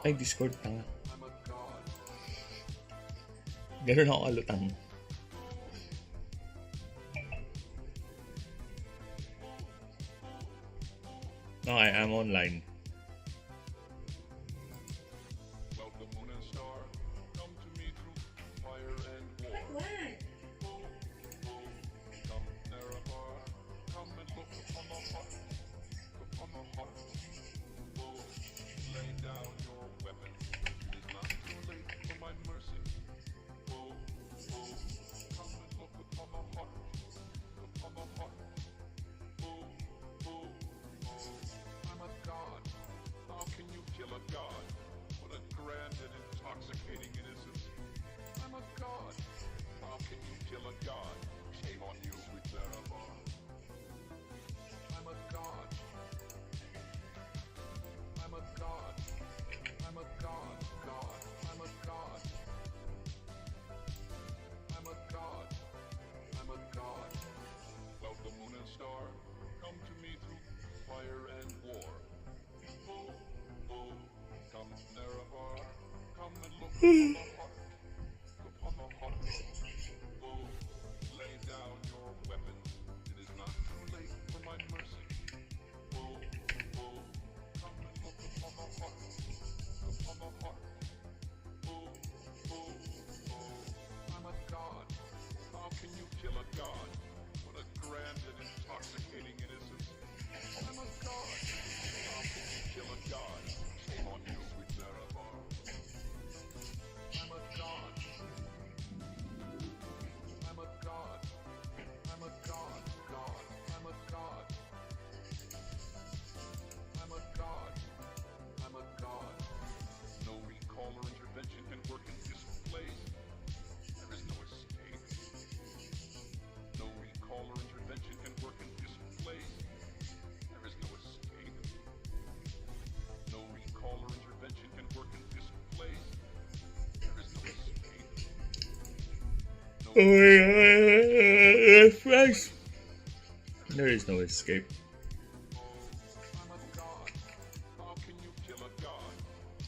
Ay, Discord tanga. Ganun ako kalutang. Okay, I'm online. Oh my God, there is no escape.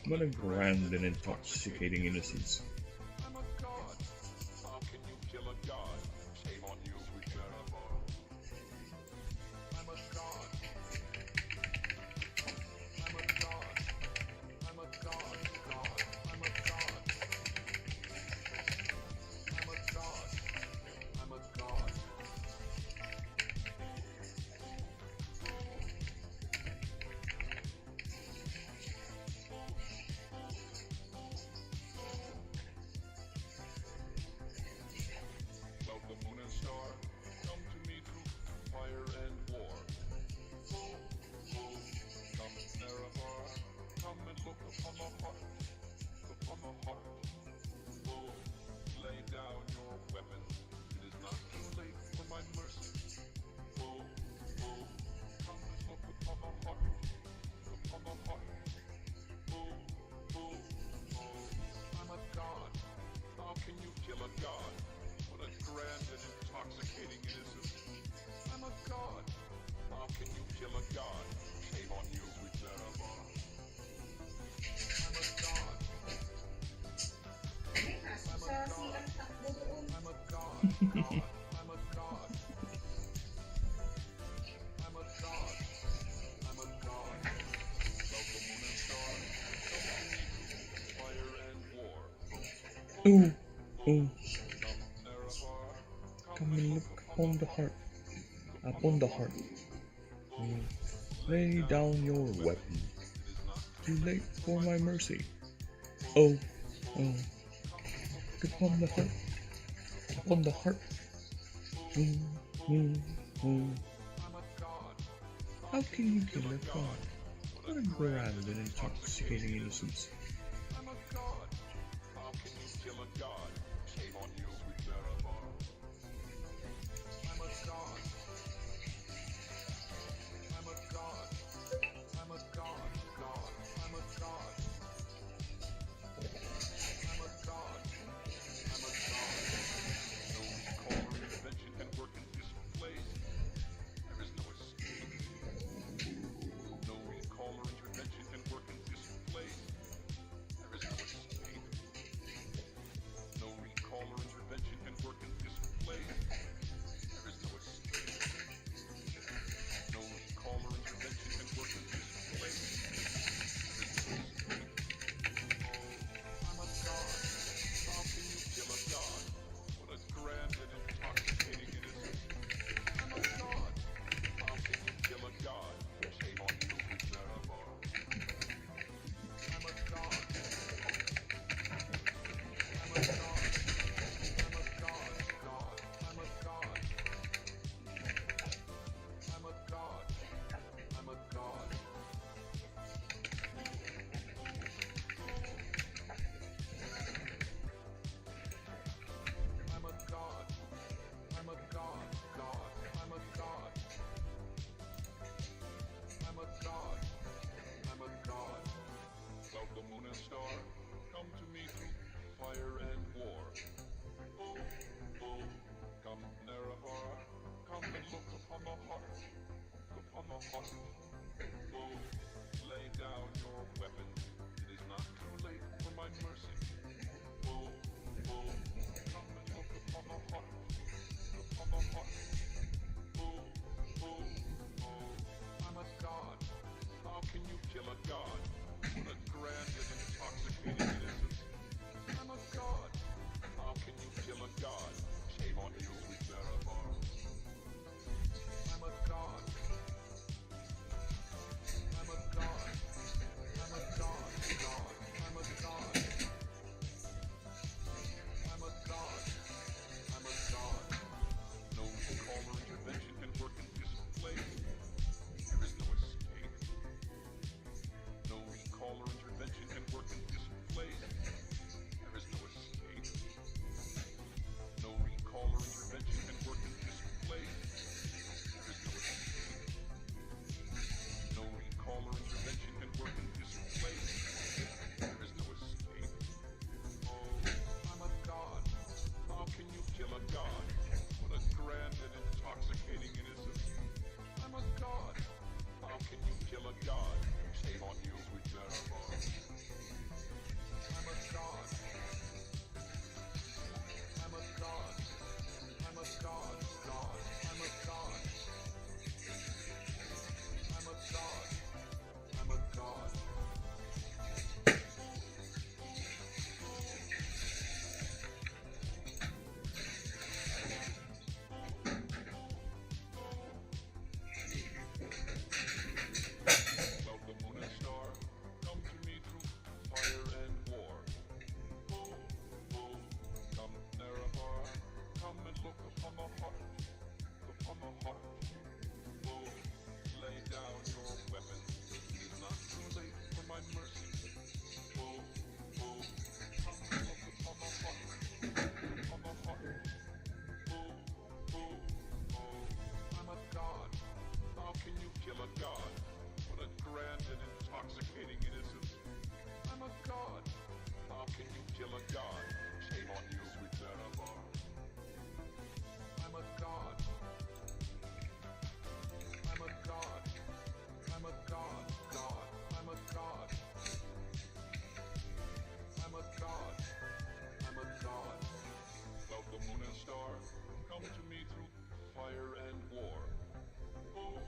What a grand and intoxicating innocence. Ooh, ooh. Come and look upon the heart, upon the heart. Lay down your weapon. Too late for my mercy. Oh, oh. Look upon the heart, upon the heart. How can you kill a god? What a grand and intoxicating innocence. kill a god? What a grand and intoxicating innocence. I'm a god. How can you kill a god? Shame on you, sweet Marabar. I'm a god. I'm a god. I'm a god. God. I'm a god. I'm a god. I'm a god. No call or intervention can work in this place. There is no escape. No recall or intervention can work in this place. There is no escape. No recall or intervention can work in this place. There is no escape. No recall or intervention can work in this place. There is no escape. Oh, I'm a god. How can you kill a god? What a grand and intoxicating innocence. I'm a god. How can you kill a god? Shame on you, sweet Marabar. I'm a god. I'm a god. I'm a god. God. I'm a god. I'm a god. I'm a god. Love the moon and star, come to me through fire and war. Oh, oh, come Narabar, come and look upon the heart, upon the heart. Oh, lay down your weapon, it is not too late for my mercy. Oh, oh, come and look upon the heart, upon the heart. Oh, oh, oh, I'm a god. How can you kill a god? What a grand and intoxicating innocence. I'm a god. How can you kill a god? Shame on you, sweet Marabar. I'm a god. I'm a god. I'm a god. God. I'm a god. I'm a god. I'm a god. Love the moon and star, come to me through fire and war. Oh,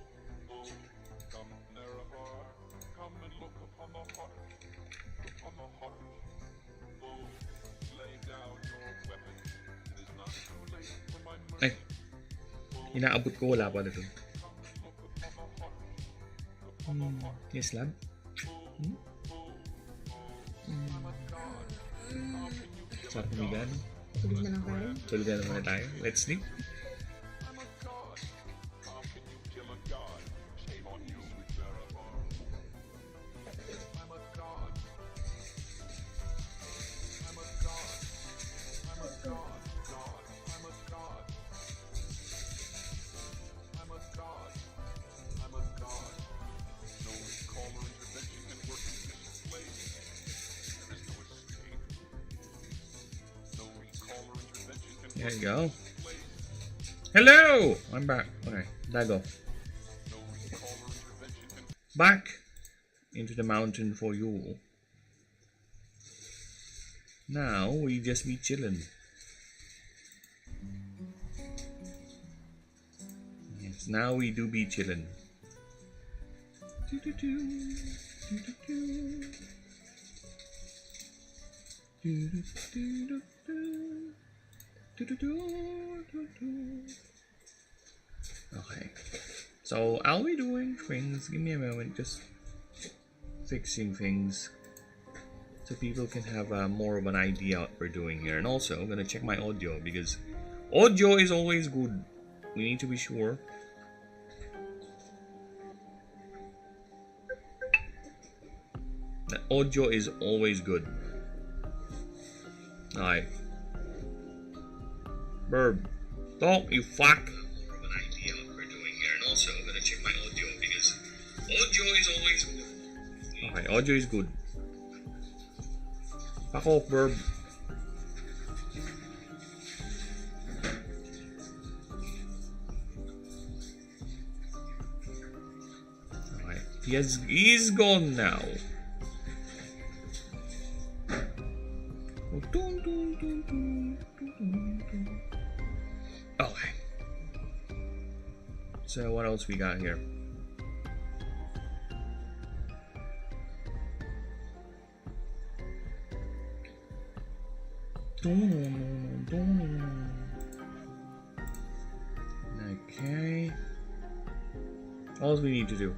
oh, come Narabar, come and look upon the heart, upon the heart. Oh, lay down your weapon, it is not too late for my mercy. Oh, Inaabot ko, wala pala dun. come and look upon the heart, upon the heart. Yes, lab? Oh, oh, oh, I'm a god. How can you kill a Sarap god? humiga, no? Tulog na lang tayo. Tulugan na muna tayo. Let's sleep. I'm a god. How can you kill a god? Shame on you, sweet Marabar. I'm a god. I'm a god. I'm a god. God. I'm a god. I'm a god. I'm a god. No recall or intervention can work in this place. There is no escape. No recall or intervention can There work you go. in this place. Hello! I'm back. Okay, Dago. No recall or intervention can Back into the mountain for you. Now we just be chilling. Yes, now we do be chilling. Okay, so I'll be doing things. Give me a moment, just fixing things so people can have more of an idea what we're doing here. And also, I'm gonna check my audio because audio is always good. We need to be sure. The audio is always good. Alright. Burb. Talk, you fuck. More of an idea what we're doing here. And also, I'm gonna check my audio because audio is always good. Okay, audio is good. Fuck off, Burb. Alright, he's gone now. Okay. So what else we got here? Okay. All we need to do.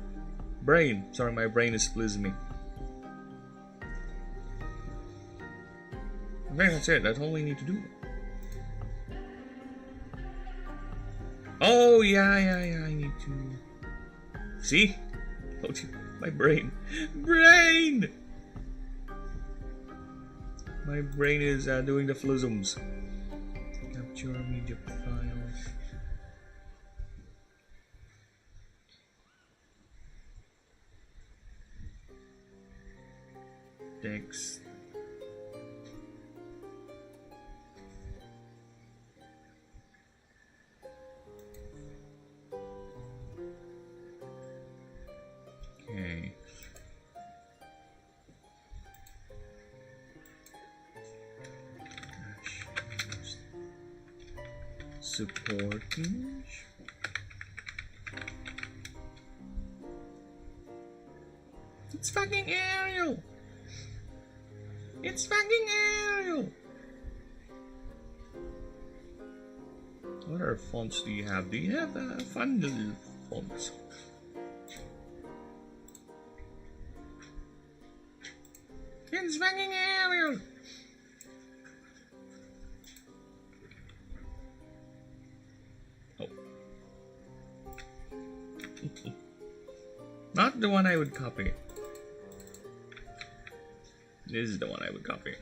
Brain. Sorry, my brain is pleasing me. I think that's it. That's all we need to do. Oh, yeah. I need to... See? Told you. My brain. Brain! My brain is doing the flusums. Capture media files. Text. Okay. Supporting. It's fucking Arial. It's fucking Arial. What other fonts do you have? Do you have fun little fonts? It's fucking Arial. Oh. Not the one I would copy. This is the one I would copy.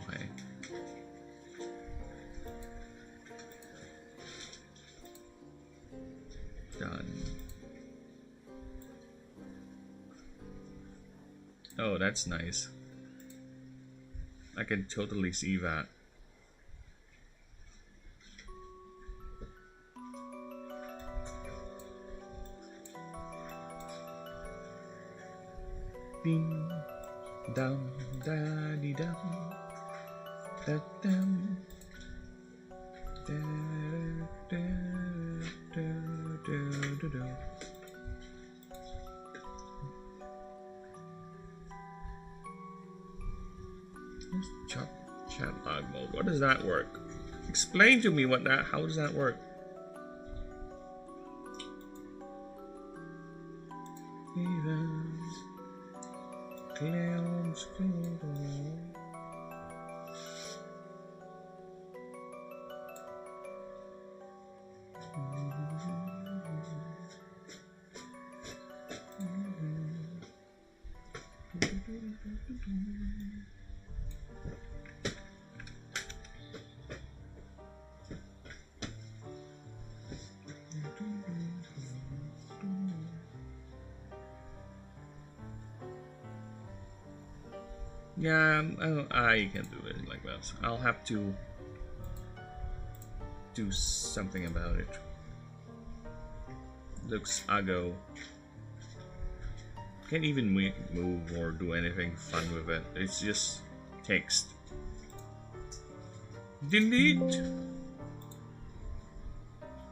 Okay. Done. Oh, that's nice. I can totally see that. Ding, dum, da, dee, dum, da, dum, da, da, da, da, da, da. Chat log mode. What does that work? Explain to me what that. How does that work? Clouds. Yeah, I can do it like that. I'll have to do something about it. Looks uggo. Can't even move or do anything fun with it. It's just text. Delete.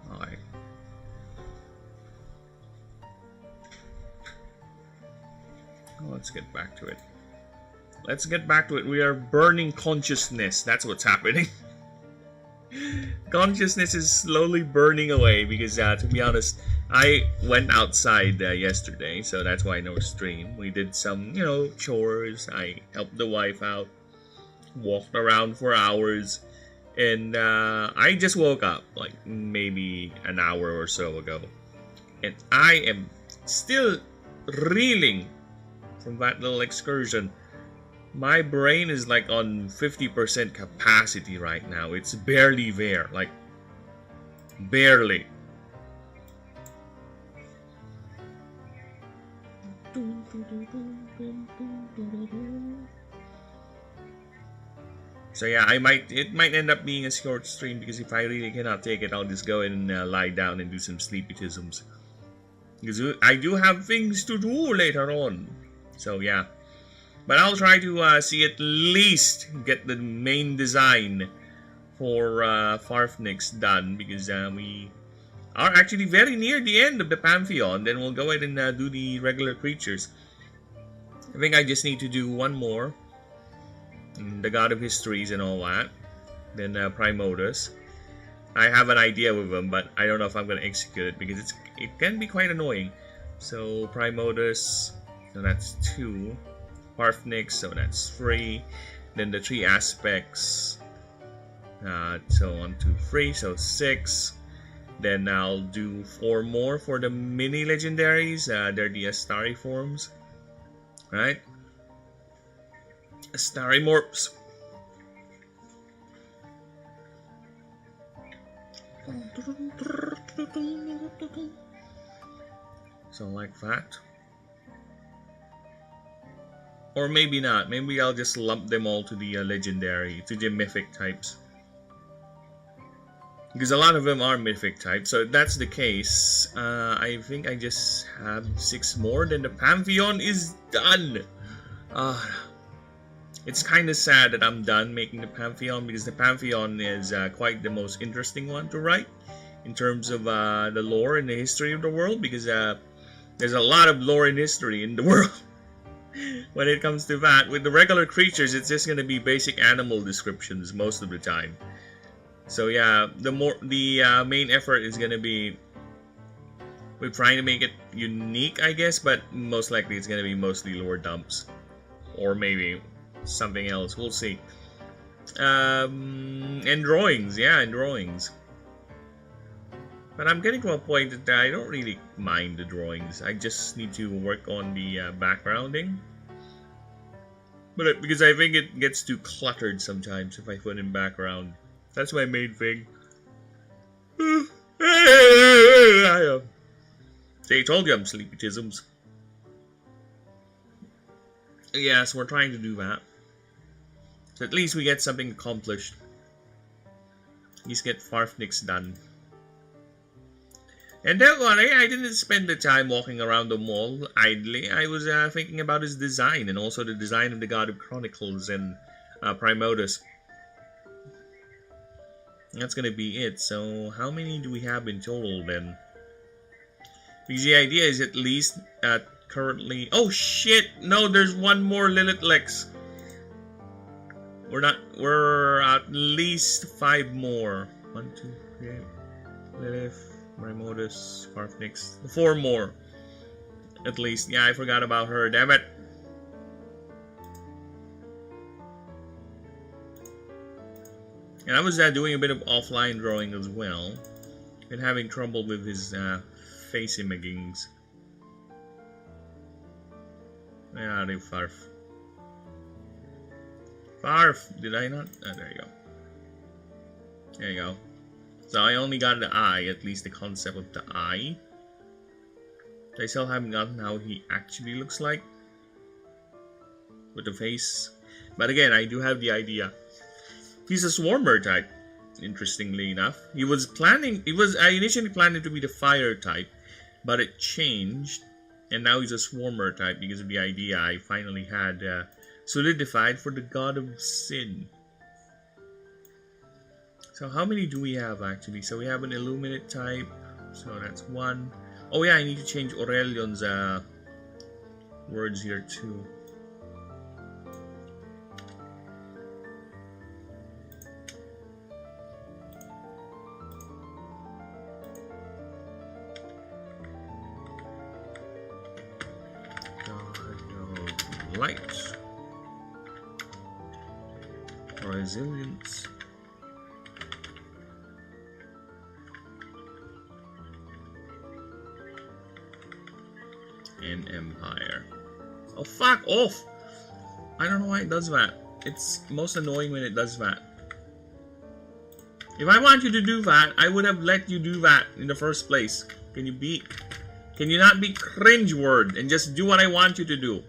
Alright. Let's get back to it. Let's get back to it. We are burning consciousness. That's what's happening. Consciousness is slowly burning away because, to be honest, I went outside yesterday, so that's why no stream. We did some, chores. I helped the wife out, walked around for hours, and I just woke up like maybe an hour or so ago, and I am still reeling from that little excursion. My brain is like on 50% capacity right now. It's barely there, like barely. So yeah, it might end up being a short stream because if I really cannot take it, I'll just go and lie down and do some sleepytisms. Because I do have things to do later on. So yeah. But I'll try to see at least get the main design for Farfnix done, because we are actually very near the end of the Pantheon. Then we'll go ahead and do the regular creatures. I think I just need to do one more. The God of Histories and all that. Then Primodus. I have an idea with them, but I don't know if I'm going to execute it because it can be quite annoying. So Primodus, so that's 2. Farfnix, so that's 3. Then the 3 aspects, so 1, 2, 3, so 6. Then I'll do 4 more for the mini legendaries. They're the Astari forms, right? Astari Morps. So like that. Or maybe not. Maybe I'll just lump them all to the legendary, to the mythic types. Because a lot of them are mythic types. So if that's the case, I think I just have 6 more. Then the Pantheon is done. It's kind of sad that I'm done making the Pantheon, because the Pantheon is quite the most interesting one to write in terms of the lore and the history of the world, because there's a lot of lore and history in the world when it comes to that. With the regular creatures, it's just going to be basic animal descriptions most of the time. So yeah, the main effort is going to be we're trying to make it unique, I guess, but most likely it's going to be mostly lore dumps, or maybe something else. We'll see. And drawings, yeah, and drawings. But I'm getting to a point that I don't really mind the drawings. I just need to work on the backgrounding. But because I think it gets too cluttered sometimes if I put in background. That's my main thing. They told you I'm sleepytisms. Yes, we're trying to do that. So at least we get something accomplished. At least get Farfnix done. And don't worry, I didn't spend the time walking around the mall idly. I was thinking about his design, and also the design of the God of Chronicles and Primodus. That's gonna be it. So how many do we have in total then? Because the idea is at least currently... Oh shit! No, there's one more Lilith Lex. We're at least 5 more. 1, 2, 3. Lilith, Primodus, Farfnix. 4 more. At least. Yeah, I forgot about her. Damn it. And I was doing a bit of offline drawing as well. Been having trouble with his face imagings. Where are you, Farf? Farf! Did I not? Oh, there you go. There you go. So I only got the eye, at least the concept of the eye. I still haven't gotten how he actually looks like with the face. But again, I do have the idea. He's a swarmer type, interestingly enough. I initially planned it to be the fire type, but it changed, and now he's a swarmer type because of the idea I finally had solidified for the God of Sin. So how many do we have actually? So we have an Illuminate type, so that's 1. Oh yeah, I need to change Aurelion's words here too. Light, resilience, and empire. Oh, fuck off! I don't know why it does that. It's most annoying when it does that. If I want you to do that, I would have let you do that in the first place. Can you not be cringe word and just do what I want you to do?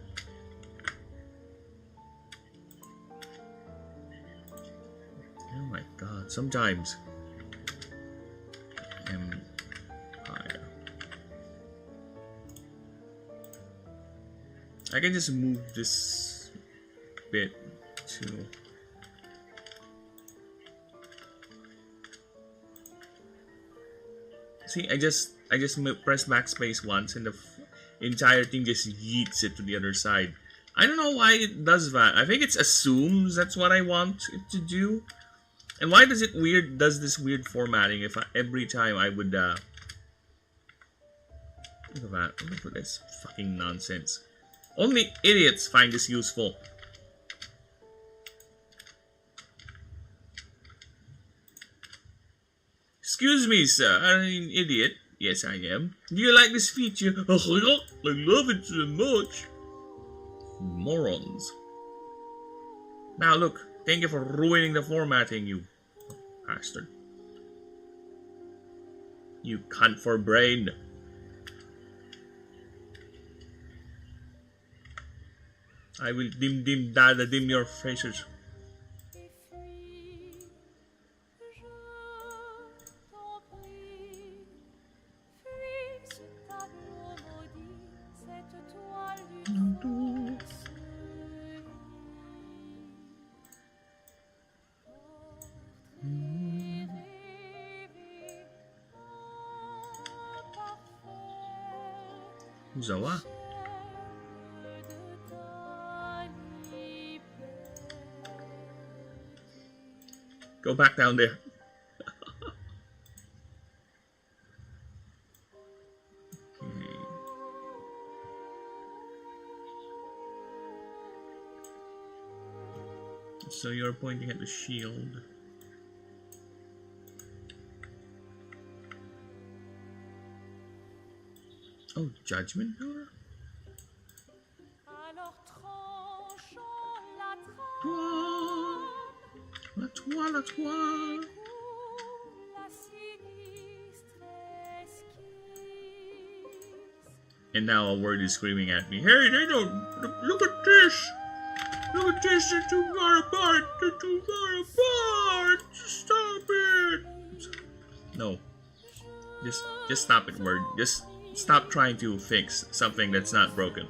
sometimes. Empire. I can just move this bit to. See, I just press backspace once and the entire thing just yeets it to the other side. I don't know why it does that. I think it assumes that's what I want it to do. And why does it does this weird formatting if every time I would look at that. Look at this fucking nonsense. Only idiots find this useful. Excuse me, sir. I'm an idiot. Yes, I am. Do you like this feature? I love it so much. Morons. Now look. Thank you for ruining the formatting, you bastard. You cunt for brain. I will dim your faces. Zoa. Go back down there. Okay. So you're pointing at the shield. Oh, judgment power? La toi. And now a word is screaming at me. Hey, they don't look at this! Look at this, they're too far apart! They're too far apart! Stop it! No. Just stop it, word. Just stop trying to fix something that's not broken.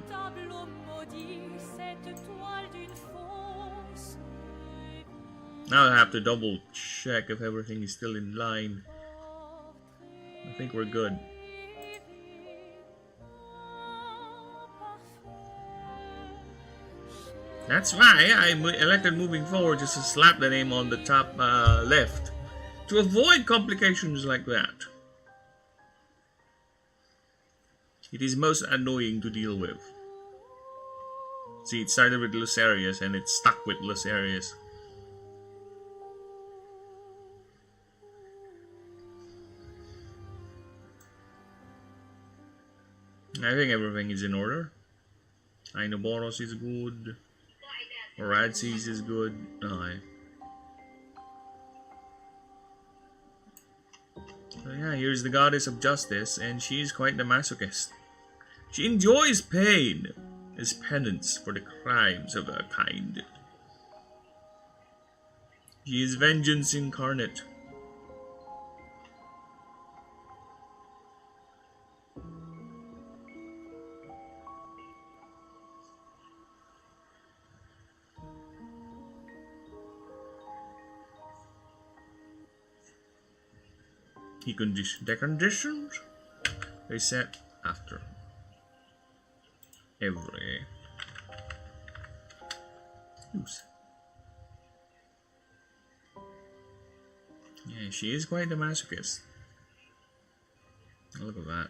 Now I have to double check if everything is still in line. I think we're good. That's why I elected moving forward just to slap the name on the top left. To avoid complications like that. It is most annoying to deal with. See, it started with Lucerius and it's stuck with Lucerius. I think everything is in order. Inoboros is good. Oradses is good. Okay. So yeah, here's the goddess of justice, and she's quite the masochist. She enjoys pain as penance for the crimes of her kind. She is vengeance incarnate. The conditions they set after every use. Yeah, she is quite the masochist. Look at that.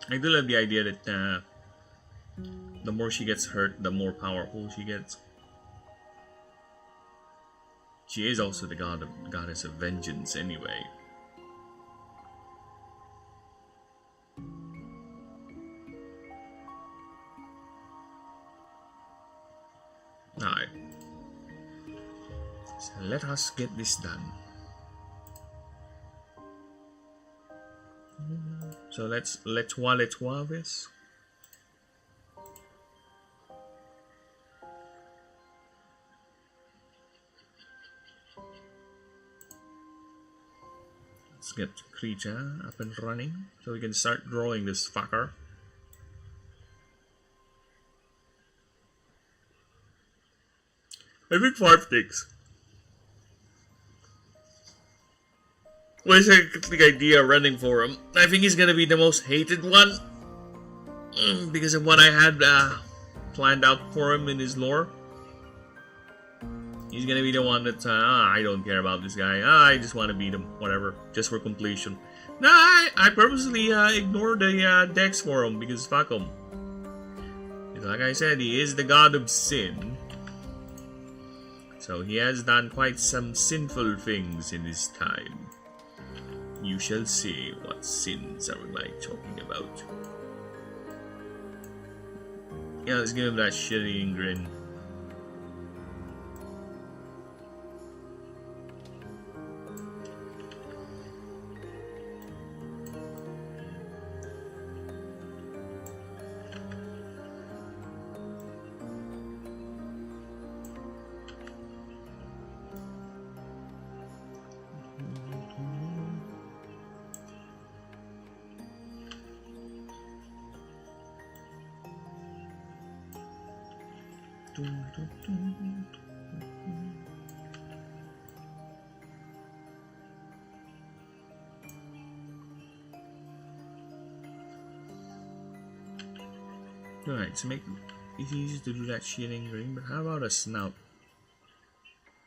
I do love the idea that the more she gets hurt, the more powerful she gets. She is also the goddess of vengeance anyway. Alright. So let us get this done. So let's this. Let's get creature up and running so we can start drawing this fucker. I think 5 ticks. What's the idea of running for him? I think he's gonna be the most hated one because of what I had planned out for him in his lore. He's gonna be the one that I don't care about this guy. I just want to beat him, whatever, just for completion. No, I purposely ignored the decks for him because fuck him. Like I said, he is the god of sin. So he has done quite some sinful things in his time. You shall see what sins are we talking about. Yeah, let's give him that shitty grin. Alright, so make it easy to do that shitting ring, but how about a snout?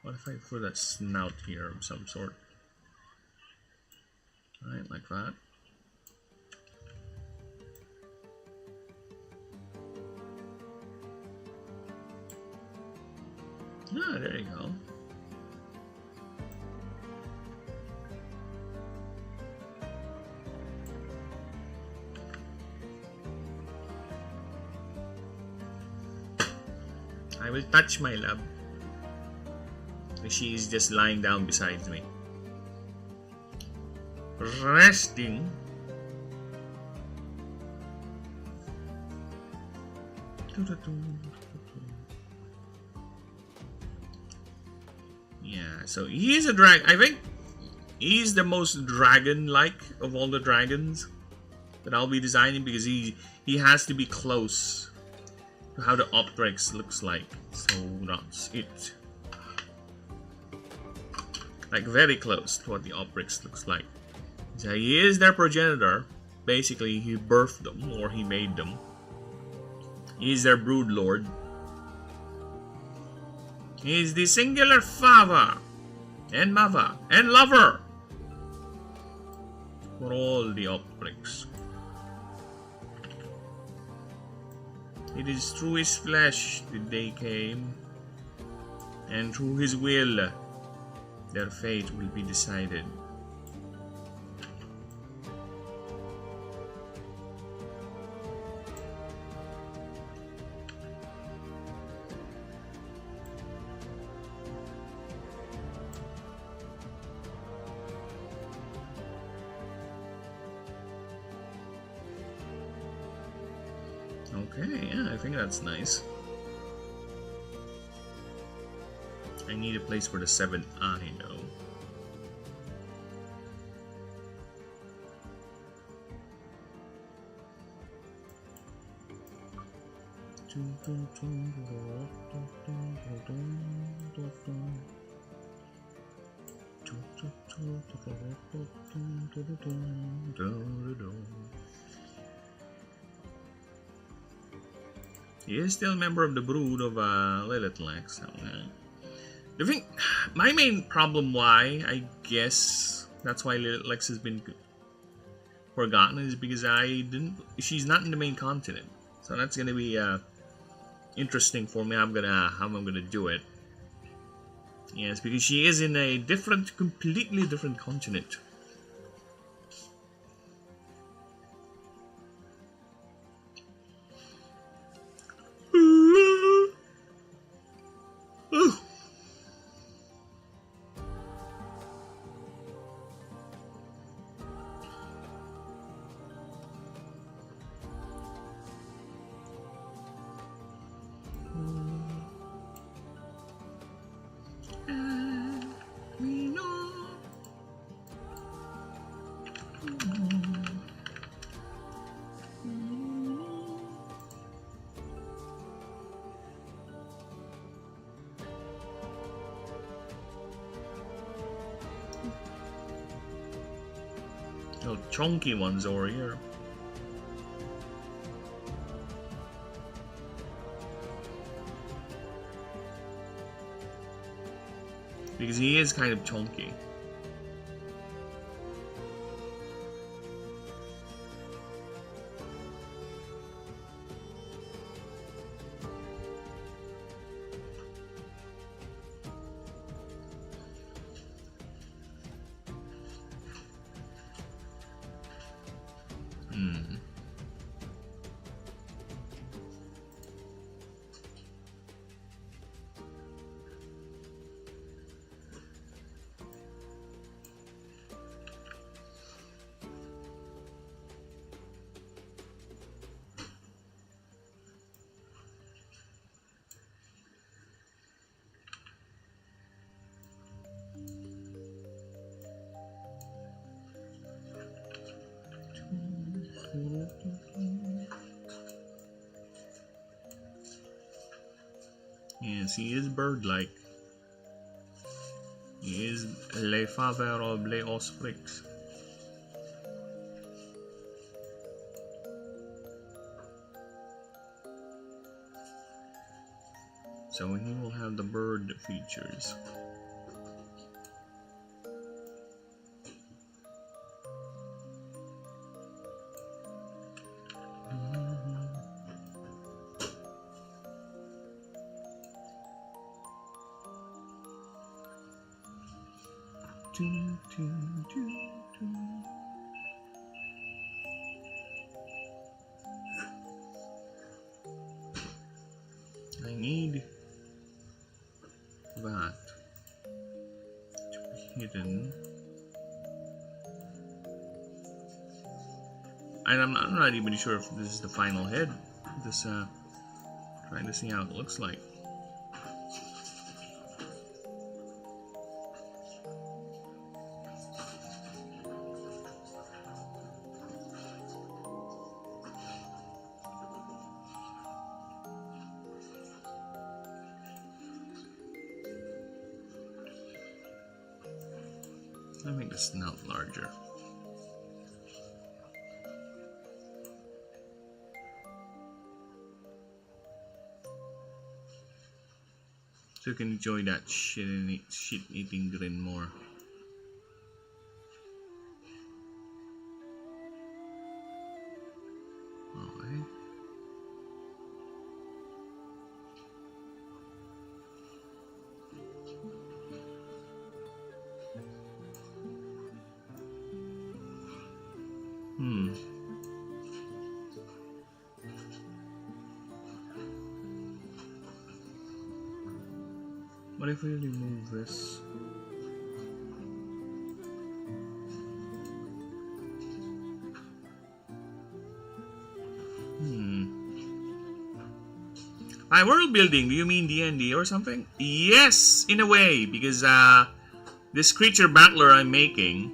What if I put a snout here of some sort? Alright, like that. Ah, there you go. I will touch my love. She is just lying down beside me. Resting. Yeah, so he is a drag. I think he's the most dragon-like of all the dragons that I'll be designing because he has to be close to how the Optrix looks like. So that's it. Like very close to what the Optrix looks like. So he is their progenitor. Basically, he birthed them or he made them. He's their brood lord. He's the singular father and mother and lover for all the Optrix. It is through his flesh that they came, and through his will their fate will be decided. Okay, yeah, I think that's nice. I need a place for the 7th eye, though. He is still a member of the brood of Lilith Lex. The thing, my main problem why, I guess, that's why Lilith Lex has been forgotten is because she's not in the main continent. So that's gonna be interesting for me how I'm gonna do it. Yes, because she is in a completely different continent. chunky ones over here. Because he is kind of chunky. Yes, he is bird-like. He is le father of les ospreys. So he will have the bird features. I need that to be hidden. And I'm not even sure if this is the final head. Just trying to see how it looks like. Let me make the snout larger. So you can enjoy that shit-eating grin more. Alright. What if we remove this? By world building, do you mean D&D or something? Yes, in a way, because this creature battler I'm making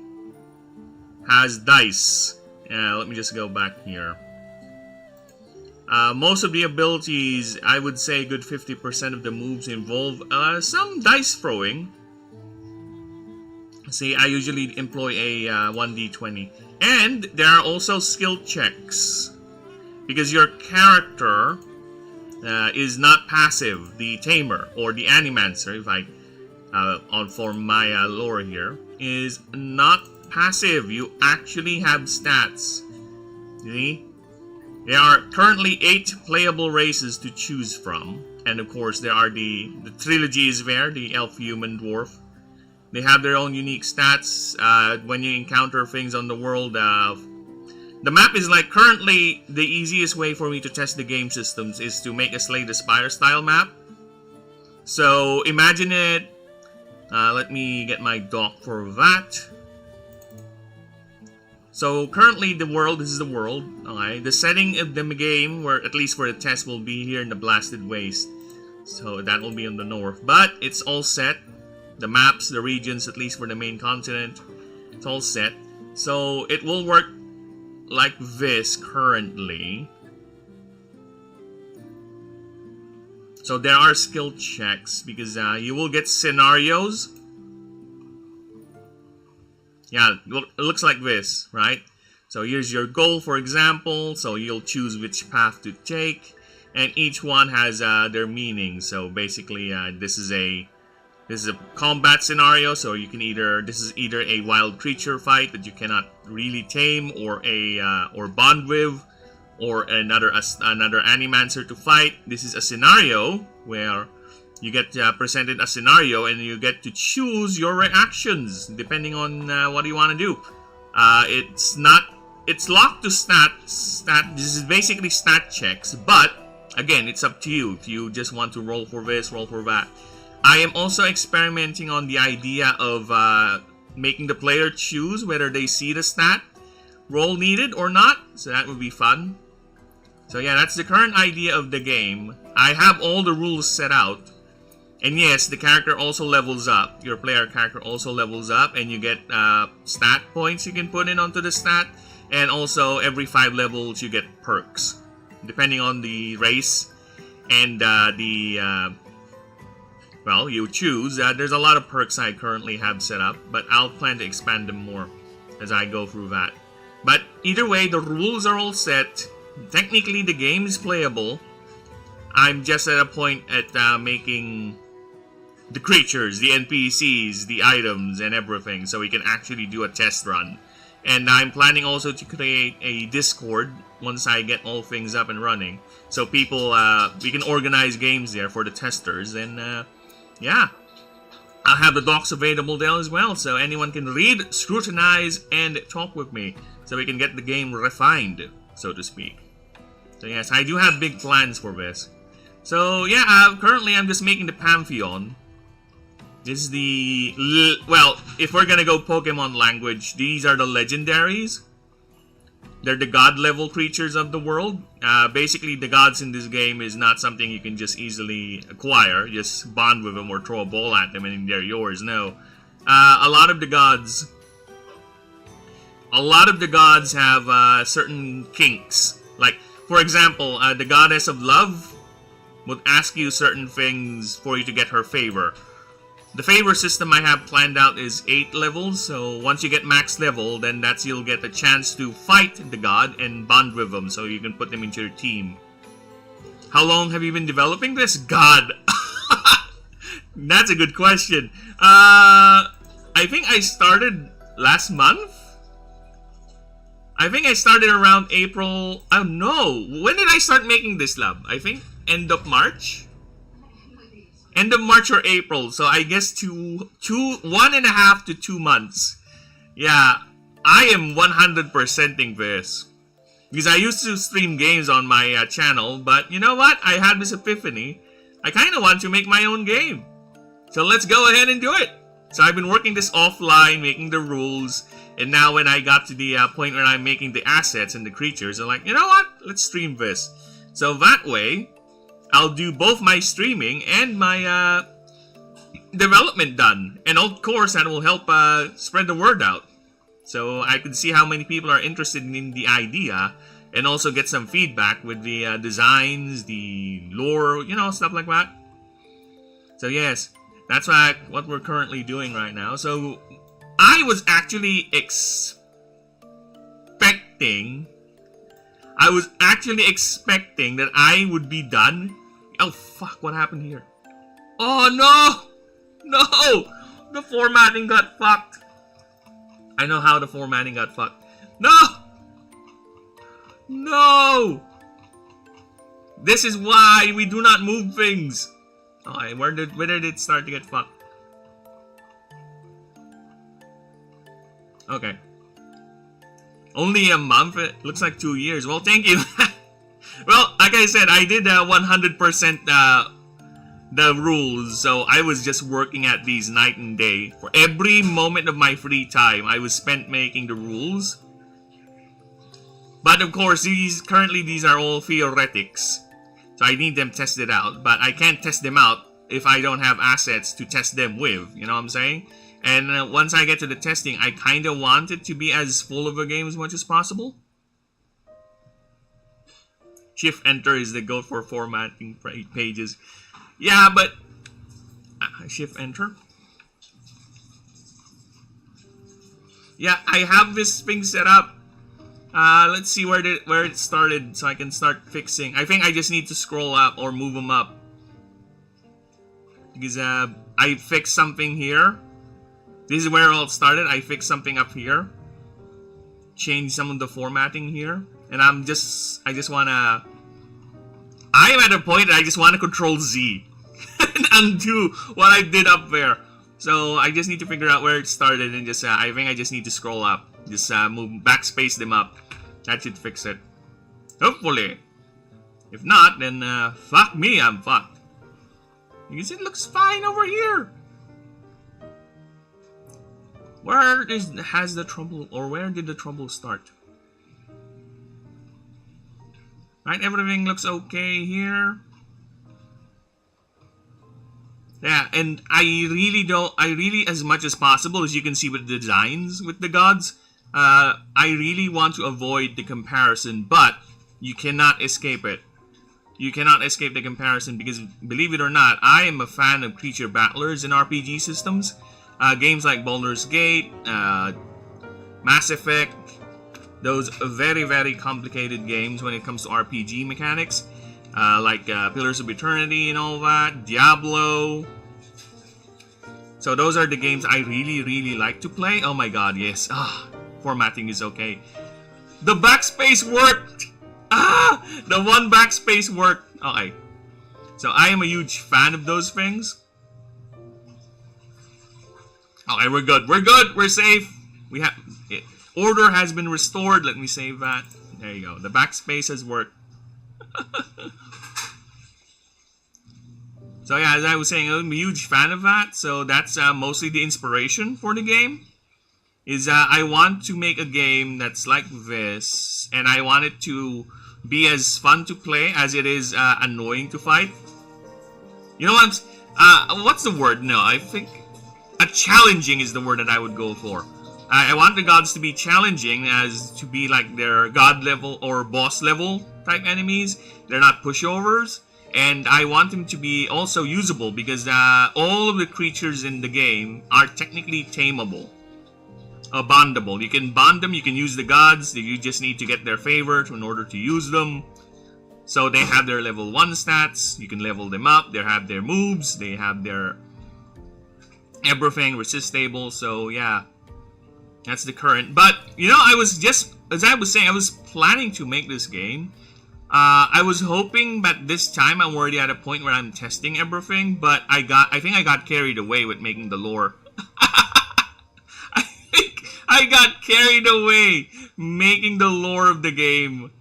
has dice. Let me just go back here. Most of the abilities, I would say a good 50% of the moves involve some dice throwing. See, I usually employ a 1d20. And there are also skill checks. Because your character is not passive. The Tamer, or the Animancer, if I, for my lore here, is not passive. You actually have stats. See? There are currently 8 playable races to choose from. And of course, there are the trilogy is there, the elf, human, dwarf. They have their own unique stats when you encounter things on the world. The map is like currently the easiest way for me to test the game systems is to make a Slay the Spire style map. So imagine it. Let me get my dock for that. So currently the world, this is the world, okay. The setting of the game, where at least for the test, will be here in the Blasted Waste. So that will be on the north. But it's all set. The maps, the regions, at least for the main continent, it's all set. So it will work like this currently. So there are skill checks because you will get scenarios. Yeah, it looks like this, right? So here's your goal, for example. So you'll choose which path to take, and each one has their meaning. So basically, this is a combat scenario. So you can this is either a wild creature fight that you cannot really tame, or or bond with, or another animancer to fight. This is a scenario where you get presented a scenario and you get to choose your reactions depending on what you want to do. It's locked to stat. This is basically stat checks, but again, it's up to you if you just want to roll for this, roll for that. I am also experimenting on the idea of making the player choose whether they see the stat roll needed or not, so that would be fun. So yeah, that's the current idea of the game. I have all the rules set out. And yes, the character also levels up. Your player character also levels up, and you get stat points you can put in onto the stat. And also, every 5 levels, you get perks, depending on the race and well, you choose. There's a lot of perks I currently have set up, but I'll plan to expand them more as I go through that. But either way, the rules are all set. Technically, the game is playable. I'm just at a point at making the creatures, the NPCs, the items, and everything, so we can actually do a test run. And I'm planning also to create a Discord once I get all things up and running, so people, we can organize games there for the testers. And yeah, I'll have the docs available there as well, so anyone can read, scrutinize, and talk with me, so we can get the game refined, so to speak. So yes, I do have big plans for this. So yeah, currently I'm just making the Pantheon. This is the... well, if we're gonna go Pokemon language, these are the legendaries. They're the god-level creatures of the world. Basically, the gods in this game is not something you can just easily acquire. Just bond with them or throw a ball at them and they're yours. No. A lot of the gods have certain kinks. Like, for example, the goddess of love would ask you certain things for you to get her favor. The favor system I have planned out is 8 levels, so once you get max level, then you'll get a chance to fight the god and bond with them, so you can put them into your team. How long have you been developing this? God! That's a good question. I think I started last month? I think I started around April... oh no! When did I start making this lab? I think end of March? End of March or April, so I guess 1.5 to 2 months. Yeah, I am 100%ing this. Because I used to stream games on my channel, but you know what? I had this epiphany. I kind of want to make my own game. So let's go ahead and do it. So I've been working this offline, making the rules, and now when I got to the point where I'm making the assets and the creatures, I'm like, you know what? Let's stream this. So that way, I'll do both my streaming and my development done. And of course, that will help spread the word out. So I can see how many people are interested in the idea and also get some feedback with the designs, the lore, you know, stuff like that. So yes, that's what we're currently doing right now. So I was actually expecting that I would be done. Oh fuck, what happened here? Oh no! No! The formatting got fucked. I know how the formatting got fucked. No! No! This is why we do not move things. Okay, where did it start to get fucked? Okay. Only a month? It looks like 2 years. Well, thank you. Well, like I said, I did 100% the rules, so I was just working at these night and day. For every moment of my free time, I was spent making the rules. But of course, currently these are all theoretics, so I need them tested out. But I can't test them out if I don't have assets to test them with, you know what I'm saying? And once I get to the testing, I kind of want it to be as full of a game as much as possible. Shift-Enter is the go for formatting pages. Yeah, but... Shift-Enter? Yeah, I have this thing set up. Let's see where it started so I can start fixing. I think I just need to scroll up or move them up. Because I fixed something here. This is where it all started. I fixed something up here. Changed some of the formatting here. And I just wanna... I am at a point that I just wanna control Z. And undo what I did up there. So I just need to figure out where it started and just... I think I just need to scroll up. Just move, backspace them up. That should fix it. Hopefully. If not, then fuck me, I'm fucked. Because it looks fine over here. Where has the trouble, or where did the trouble start? Right, everything looks okay here. Yeah, and I really, as much as possible, as you can see with the designs with the gods, I really want to avoid the comparison, but you cannot escape it. You cannot escape the comparison because, believe it or not, I am a fan of creature battlers in RPG systems. Games like Baldur's Gate, Mass Effect, those very, very complicated games when it comes to RPG mechanics, like Pillars of Eternity and all that, Diablo. So those are the games I really, really like to play. Oh my god, yes. Formatting is okay. The backspace worked! The one backspace worked. Okay. So I am a huge fan of those things. Okay, we're good. We're good. We're safe. We have it. Order has been restored. Let me save that. There you go. The backspace has worked. So yeah, as I was saying, I'm a huge fan of that. So that's mostly the inspiration for the game. Is I want to make a game that's like this, and I want it to be as fun to play as it is annoying to fight. You know what? What's the word? No, I think challenging is the word that I would go for. I want the gods to be challenging, as to be like their god level or boss level type enemies. They're not pushovers, and I want them to be also usable because all of the creatures in the game are technically tameable. Bondable. You can bond them, you can use the gods, you just need to get their favor in order to use them. So they have their level 1 stats, you can level them up, they have their moves, they have their everything, resist stable, so yeah. That's the current. But, you know, I was just, as I was saying, I was planning to make this game. I was hoping that this time I'm already at a point where I'm testing everything, but I think I got carried away with making the lore. I got carried away making the lore of the game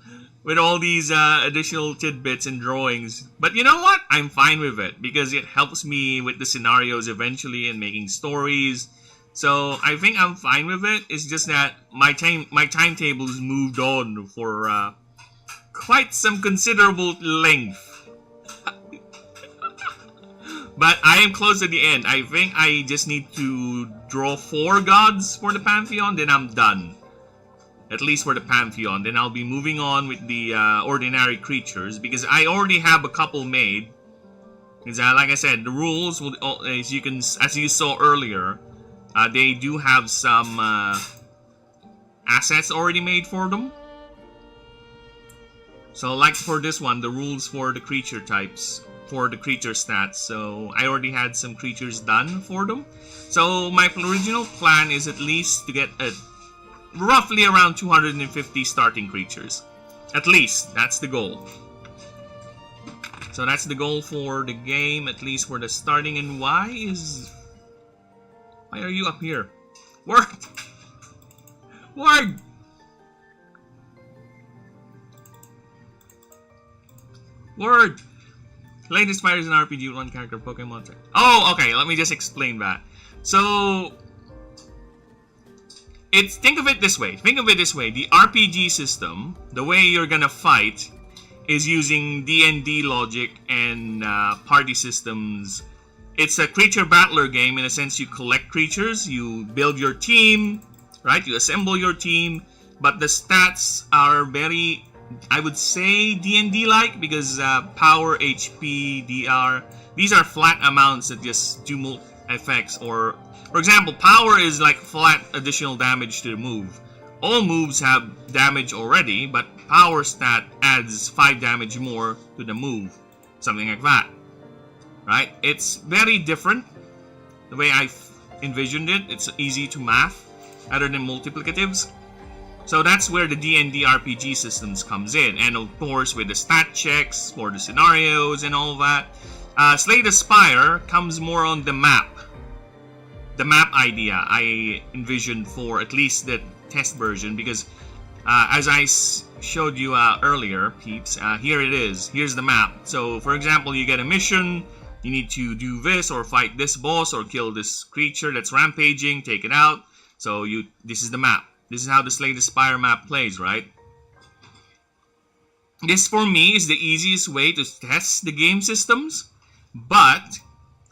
with all these additional tidbits and drawings. But you know what? I'm fine with it because it helps me with the scenarios eventually and making stories. So I think I'm fine with it. It's just that my timetables moved on for quite some considerable length. But I am close to the end. I think I just need to draw 4 gods for the Pantheon, then I'm done. At least for the Pantheon. Then I'll be moving on with the ordinary creatures, because I already have a couple made. Because like I said, the rules will, as you saw earlier, they do have some assets already made for them. So like for this one, the rules for the creature types, for the creature stats, so I already had some creatures done for them. So my original plan is at least to get roughly around 250 starting creatures. At least, that's the goal. So that's the goal for the game, at least for the starting. And why are you up here? Word! Word! Word! Latest fighters in RPG with 1 character Pokemon type. Oh, okay, let me just explain that. So, think of it this way. Think of it this way. The RPG system, the way you're gonna fight, is using D&D logic and party systems. It's a creature battler game. In a sense, you collect creatures, you build your team, right? You assemble your team, but the stats are very, I would say, D&D-like, because power, HP, DR, these are flat amounts that just do effects. Or, for example, power is like flat additional damage to the move. all moves have damage already, but power stat adds 5 damage more to the move. Something like that. Right? It's very different. The way I envisioned it, it's easy to math other than multiplicatives. So that's where the D&D RPG systems comes in. And of course with the stat checks for the scenarios and all that. Slay the Spire comes more on the map. The map idea I envisioned for at least the test version, because as I showed you earlier, peeps, here it is. Here's the map. So for example, you get a mission, you need to do this or fight this boss or kill this creature that's rampaging, take it out. So this is the map. This is how the Slay the Spire map plays, right? This for me is the easiest way to test the game systems, but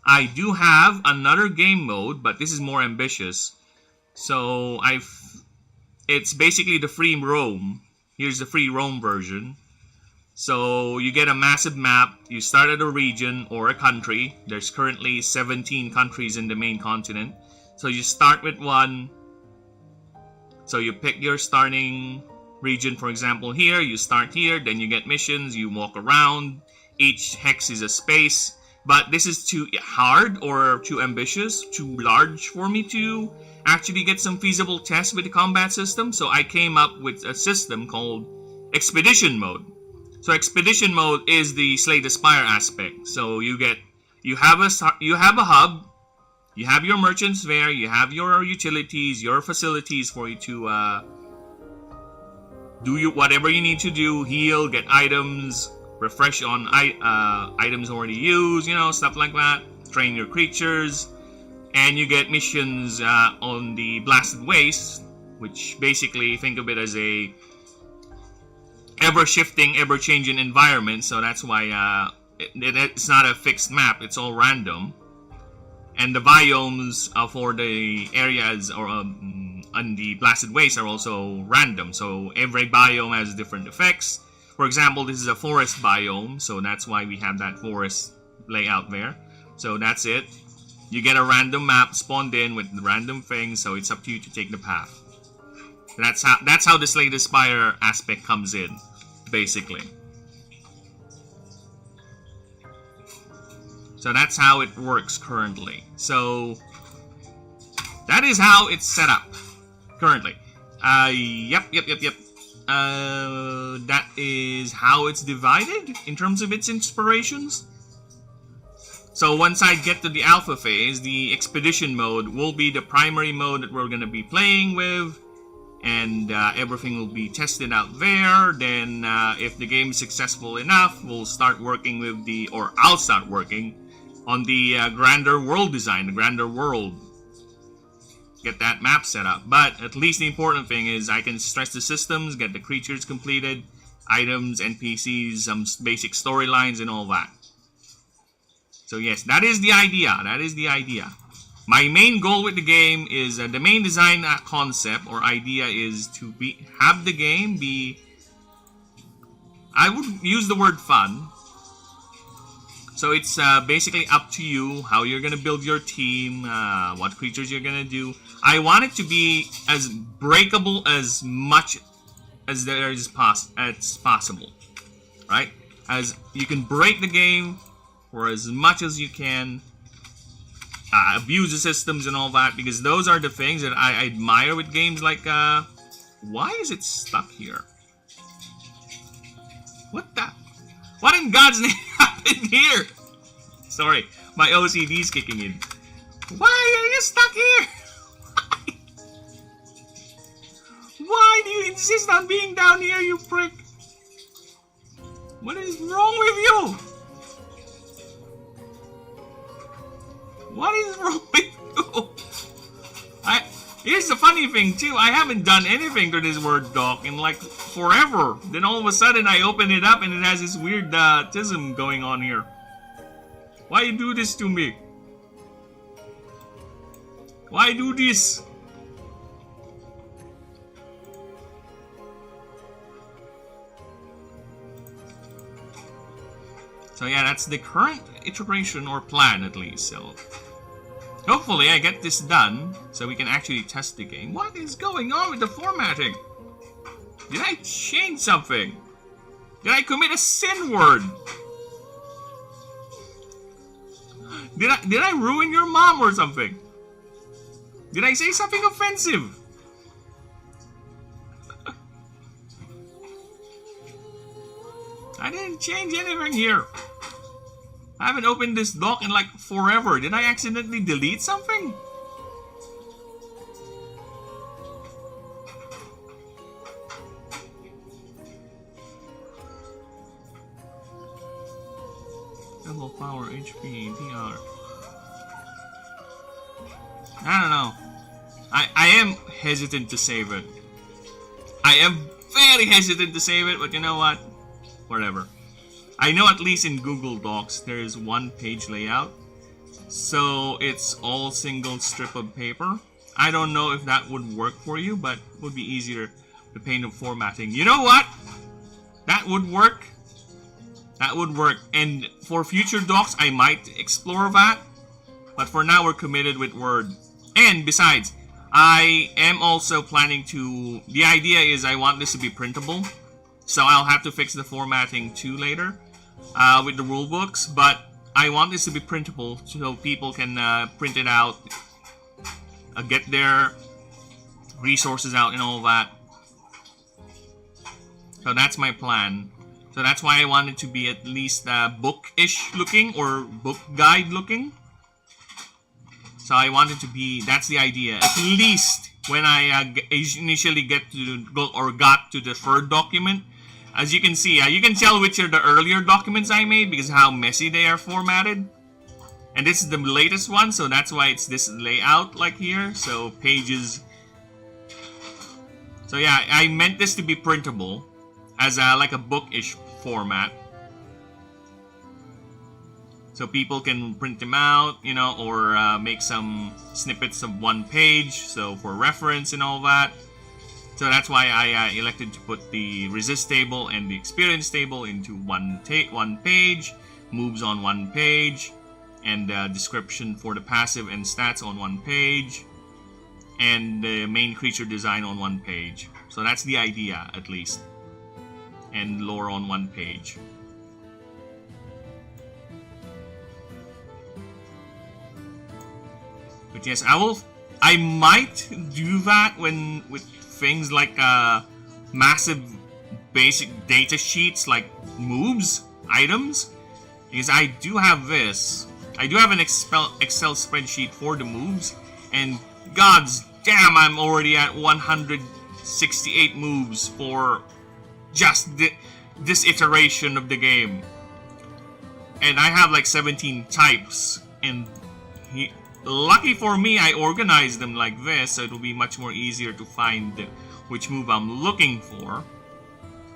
I do have another game mode, but this is more ambitious. So it's basically the free roam. Here's the free roam version. So you get a massive map. You start at a region or a country. There's currently 17 countries in the main continent. So you start with one. So you pick your starting region, for example here. You start here, then you get missions. You walk around. Each hex is a space. But this is too hard or too ambitious, too large for me to actually get some feasible tests with the combat system. So I came up with a system called Expedition Mode. So Expedition Mode is the Slay the Spire aspect. So you have a hub, you have your merchants there, you have your utilities, your facilities for you to do whatever you need to do, heal, get items, refresh on items already used, you know, stuff like that. Train your creatures, and you get missions on the Blasted Waste, which basically think of it as a ever-shifting, ever-changing environment. So that's why it's not a fixed map; it's all random. And the biomes for the areas or on the Blasted Waste are also random. So every biome has different effects. For example, this is a forest biome, so that's why we have that forest layout there. So that's it. You get a random map spawned in with random things, so it's up to you to take the path. That's how the Slay the Spire aspect comes in, basically. So that's how it works currently. So that is how it's set up currently. Yep. That is how it's divided in terms of its inspirations. So once I get to the alpha phase, the expedition mode will be the primary mode that we're going to be playing with, and everything will be tested out there. Then if the game is successful enough, we'll start working with I'll start working on the grander world design, the grander world. Get that map set up. But at least the important thing is I can stress the systems, get the creatures completed, items, NPCs, some basic storylines, and all that. So yes, that is the idea. That is the idea. My main goal with the game is the main design concept or idea is to have the game be, I would use the word fun. So it's basically up to you how you're going to build your team, what creatures you're going to do. I want it to be as breakable as much as there is possible, right? As you can break the game for as much as you can, abuse the systems and all that, because those are the things that I admire with games like, why is it stuck here? What in God's name happened here? Sorry, my OCD is kicking in. Why are you stuck here? Why do you insist on being down here, you prick? What is wrong with you? What is wrong with you? Here's the funny thing too, I haven't done anything to this Word doc in like forever. Then all of a sudden I open it up and it has this weird tism going on here. Why you do this to me? Why do this? So yeah, that's the current iteration or plan at least. So Hopefully I get this done so we can actually test the game. What is going on with the formatting? Did I change something? Did I commit a sin word? Did I ruin your mom or something? Did I say something offensive? I didn't change anything here. I haven't opened this doc in like forever. Did I accidentally delete something? Double power, HP, DR. I don't know. I am hesitant to save it. I am very hesitant to save it, but you know what? Whatever. I know at least in Google Docs there's one page layout, so it's all single strip of paper. I don't know if that would work for you, but it would be easier to paint the formatting. You know what? That would work. That would work. And for future docs, I might explore that. But for now, we're committed with Word. And besides, I am also planning to... The idea is I want this to be printable. So I'll have to fix the formatting too later with the rule books. But I want this to be printable so people can print it out, get their resources out and all that. So that's my plan. So that's why I want it to be at least book-ish looking or book guide looking. So I want it to be, that's the idea. At least when I initially got to the third document, as you can see, you can tell which are the earlier documents I made because of how messy they are formatted. And this is the latest one, so that's why it's this layout like here. So pages. So yeah, I meant this to be printable as like a book-ish format. So people can print them out, you know, or make some snippets of one page, so for reference and all that. So that's why I elected to put the resist table and the experience table into one page, moves on one page, and description for the passive and stats on one page, and the main creature design on one page. So that's the idea, at least. And lore on one page. But yes, I might do that when with things like massive basic data sheets like moves, items, because I do have this. I do have an Excel spreadsheet for the moves, and gods damn, I'm already at 168 moves for just this iteration of the game. And I have like 17 types, and lucky for me, I organized them like this, so it will be much more easier to find which move I'm looking for.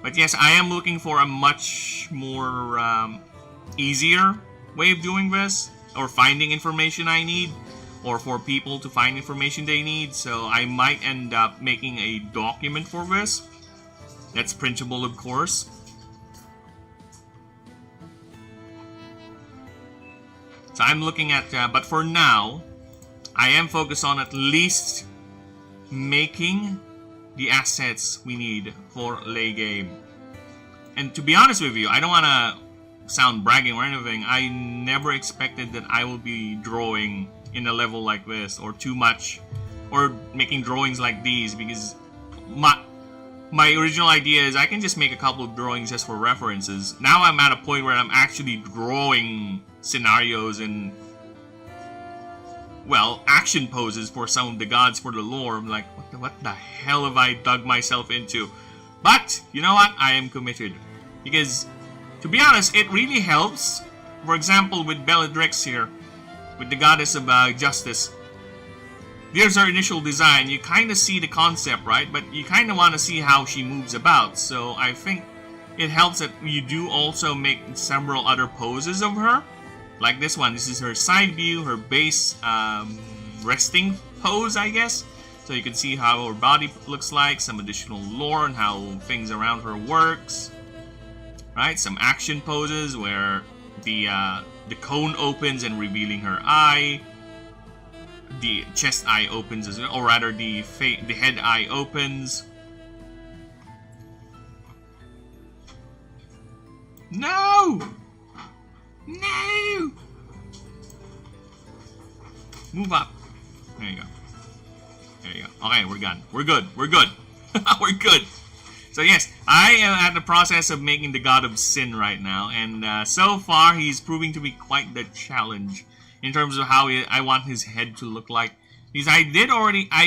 But yes, I am looking for a much more easier way of doing this, or finding information I need, or for people to find information they need. So I might end up making a document for this. That's printable, of course. So I'm looking at, but for now, I am focused on at least making the assets we need for late game. And to be honest with you, I don't want to sound bragging or anything. I never expected that I will be drawing in a level like this, or too much, or making drawings like these, because my original idea is I can just make a couple of drawings just for references. Now I'm at a point where I'm actually drawing scenarios and, well, action poses for some of the gods for the lore. I'm like, what the hell have I dug myself into? But, you know what? I am committed. Because, to be honest, it really helps. For example, with Bellatrix here, with the goddess of justice. There's our initial design. You kind of see the concept, right? But you kind of want to see how she moves about. So I think it helps that you do also make several other poses of her. Like this one. This is her side view, her base resting pose, I guess. So you can see how her body looks like, some additional lore and how things around her works. Right? Some action poses where the cone opens and revealing her eye. the chest eye opens as well, or rather the head eye opens. No! No! Move up. There you go. There you go. Okay, we're done. We're good. We're good. We're good. So yes, I am at the process of making the God of Sin right now, and so far he's proving to be quite the challenge in terms of how I want his head to look like. Because I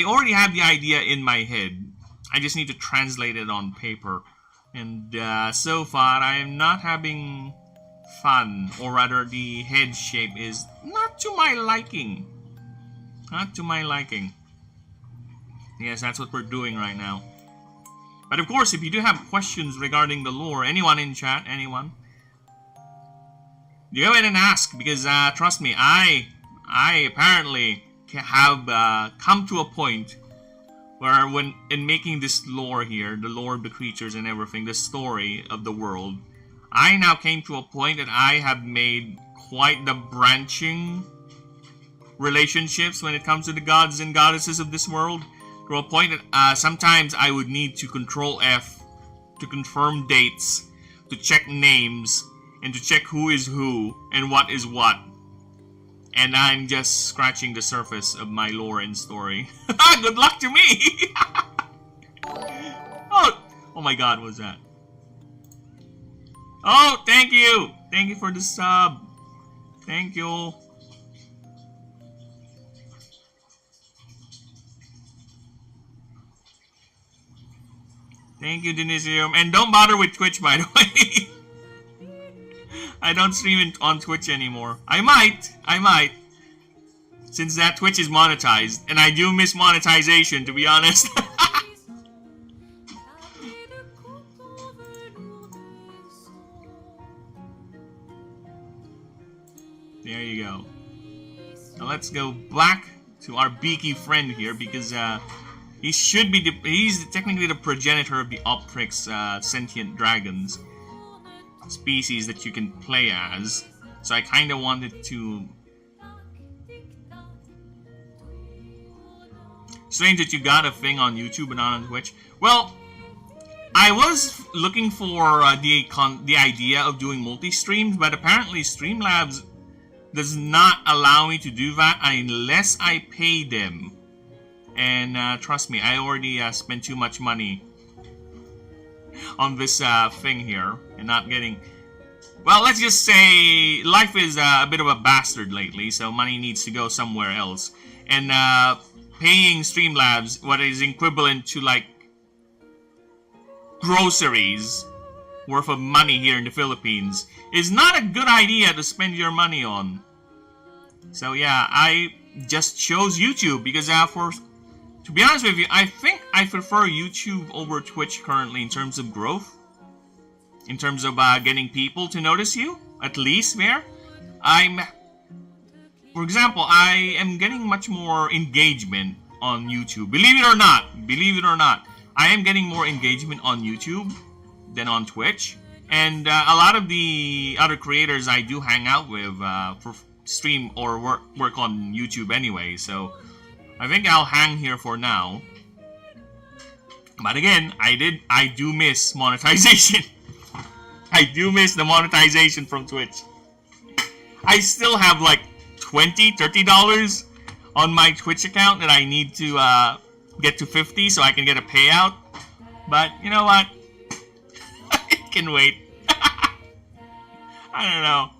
already have the idea in my head. I just need to translate it on paper, and so far I am not having fun, or rather, the head shape is not to my liking. Not to my liking. Yes, that's what we're doing right now. But of course, if you do have questions regarding the lore, anyone in chat, anyone, you go ahead and ask, because trust me, I apparently have come to a point where when in making this lore here, the lore of the creatures and everything, the story of the world, I now came to a point that I have made quite the branching relationships when it comes to the gods and goddesses of this world. To a point that sometimes I would need to Control F to confirm dates, to check names, and to check who is who and what is what. And I'm just scratching the surface of my lore and story. Good luck to me! Oh my god, what's that? Oh, thank you! Thank you for the sub. Thank you. Thank you, Denisium. And don't bother with Twitch, by the way. I don't stream it on Twitch anymore. I might. Since that Twitch is monetized. And I do miss monetization, to be honest. There you go. Now let's go back to our beaky friend here, because he should be he's technically the progenitor of the Optrix sentient dragons species that you can play as. So I kind of wanted to. Strange that you got a thing on YouTube and not on Twitch. Well, I was looking for the idea of doing multi-streams, but apparently Streamlabs does not allow me to do that unless I pay them. And trust me, I already spent too much money on this thing here and not getting. Well, let's just say life is a bit of a bastard lately, so money needs to go somewhere else. And paying Streamlabs what is equivalent to like groceries worth of money here in the Philippines is not a good idea to spend your money on. So yeah, I just chose YouTube because to be honest with you, I think I prefer YouTube over Twitch currently in terms of growth. In terms of getting people to notice you, at least there. For example, I am getting much more engagement on YouTube. Believe it or not, I am getting more engagement on YouTube than on Twitch. And a lot of the other creators I do hang out with for stream or work on YouTube anyway, so I think I'll hang here for now. But again, I do miss monetization. I do miss the monetization from Twitch. I still have like $20, $30 on my Twitch account that I need to get to 50 so I can get a payout. But you know what? It can wait. I don't know.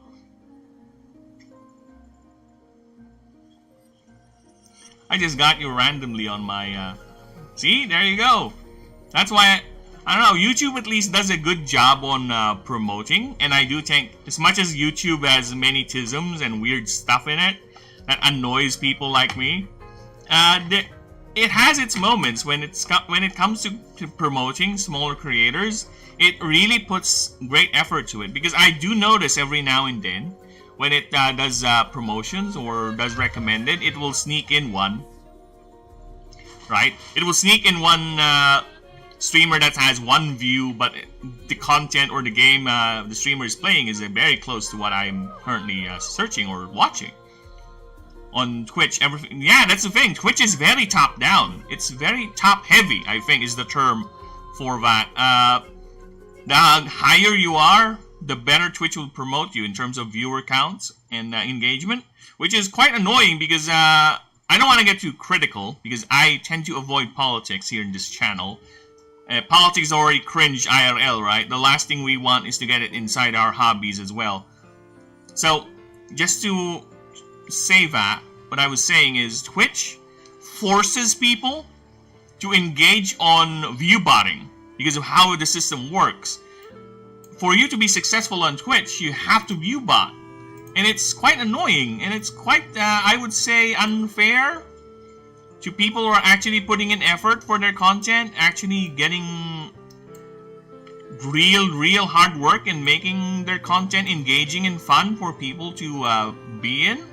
I just got you randomly on my, see? There you go. That's why, I don't know, YouTube at least does a good job on promoting. And I do think, as much as YouTube has many tisms and weird stuff in it that annoys people like me, it has its moments when it comes to promoting smaller creators. It really puts great effort to it. Because I do notice every now and then, when it does promotions or does recommended, it will sneak in one. Right? It will sneak in one streamer that has one view, but the content or the game the streamer is playing is very close to what I'm currently searching or watching. on Twitch. Everything, yeah, that's the thing. Twitch is very top down. It's very top heavy, I think, is the term for that. The higher you are, the better Twitch will promote you in terms of viewer counts and engagement, which is quite annoying because I don't want to get too critical because I tend to avoid politics here in this channel. Politics is already cringe IRL, right? The last thing we want is to get it inside our hobbies as well. So, just to say that, what I was saying is Twitch forces people to engage on view botting because of how the system works. For you to be successful on Twitch, you have to view bot. And it's quite annoying, and it's quite, I would say, unfair to people who are actually putting in effort for their content, actually getting real hard work and making their content engaging and fun for people to be in.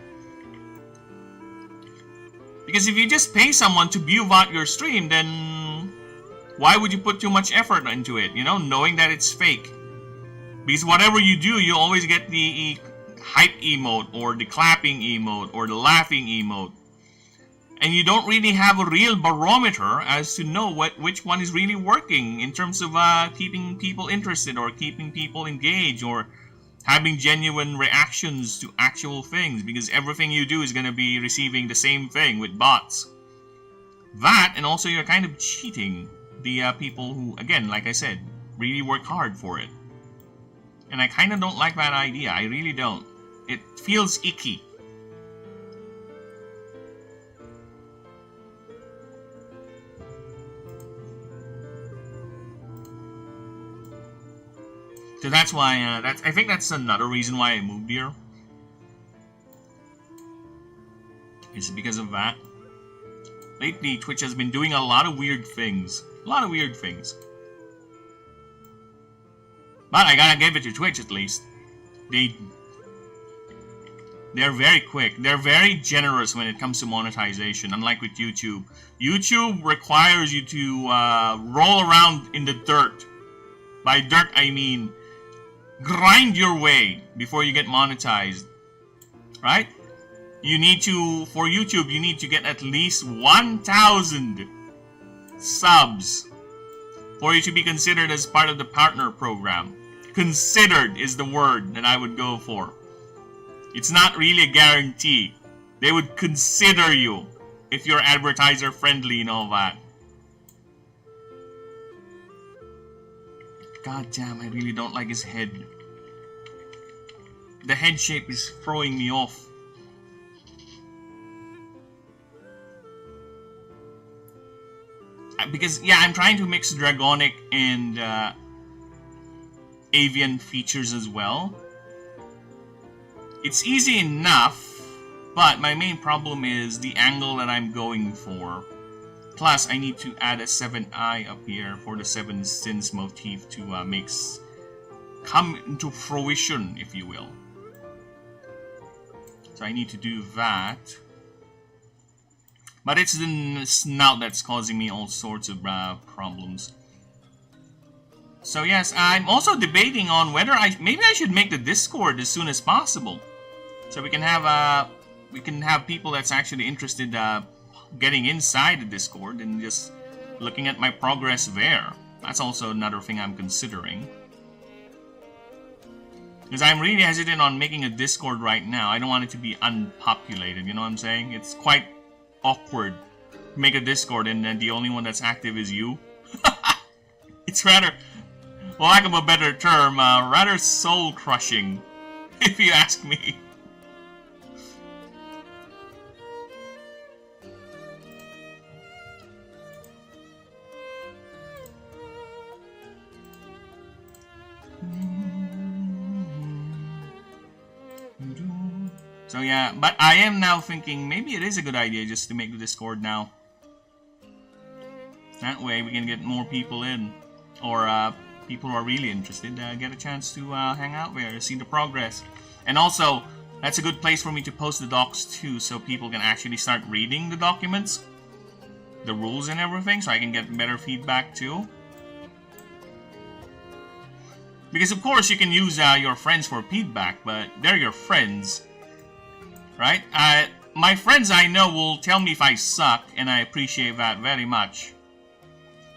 Because if you just pay someone to view bot your stream, then why would you put too much effort into it, you know, knowing that it's fake? Because whatever you do, you always get the hype emote, or the clapping emote, or the laughing emote. And you don't really have a real barometer as to know which one is really working in terms of keeping people interested, or keeping people engaged, or having genuine reactions to actual things, because everything you do is going to be receiving the same thing with bots. That, and also you're kind of cheating the people who, again, like I said, really work hard for it. And I kind of don't like that idea. I really don't. It feels icky. So that's why, I think that's another reason why I moved here. It's because of that. Lately, Twitch has been doing a lot of weird things. But I gotta give it to Twitch at least. They're very quick. They're very generous when it comes to monetization, unlike with YouTube. YouTube requires you to roll around in the dirt. By dirt, I mean grind your way before you get monetized. Right? You need to, for YouTube, you need to get at least 1,000 subs for you to be considered as part of the partner program. Considered is the word that I would go for. It's not really a guarantee. They would consider you if you're advertiser friendly and all that. God damn, I really don't like his head. The head shape is throwing me off. Because, yeah, I'm trying to mix Dragonic and Avian features as well. It's easy enough, but my main problem is the angle that I'm going for. Plus, I need to add a 7eye up here for the 7 sins motif to come into fruition, if you will. So I need to do that. But it's the snout that's causing me all sorts of problems. So yes, I'm also debating on whether maybe I should make the Discord as soon as possible, so we can have people that's actually interested getting inside the Discord and just looking at my progress there. That's also another thing I'm considering. Because I'm really hesitant on making a Discord right now. I don't want it to be unpopulated, you know what I'm saying? It's quite awkward to make a Discord and then the only one that's active is you. It's rather, for lack of a better term, rather soul-crushing, if you ask me. So yeah, but I am now thinking maybe it is a good idea just to make the Discord now. That way we can get more people in, or people who are really interested get a chance to hang out there, see the progress. And also, that's a good place for me to post the docs too, so people can actually start reading the documents, the rules and everything, so I can get better feedback too. Because of course you can use your friends for feedback, but they're your friends, right? my friends I know will tell me if I suck, and I appreciate that very much.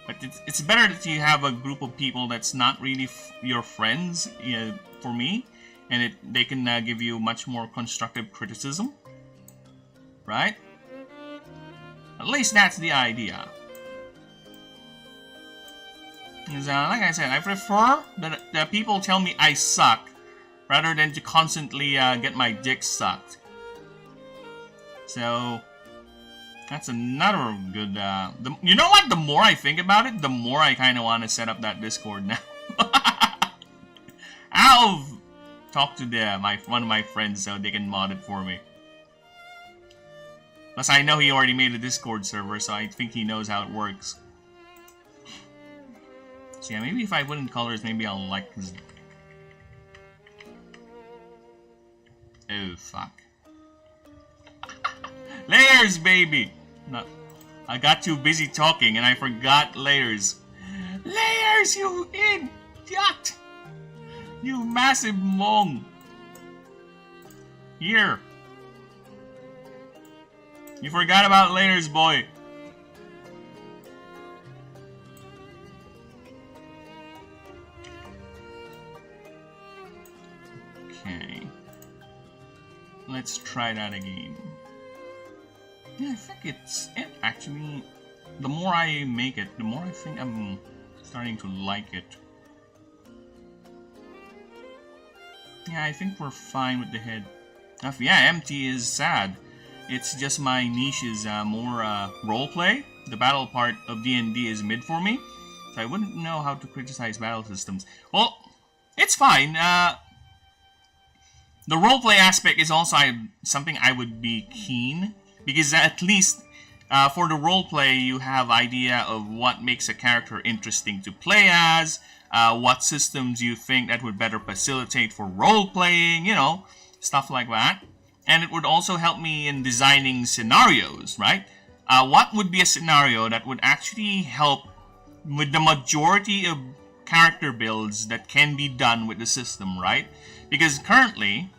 But it's better that you have a group of people that's not really your friends, for me, and they can give you much more constructive criticism, right? At least that's the idea. Because, like I said, I prefer that people tell me I suck rather than to constantly get my dick sucked. So that's another good. You know what? The more I think about it, the more I kind of want to set up that Discord now. I'll talk to one of my friends so they can mod it for me. Plus, I know he already made a Discord server, so I think he knows how it works. So yeah, maybe if I put in colors, maybe I'll like his. Oh fuck. Layers, baby! No, I got too busy talking and I forgot layers. Layers, you idiot! You massive mong! Here! You forgot about layers, boy! Okay. Let's try that again. Yeah, I think it actually, the more I make it, the more I think I'm starting to like it. Yeah, I think we're fine with the head. Yeah, empty is sad. It's just my niche is more roleplay. The battle part of D&D is mid for me, so I wouldn't know how to criticize battle systems. Well, it's fine. The roleplay aspect is also something I would be keen, because at least for the roleplay you have idea of what makes a character interesting to play as, what systems you think that would better facilitate for roleplaying, you know, stuff like that. And it would also help me in designing scenarios, right? What would be a scenario that would actually help with the majority of character builds that can be done with the system, right? Because currently,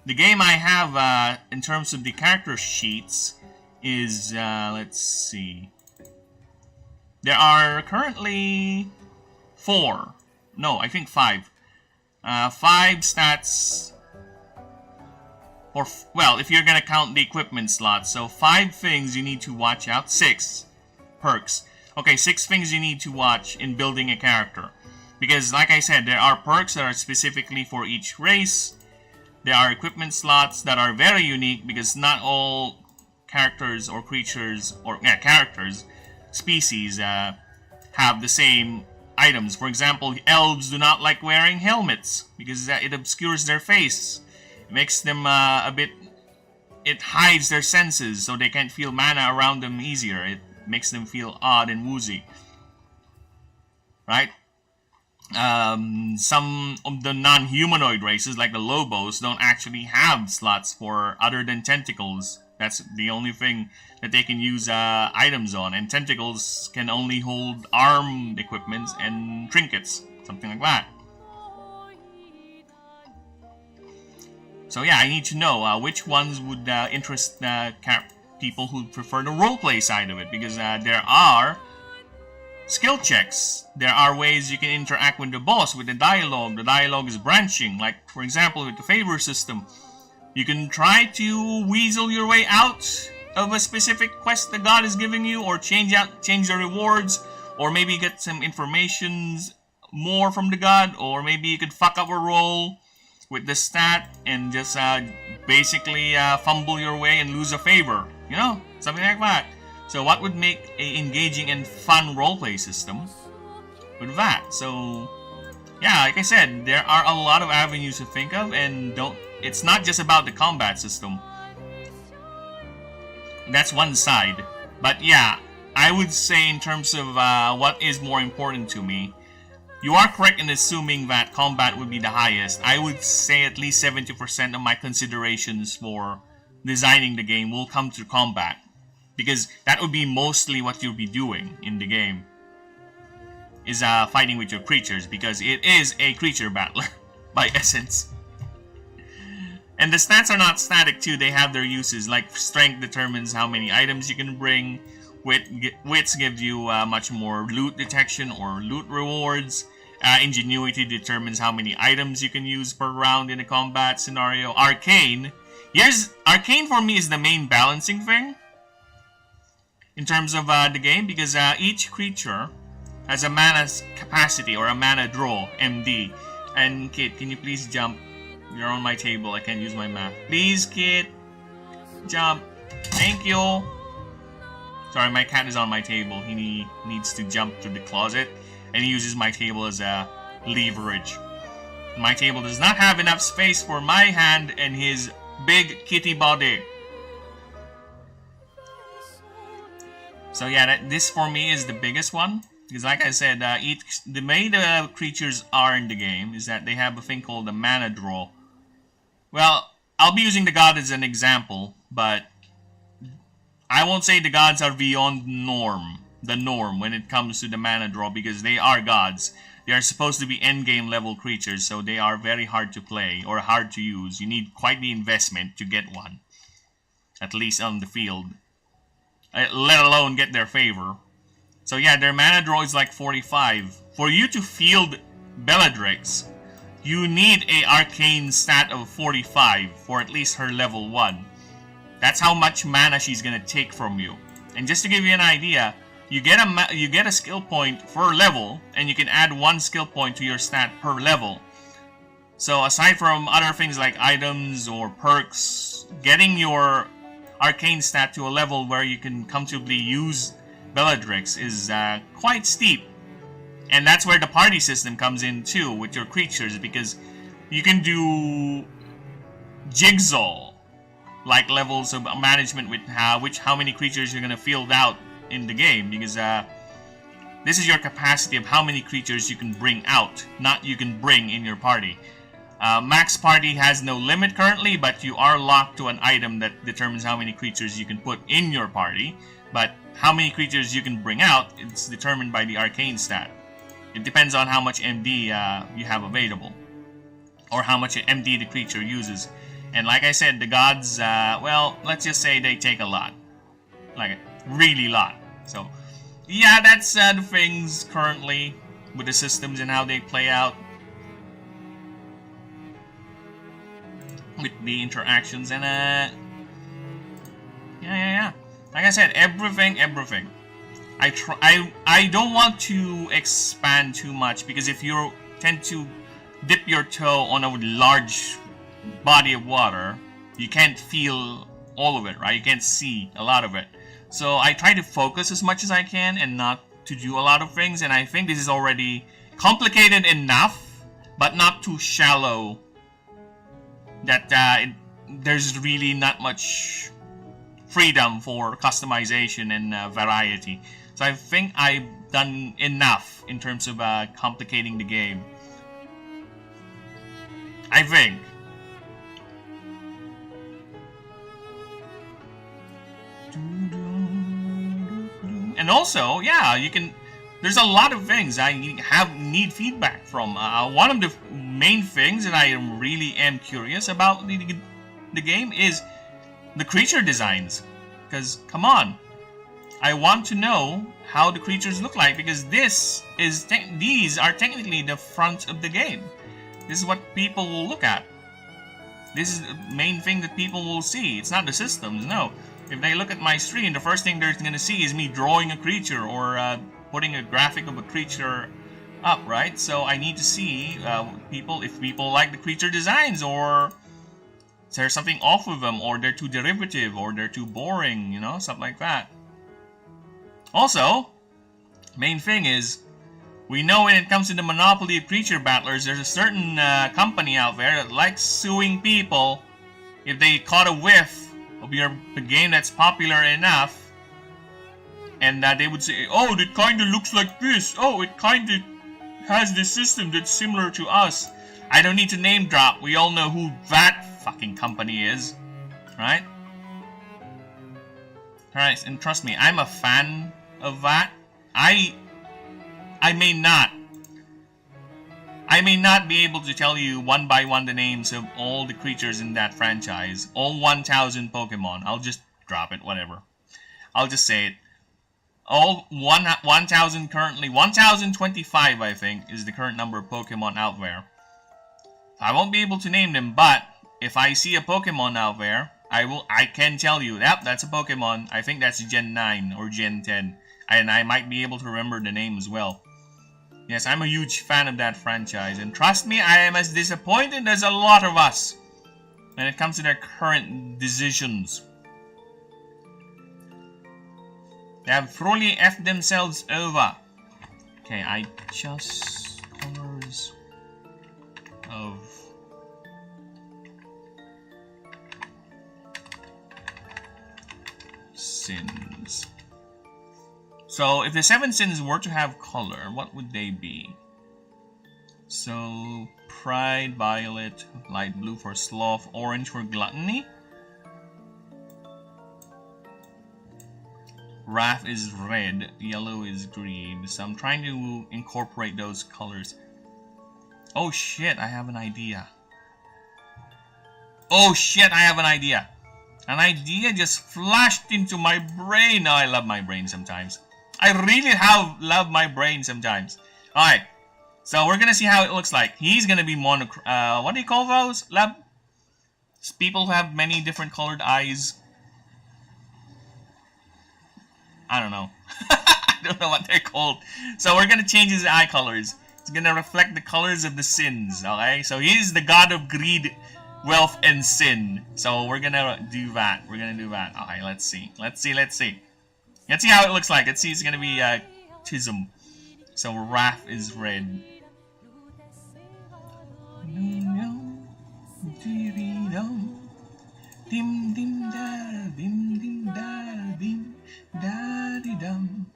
the game I have in terms of the character sheets is, let's see. There are currently 4. No, I think 5. 5 stats. Or, well, if you're gonna count the equipment slots. So 5 things you need to watch out. 6 perks. Okay, 6 things you need to watch in building a character. Because, like I said, there are perks that are specifically for each race. There are equipment slots that are very unique because not all characters or creatures, or characters, species, have the same items. For example, elves do not like wearing helmets because it obscures their face. It makes them it hides their senses so they can't feel mana around them easier. It makes them feel odd and woozy. Right? Some of the non-humanoid races, like the Lobos, don't actually have slots for other than tentacles. That's the only thing that they can use items on. And tentacles can only hold armed equipment and trinkets. Something like that. So yeah, I need to know which ones would interest people who prefer the roleplay side of it. Because there are skill checks. There are ways you can interact with the boss, with the dialogue. The dialogue is branching. Like, for example, with the favor system. You can try to weasel your way out of a specific quest the god is giving you, or change the rewards, or maybe get some informations more from the god, or maybe you could fuck up a roll with the stat and just basically fumble your way and lose a favor. You know, something like that. So what would make an engaging and fun roleplay system with that? So yeah, like I said, there are a lot of avenues to think of, and it's not just about the combat system. That's one side. But yeah, I would say in terms of what is more important to me, you are correct in assuming that combat would be the highest. I would say at least 70% of my considerations for designing the game will come through combat. Because that would be mostly what you'll be doing in the game. Is fighting with your creatures, because it is a creature battler by essence. And the stats are not static too, they have their uses. Like strength determines how many items you can bring. Wits gives you much more loot detection or loot rewards. Ingenuity determines how many items you can use per round in a combat scenario. Arcane. Arcane for me is the main balancing thing in terms of the game, because each creature has a mana capacity or a mana draw, MD. And Kit, can you please jump? You're on my table, I can't use my map. Please, Kit, jump. Thank you. Sorry, my cat is on my table. He needs to jump to the closet, and he uses my table as a leverage. My table does not have enough space for my hand and his big kitty body. So yeah, this for me is the biggest one. Because like I said, the way the creatures are in the game is that they have a thing called the mana draw. Well, I'll be using the god as an example, but I won't say the gods are beyond the norm when it comes to the mana draw, because they are gods. They are supposed to be endgame level creatures, so they are very hard to play or hard to use. You need quite the investment to get one, at least on the field, let alone get their favor. So yeah, their mana draw is like 45. For you to field Bellatrix, you need a arcane stat of 45 for at least her level 1. That's how much mana she's gonna take from you. And just to give you an idea, you get a skill point per level, and you can add 1 skill point to your stat per level. So aside from other things like items or perks, getting your arcane stat to a level where you can comfortably use Bellatrix is quite steep. And that's where the party system comes in too with your creatures, because you can do jigsaw like levels of management with how many creatures you're gonna field out in the game, because this is your capacity of how many creatures you can bring out, not you can bring in your party. Max party has no limit currently, but you are locked to an item that determines how many creatures you can put in your party. But how many creatures you can bring out, it's determined by the arcane stat. It depends on how much MD you have available, or how much MD the creature uses. And like I said, the gods, well, let's just say they take a lot. Like, really lot. So, yeah, that's the things currently with the systems and how they play out. With the interactions and, yeah. Like I said, everything. I don't want to expand too much, because if you tend to dip your toe on a large body of water, you can't feel all of it, right? You can't see a lot of it. So I try to focus as much as I can and not to do a lot of things, and I think this is already complicated enough, but not too shallow, that there's really not much freedom for customization and variety. So I think I've done enough in terms of complicating the game. I think. And also, yeah, you can. There's a lot of things I need feedback from. One of the main things that I really am curious about the game is the creature designs. Because, come on, I want to know how the creatures look like, because these are technically the front of the game. This is what people will look at. This is the main thing that people will see. It's not the systems, no. If they look at my screen, the first thing they're going to see is me drawing a creature or putting a graphic of a creature up, right? So I need to see if people like the creature designs, or is there something off with them, or they're too derivative, or they're too boring, you know, something like that. Also, main thing is, we know when it comes to the monopoly of creature battlers, there's a certain company out there that likes suing people if they caught a whiff of a game that's popular enough, and they would say, oh, it kinda looks like this, oh, it kinda has this system that's similar to us. I don't need to name drop, we all know who that fucking company is, right? Alright, and trust me, I'm a fan of that. I may not I may not be able to tell you one by one the names of all the creatures in that franchise, all 1,000 Pokemon. I'll just drop it, whatever. I'll just say it. All 1,000 currently, 1,025 I think is the current number of Pokemon out there. I won't be able to name them, but if I see a Pokemon out there, I can tell you, yep, that's a Pokemon. I think that's Gen 9 or Gen 10. And I might be able to remember the name as well. Yes, I'm a huge fan of that franchise. And trust me, I am as disappointed as a lot of us when it comes to their current decisions. They have thoroughly effed themselves over. Okay, I just colors of sins. So if the 7 sins were to have color, what would they be? So pride, violet, light blue for sloth, orange for gluttony. Wrath is red, yellow is green. So I'm trying to incorporate those colors. Oh shit, I have an idea. Oh shit, I have an idea. An idea just flashed into my brain. Oh, I love my brain sometimes. I really love my brain sometimes. Alright, so we're gonna see how it looks like. He's gonna be what do you call those? People who have many different colored eyes. I don't know. I don't know what they're called. So we're gonna change his eye colors. It's gonna reflect the colors of the sins. Okay, so he's the god of greed, wealth, and sin. So we're gonna do that. We're gonna do that. Okay, let's see. Let's see how it looks like. Let's see. It's gonna be Tism. So wrath is red. Dim dim da dim dim da dim da di dum.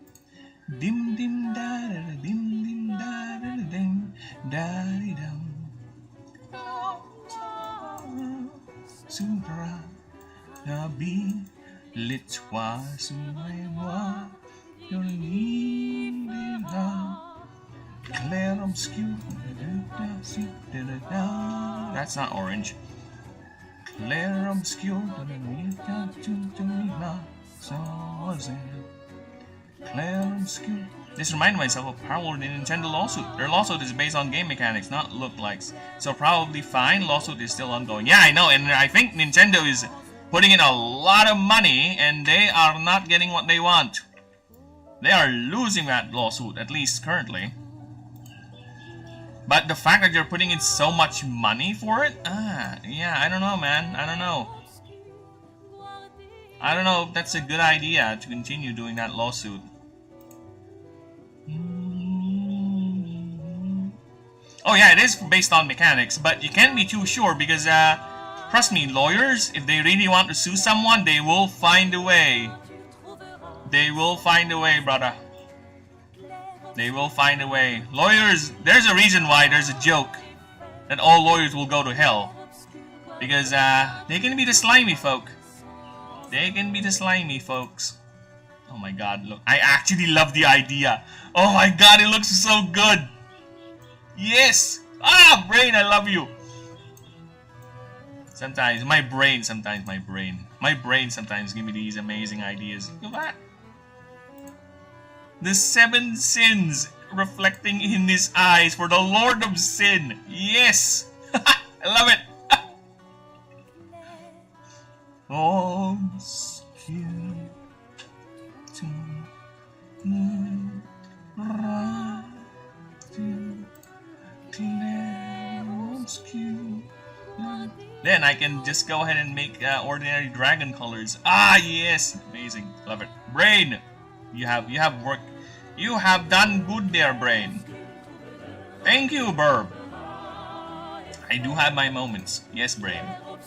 Dim dim da dim dim da dim da di dum. Supra nabi litwa sumewa yonidina clair obscure. That's not orange. Clair obscure. Clair obscure. This reminded myself of parallel the Nintendo lawsuit. Their lawsuit is based on game mechanics, not look-likes. So probably fine, lawsuit is still ongoing. Yeah, I know, and I think Nintendo is putting in a lot of money, and they are not getting what they want. They are losing that lawsuit, at least currently. But the fact that you're putting in so much money for it? Yeah, I don't know, man. I don't know. I don't know if that's a good idea to continue doing that lawsuit. Oh yeah, it is based on mechanics, but you can't be too sure because, trust me, lawyers, if they really want to sue someone, they will find a way. They will find a way, brother. They will find a way. Lawyers, there's a reason why there's a joke that all lawyers will go to hell. Because, they can be the slimy folk. They can be the slimy folks. Oh my god, look. I actually love the idea. Oh my god, it looks so good. Yes! Ah, brain, I love you. Sometimes my brain sometimes give me these amazing ideas. Look at that. The 7 sins reflecting in his eyes for the Lord of Sin. Yes! I love it. Then I can just go ahead and make ordinary dragon colors. Ah, yes, amazing, love it. Brain, you have work. You have done good there, Brain. Thank you, Burb. I do have my moments. Yes, Brain,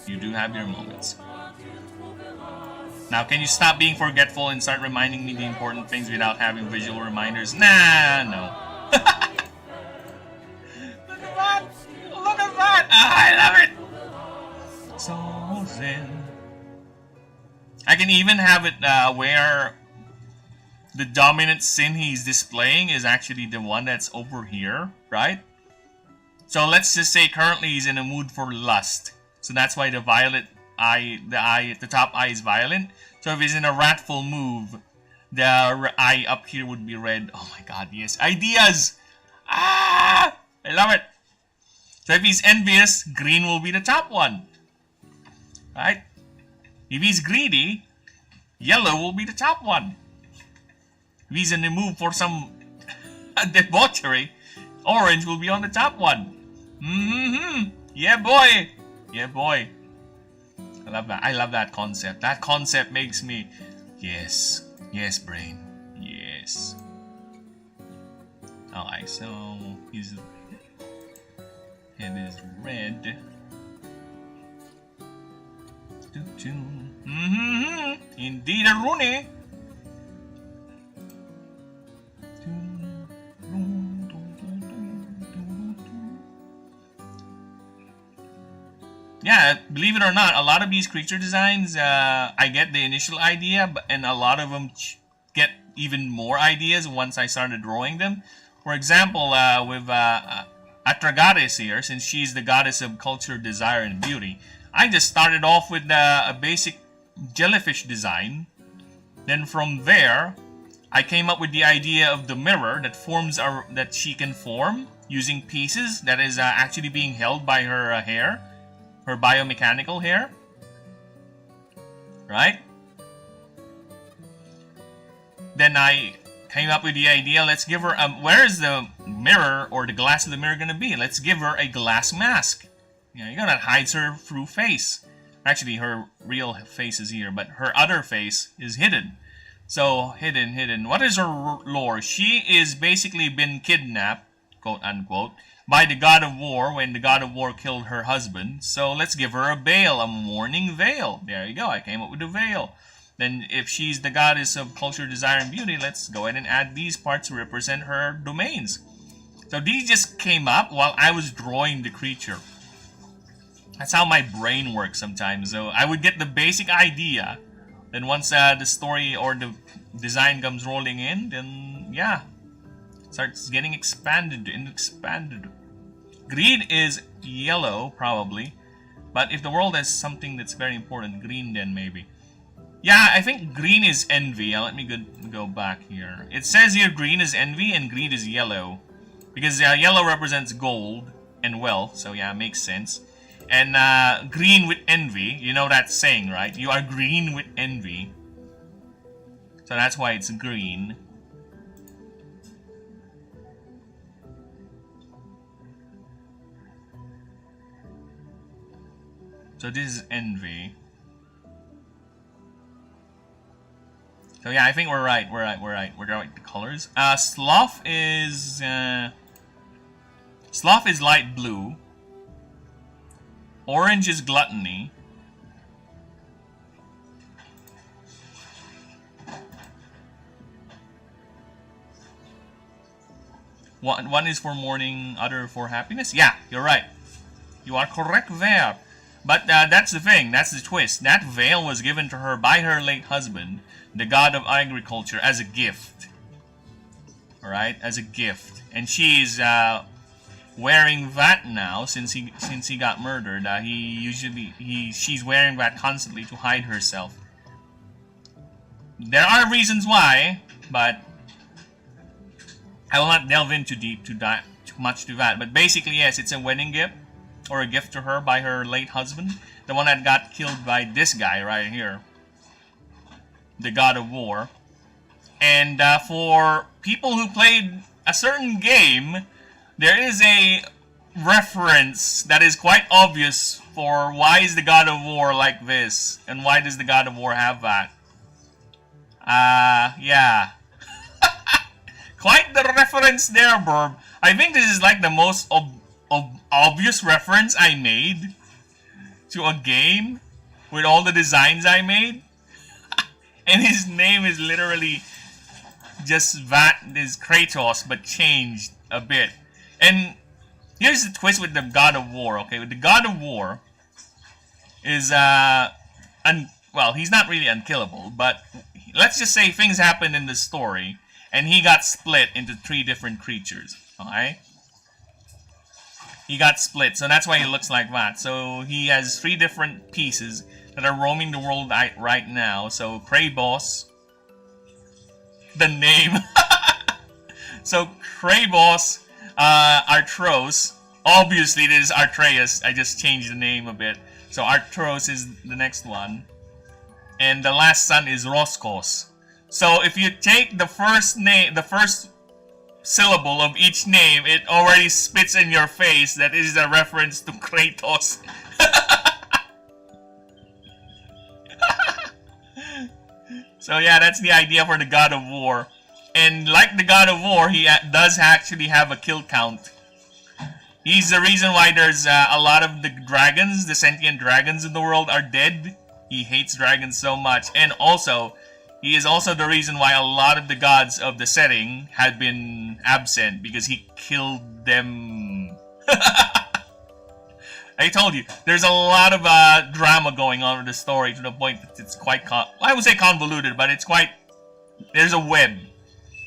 you do have your moments. Now, can you stop being forgetful and start reminding me the important things without having visual reminders? Nah, no. Look at that! Look at that! Ah, I love it! So zen. I can even have it where the dominant sin he's displaying is actually the one that's over here, right? So let's just say currently he's in a mood for lust. So that's why the violet eye, the top eye is violet. So if he's in a wrathful mood, the eye up here would be red. Oh my god, yes. Ideas! Ah! I love it. So if he's envious, green will be the top one. Right? If he's greedy, yellow will be the top one. If he's in the mood for some debauchery, orange will be on the top one. Yeah, boy. Yeah, boy. I love that. I love that concept. That concept makes me... Yes. Yes, brain. Yes. Alright, so... his head is red. Indeed a Rooney. Yeah, believe it or not, a lot of these creature designs, I get the initial idea, and a lot of them get even more ideas once I started drawing them. For example, with Atragates here, since she's the goddess of culture, desire, and beauty, I just started off with a basic jellyfish design. Then from there, I came up with the idea of the mirror that she can form using pieces that is actually being held by her hair. Her biomechanical hair, right? Then I came up with the idea, let's give her, where is the mirror or the glass of the mirror gonna be? Let's give her a glass mask. You know that hides her true face. Actually, her real face is here, but her other face is hidden. So, hidden. What is her lore? She is basically been kidnapped, quote unquote, by the god of war when the god of war killed her husband. So let's give her a veil, a mourning veil. There you go, I came up with a veil. Then if she's the goddess of culture, desire, and beauty, let's go ahead and add these parts to represent her domains. So these just came up while I was drawing the creature. That's how my brain works sometimes. So I would get the basic idea, then once the story or the design comes rolling in, then yeah, starts getting expanded and expanded. Green is yellow, probably. But if the world has something that's very important, green then maybe. Yeah, I think green is envy. Let me go back here. It says here green is envy and green is yellow. Because yellow represents gold and wealth, so yeah, makes sense. And green with envy, you know that saying, right? You are green with envy. So that's why it's green. So this is envy. So yeah, I think we're right. We're right. We're right. The colors. Sloth is light blue. Orange is gluttony. One is for mourning, other for happiness. Yeah, you're right. You are correct there. But that's the thing, that's the twist. That veil was given to her by her late husband, the god of agriculture, as a gift. Alright, as a gift. And she's wearing that now since he got murdered. She's wearing that constantly to hide herself. There are reasons why, but I will not delve in too much to that. But basically, yes, it's a wedding gift. Or a gift to her by her late husband. The one that got killed by this guy right here. The god of war. And for people who played a certain game, there is a reference that is quite obvious for why is the god of war like this. And why does the god of war have that. Yeah. Quite the reference there, Burb. I think this is like the most obvious reference I made to a game with all the designs I made. And his name is literally just that is Kratos but changed a bit. And here's the twist with the god of war, okay? With the god of war is well, he's not really unkillable, but let's just say things happened in the story and he got split into 3 different creatures, alright? he got split, so that's why he looks like that. So he has 3 different pieces that are roaming the world right now. So Kraboss, the name. So Kraboss, Artros. Obviously, this is Artreus. I just changed the name a bit. So Artros is the next one, and the last son is Roskos. So if you take the first name, the first syllable of each name, it already spits in your face that it is a reference to Kratos. So yeah, that's the idea for the God of War. And like the God of War, he does actually have a kill count. He's the reason why there's a lot of the dragons, the sentient dragons in the world are dead. He hates dragons so much. And also, he is also the reason why a lot of the gods of the setting had been absent, because he killed them. I told you, there's a lot of drama going on with the story to the point that it's quite, I would say convoluted, but it's quite, there's a web.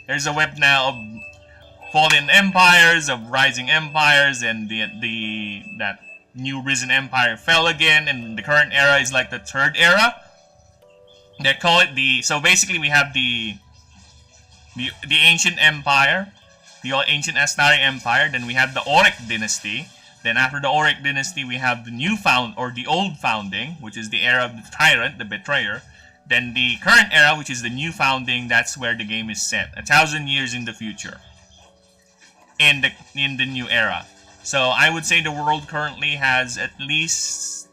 There's a web now of fallen empires, of rising empires, and that new risen empire fell again, and the current era is like the 3rd era. They call it so basically we have the ancient empire, the ancient Astari empire, then we have the Auric dynasty, then after the Auric dynasty we have the the old founding, which is the era of the tyrant, the betrayer, then the current era, which is the new founding. That's where the game is set, 1,000 years in the future, in the new era. So I would say the world currently has at least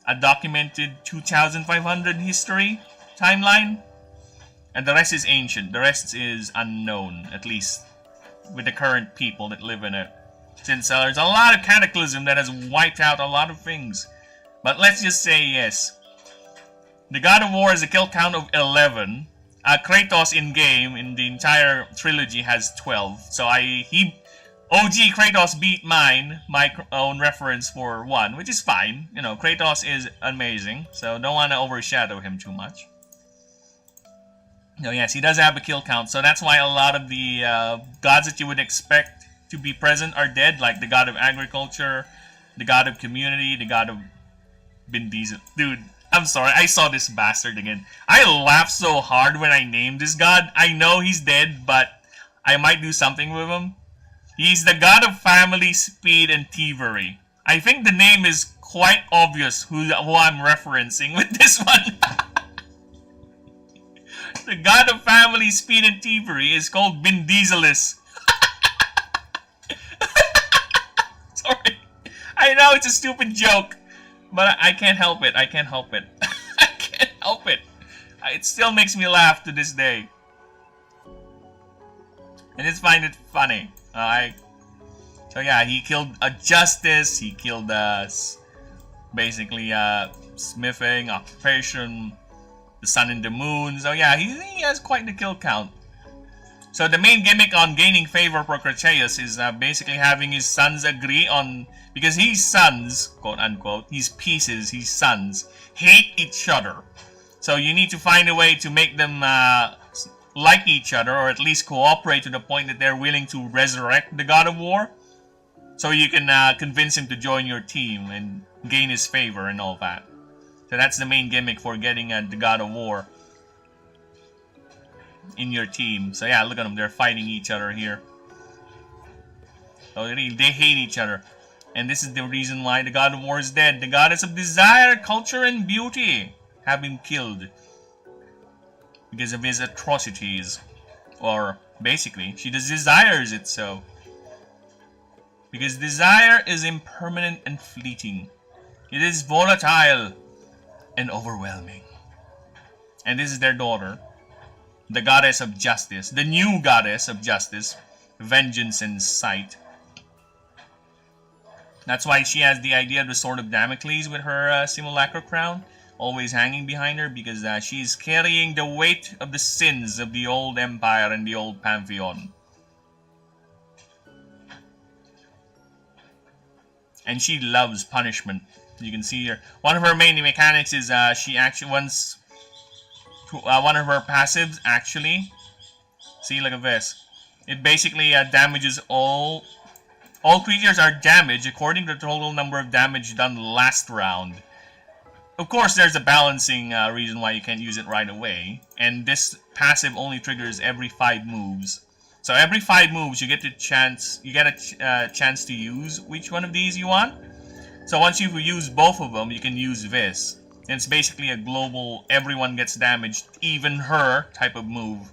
a documented 2,500 history timeline, and the rest is ancient. The rest is unknown, at least with the current people that live in it, since there's a lot of cataclysm that has wiped out a lot of things. But let's just say yes, the God of War has a kill count of 11. Kratos in game in the entire trilogy has 12. So OG Kratos beat my own reference for 1, which is fine. You know, Kratos is amazing, so don't want to overshadow him too much. No, yes, he does have a kill count, so that's why a lot of the gods that you would expect to be present are dead, like the God of Agriculture, the God of Community, the God of Vin Diesel. Dude, I'm sorry, I saw this bastard again. I laughed so hard when I named this god. I know he's dead, but I might do something with him. He's the God of Family, Speed, and Thievery. I think the name is quite obvious who I'm referencing with this one. The God of Family, Speed, and Thievery is called Vin Dieselis. Sorry. I know it's a stupid joke, but I can't help it. I can't help it. I can't help it. It still makes me laugh to this day. I just find it funny. So yeah, he killed a Justice. He killed basically smithing, occupation, the sun and the moon. So yeah, he has quite the kill count. So the main gimmick on gaining favor for Kratos is basically having his sons agree on, because his sons, quote unquote, his pieces, his sons, hate each other. So you need to find a way to make them like each other, or at least cooperate to the point that they're willing to resurrect the God of War. So you can convince him to join your team and gain his favor and all that. So that's the main gimmick for getting the God of War in your team. So yeah, look at them, they're fighting each other here. So they hate each other. And this is the reason why the God of War is dead. The goddess of desire, culture, and beauty have been killed because of his atrocities. Or basically, she desires it so. Because desire is impermanent and fleeting. It is volatile and overwhelming. And this is their daughter, the goddess of justice, the new goddess of justice, vengeance and sight. That's why she has the idea of the sword of Damocles with her simulacra crown always hanging behind her, because she's carrying the weight of the sins of the old empire and the old pantheon. And she loves punishment. You can see here, one of her main mechanics is she actually wants one of her passives actually. See, look at this. It basically damages all All creatures are damaged according to the total number of damage done last round. Of course, there's a balancing reason why you can't use it right away. And this passive only triggers every 5 moves. So every 5 moves, you get a chance to use which one of these you want. So once you've used both of them, you can use this. And it's basically a global, everyone gets damaged, even her type of move.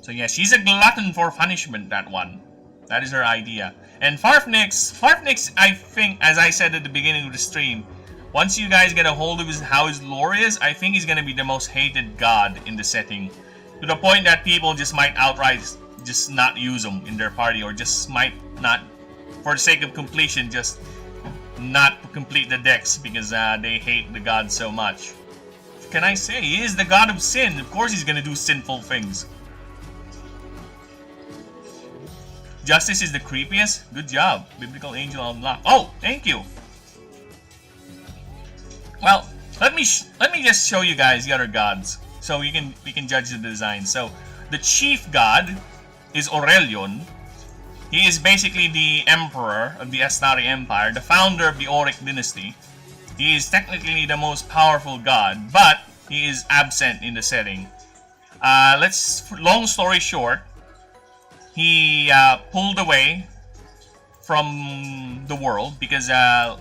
So yeah, she's a glutton for punishment, that one. That is her idea. And Farfnix, I think, as I said at the beginning of the stream, once you guys get a hold of how his lore is, I think he's going to be the most hated god in the setting. To the point that people just might outright just not use him in their party, or just might not, for the sake of completion, just not complete the decks because they hate the god so much. What can I say? He is the god of sin. Of course he's going to do sinful things. Justice is the creepiest? Good job. Biblical Angel unlocked. Oh, thank you. Well, let me just show you guys the other gods, so we can judge the design. So, the chief god is Aurelion. He is basically the emperor of the Astari Empire, the founder of the Auric dynasty. He is technically the most powerful god, but he is absent in the setting. Long story short, he pulled away from the world because the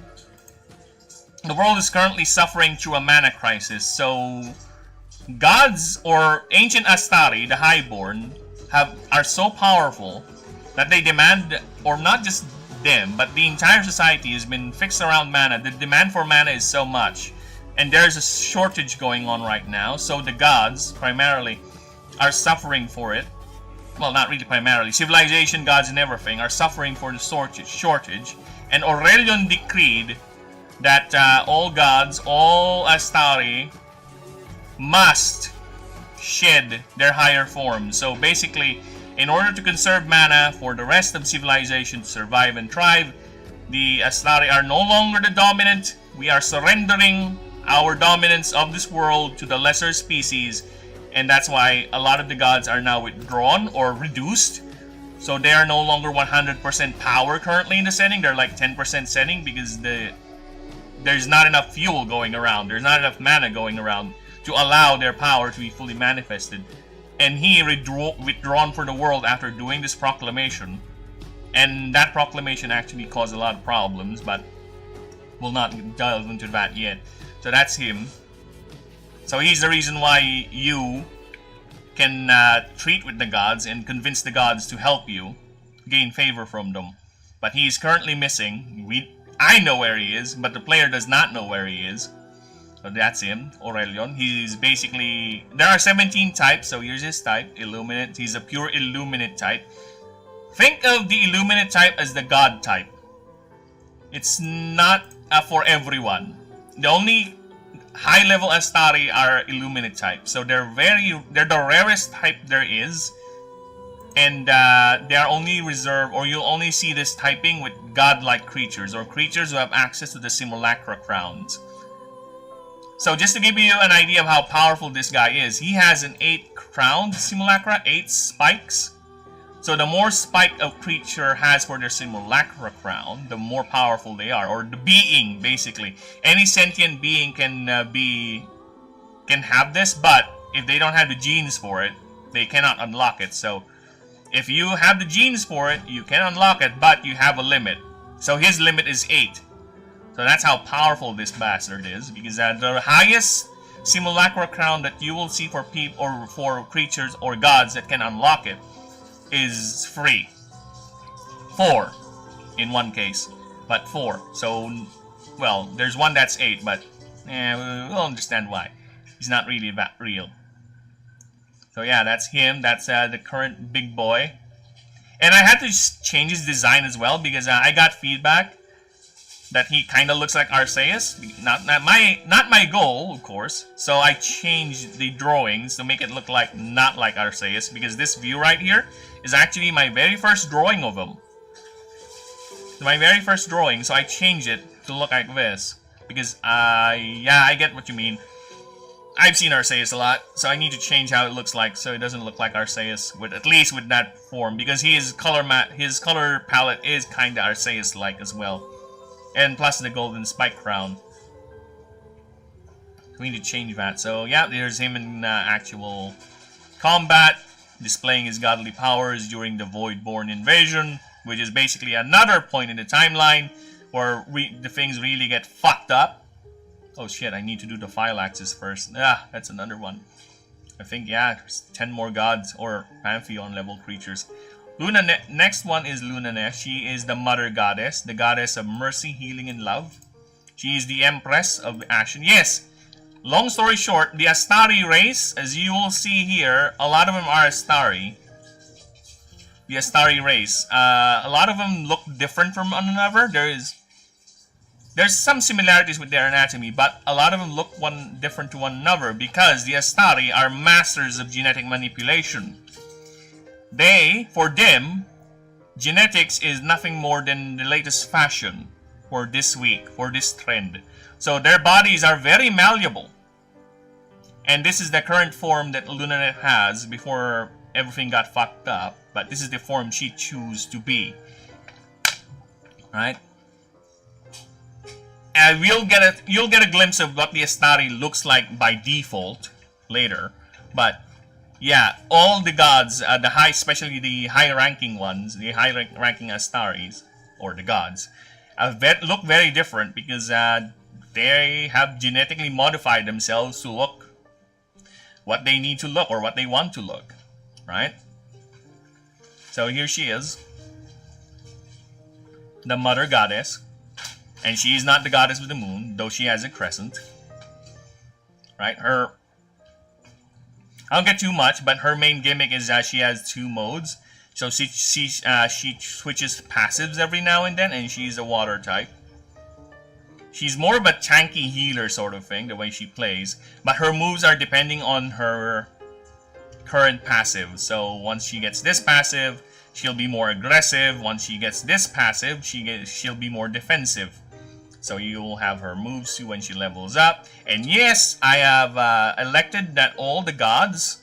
world is currently suffering through a mana crisis. So gods or ancient Astari, the Highborn, are so powerful that they demand, or not just them, but the entire society has been fixed around mana. The demand for mana is so much, and there's a shortage going on right now. So the gods, primarily, are suffering for it. Well, not really primarily. Civilization gods and everything are suffering for the shortage. And Aurelion decreed that all gods, all Astari, must shed their higher forms. So basically, in order to conserve mana for the rest of civilization to survive and thrive, the Astari are no longer the dominant. We are surrendering our dominance of this world to the lesser species. And that's why a lot of the gods are now withdrawn or reduced. So they are no longer 100% power currently in the setting. They're like 10% setting because there's not enough fuel going around. There's not enough mana going around to allow their power to be fully manifested. And he withdrawn for the world after doing this proclamation. And that proclamation actually caused a lot of problems, but we'll not delve into that yet. So that's him. So he's the reason why you can treat with the gods and convince the gods to help you gain favor from them. But he's currently missing. I know where he is, but the player does not know where he is. So that's him, Aurelion. He's basically... There are 17 types, so here's his type, Illuminate. He's a pure Illuminate type. Think of the Illuminate type as the god type. It's not for everyone. The only high-level Astari are Illuminate type, so they're the rarest type there is, and they are only reserved, or you'll only see this typing with godlike creatures, or creatures who have access to the Simulacra crowns. So just to give you an idea of how powerful this guy is, he has an 8-crowned Simulacra, 8 spikes. So the more spike a creature has for their Simulacra crown, the more powerful they are, or the being, basically. Any sentient being can have this, but if they don't have the genes for it, they cannot unlock it. So if you have the genes for it, you can unlock it, but you have a limit. So his limit is 8. So that's how powerful this bastard is, because the highest Simulacra crown that you will see for people or for creatures or gods that can unlock it is 3. 4 in one case, but 4. So, well, there's one that's 8, but we'll understand why. He's not really that real. So yeah, that's him. That's the current big boy. And I had to change his design as well because I got feedback that he kind of looks like Arceus. Not my goal, of course. So I changed the drawings to make it look like not like Arceus, because this view right here is actually my very first drawing of him. My very first drawing, so I changed it to look like this because yeah, I get what you mean. I've seen Arceus a lot, so I need to change how it looks like so it doesn't look like Arceus, with at least with that form, because his color palette is kinda Arceus-like as well. And plus the golden spike crown. We need to change that. So yeah, there's him in actual combat, displaying his godly powers during the Voidborn invasion, which is basically another point in the timeline where the things really get fucked up. Oh shit, I need to do the file axis first. Ah, that's another one. I think, yeah, there's 10 more gods or Pantheon level creatures. Next one is Lunane. She is the mother goddess, the goddess of mercy, healing, and love. She is the empress of action. Yes, long story short, the Astari race, as you will see here, a lot of them are Astari. The Astari race. A lot of them look different from one another. There's some similarities with their anatomy, but a lot of them look different to one another because the Astari are masters of genetic manipulation. For them, genetics is nothing more than the latest fashion for this week, for this trend. So their bodies are very malleable. And this is the current form that Lunane has before everything got fucked up. But this is the form she chose to be. Right? And you'll get a glimpse of what the Astari looks like by default later. But yeah, all the gods, especially the high-ranking ones, the high-ranking Astaris, or the gods, look very different because they have genetically modified themselves to look what they need to look or what they want to look, right? So here she is, the mother goddess. And she is not the goddess of the moon, though she has a crescent. Right? I don't get too much, but her main gimmick is that she has 2 modes. So she switches passives every now and then, and she's a water type. She's more of a tanky healer sort of thing, the way she plays. But her moves are depending on her current passive. So once she gets this passive, she'll be more aggressive. Once she gets this passive, she'll be more defensive. So you'll have her moves too when she levels up. And yes, I have elected that all the gods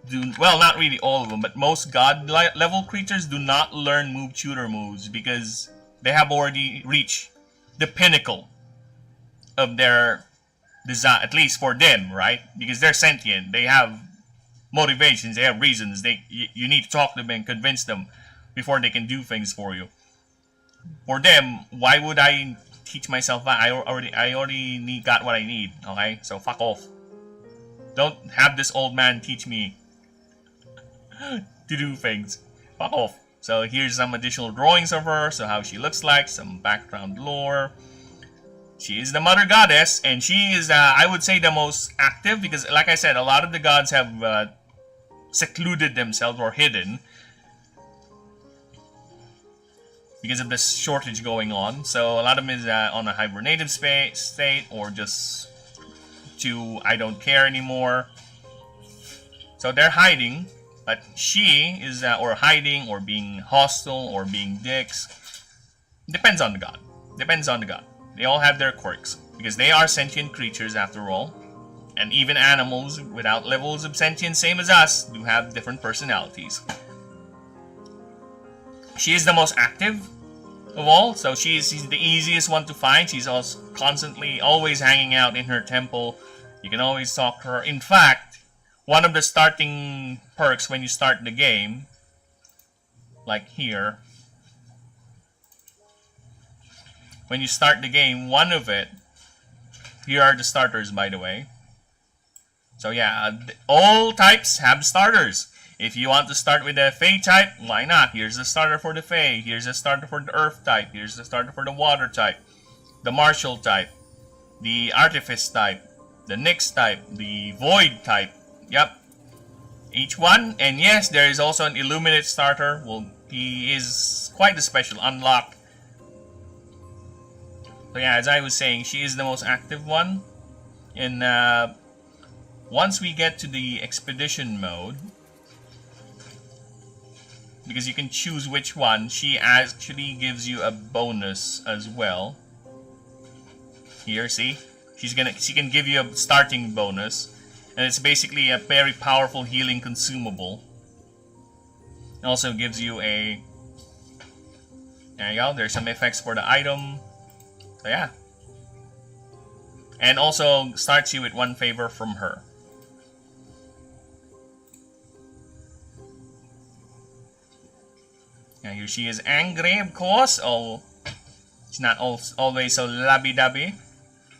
do, well, not really all of them, but most god level creatures do not learn move tutor moves because they have already reached the pinnacle of their design, at least for them, right? Because they're sentient, they have motivations, they have reasons. You need to talk to them and convince them before they can do things for you. For them, why would I teach myself that? I already got what I need. Okay, so fuck off. Don't have this old man teach me to do things. Fuck off. So here's some additional drawings of her, so how she looks like, some background lore. She is the mother goddess, and she is, I would say, the most active, because like I said, a lot of the gods have secluded themselves or hidden because of this shortage going on. So a lot of them is on a hibernative state, or just I don't care anymore. So they're hiding, but she is or hiding or being hostile or being dicks. Depends on the god. Depends on the god. They all have their quirks because they are sentient creatures after all. And even animals without levels of sentience, same as us, do have different personalities. She is the most active of all, so she's the easiest one to find. She's also constantly, always hanging out in her temple. You can always talk to her. In fact, one of the starting perks when you start the game, like here, when you start the game, one of it, here are the starters, by the way. So yeah, all types have starters. If you want to start with the Fey type, why not? Here's the starter for the Fey. Here's the starter for the Earth type. Here's the starter for the Water type. The Martial type. The Artifice type. The Nyx type. The Void type. Yep. Each one. And yes, there is also an Illuminate starter. Well, he is quite a special unlock. So yeah, as I was saying, she is the most active one. And once we get to the Expedition mode, because you can choose which one, she actually gives you a bonus as well. Here, see? She can give you a starting bonus. And it's basically a very powerful healing consumable. It also gives you a... There you go, there's some effects for the item. So yeah. And also starts you with 1 favor from her. Now here she is angry, of course. Oh, it's not always so lovey-dovey.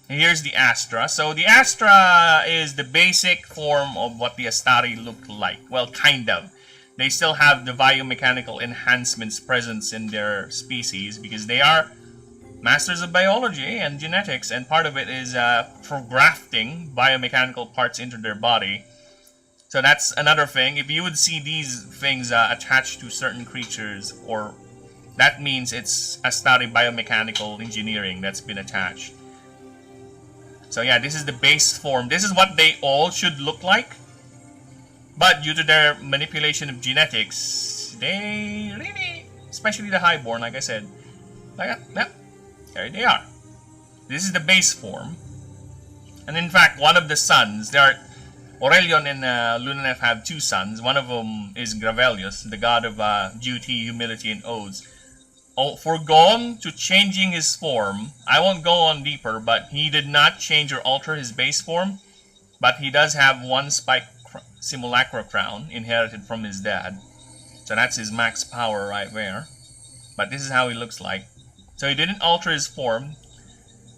Here's the Astra. So the Astra is the basic form of what the Astari look like. Well, kind of. They still have the biomechanical enhancements present in their species because they are masters of biology and genetics, and part of it is for grafting biomechanical parts into their body. So that's another thing. If you would see these things attached to certain creatures, or that means it's Astari biomechanical engineering that's been attached. So yeah, this is the base form. This is what they all should look like. But due to their manipulation of genetics, they really, especially the highborn, like I said, like, yeah, there they are. This is the base form. And in fact, one of the sons, there are, Aurelion and Lunanef have 2 sons. One of them is Gravelius, the god of duty, humility, and oaths. Foregone to changing his form. I won't go on deeper, but he did not change or alter his base form. But he does have 1 spike simulacra crown inherited from his dad. So that's his max power right there. But this is how he looks like. So he didn't alter his form.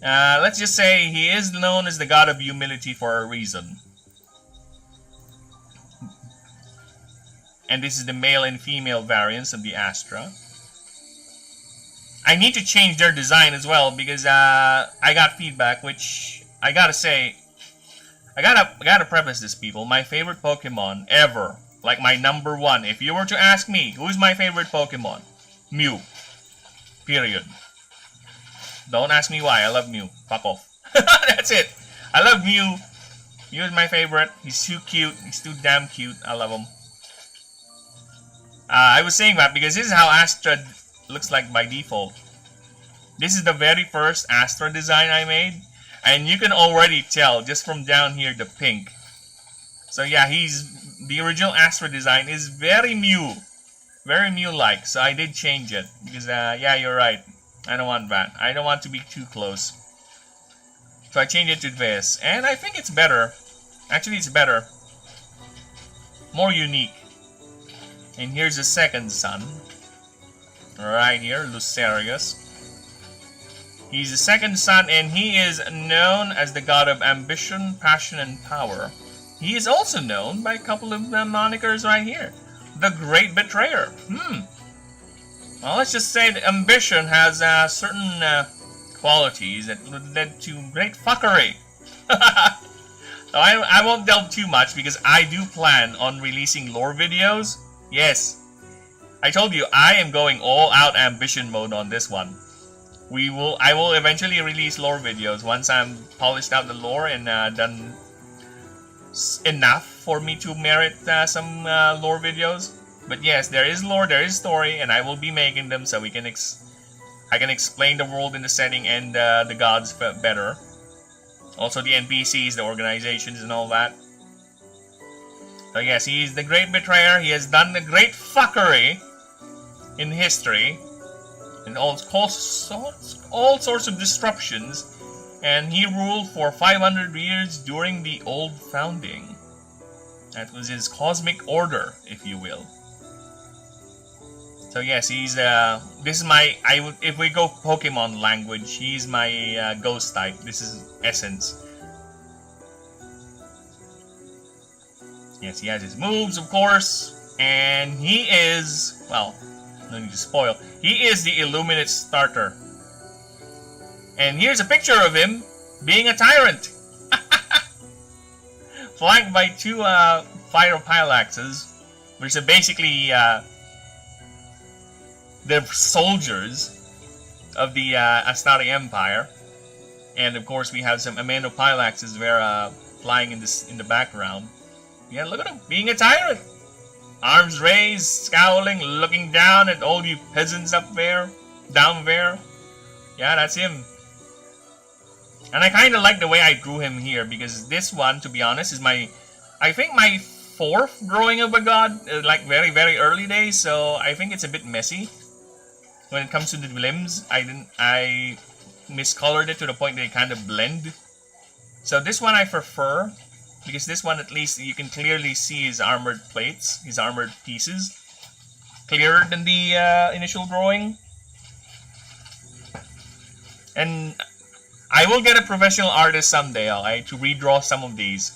Let's just say he is known as the god of humility for a reason. And this is the male and female variants of the Astra. I need to change their design as well because I got feedback, which I gotta say, I gotta preface this, people. My favorite Pokemon ever, like my #1. If you were to ask me, who is my favorite Pokemon? Mew. Period. Don't ask me why. I love Mew. Fuck off. That's it. I love Mew. Mew is my favorite. He's too cute. He's too damn cute. I love him. I was saying that because this is how Astra looks like by default. This is the very first Astra design I made. And you can already tell just from down here the pink. So yeah, the original Astra design is very Mew. Very Mew-like. So I did change it. Because yeah, you're right. I don't want that. I don't want to be too close. So I changed it to this. And I think it's better. Actually, it's better. More unique. And here's the second son. Right here, Lucerius. He's the second son, and he is known as the god of ambition, passion, and power. He is also known by a couple of monikers right here. The Great Betrayer. Well, let's just say that ambition has certain qualities that led to great fuckery. So I won't delve too much because I do plan on releasing lore videos. Yes, I told you I am going all out ambition mode on this one. I will eventually release lore videos once I'm polished out the lore and done enough for me to merit some lore videos. But yes, there is lore, there is story, and I will be making them so I can explain the world in the setting and the gods better. Also the NPCs, the organizations, and all that. So yes, he is the Great Betrayer. He has done the great fuckery in history. And all sorts of disruptions, and he ruled for 500 years during the Old Founding. That was his cosmic order, if you will. So yes, he's this is my if we go Pokemon language, he's my ghost type. This is Essence. Yes, he has his moves, of course, and he is, well, no need to spoil. He is the Illuminate starter. And here's a picture of him being a tyrant. Flanked by 2 Pyropilaxes, which are basically the soldiers of the Astari Empire. And of course we have some Amandopylaxes there flying in the background. Yeah, look at him being a tyrant. Arms raised, scowling, looking down at all you peasants up there, down there. Yeah, that's him. And I kind of like the way I drew him here, because this one, to be honest, is my I think my 4th drawing of a god, like very, very early days, so I think it's a bit messy. When it comes to the limbs, I miscolored it to the point they kind of blend. So this one I prefer, because this one at least you can clearly see his armored plates, his armored pieces, clearer than the initial drawing. And I will get a professional artist someday, okay, to redraw some of these.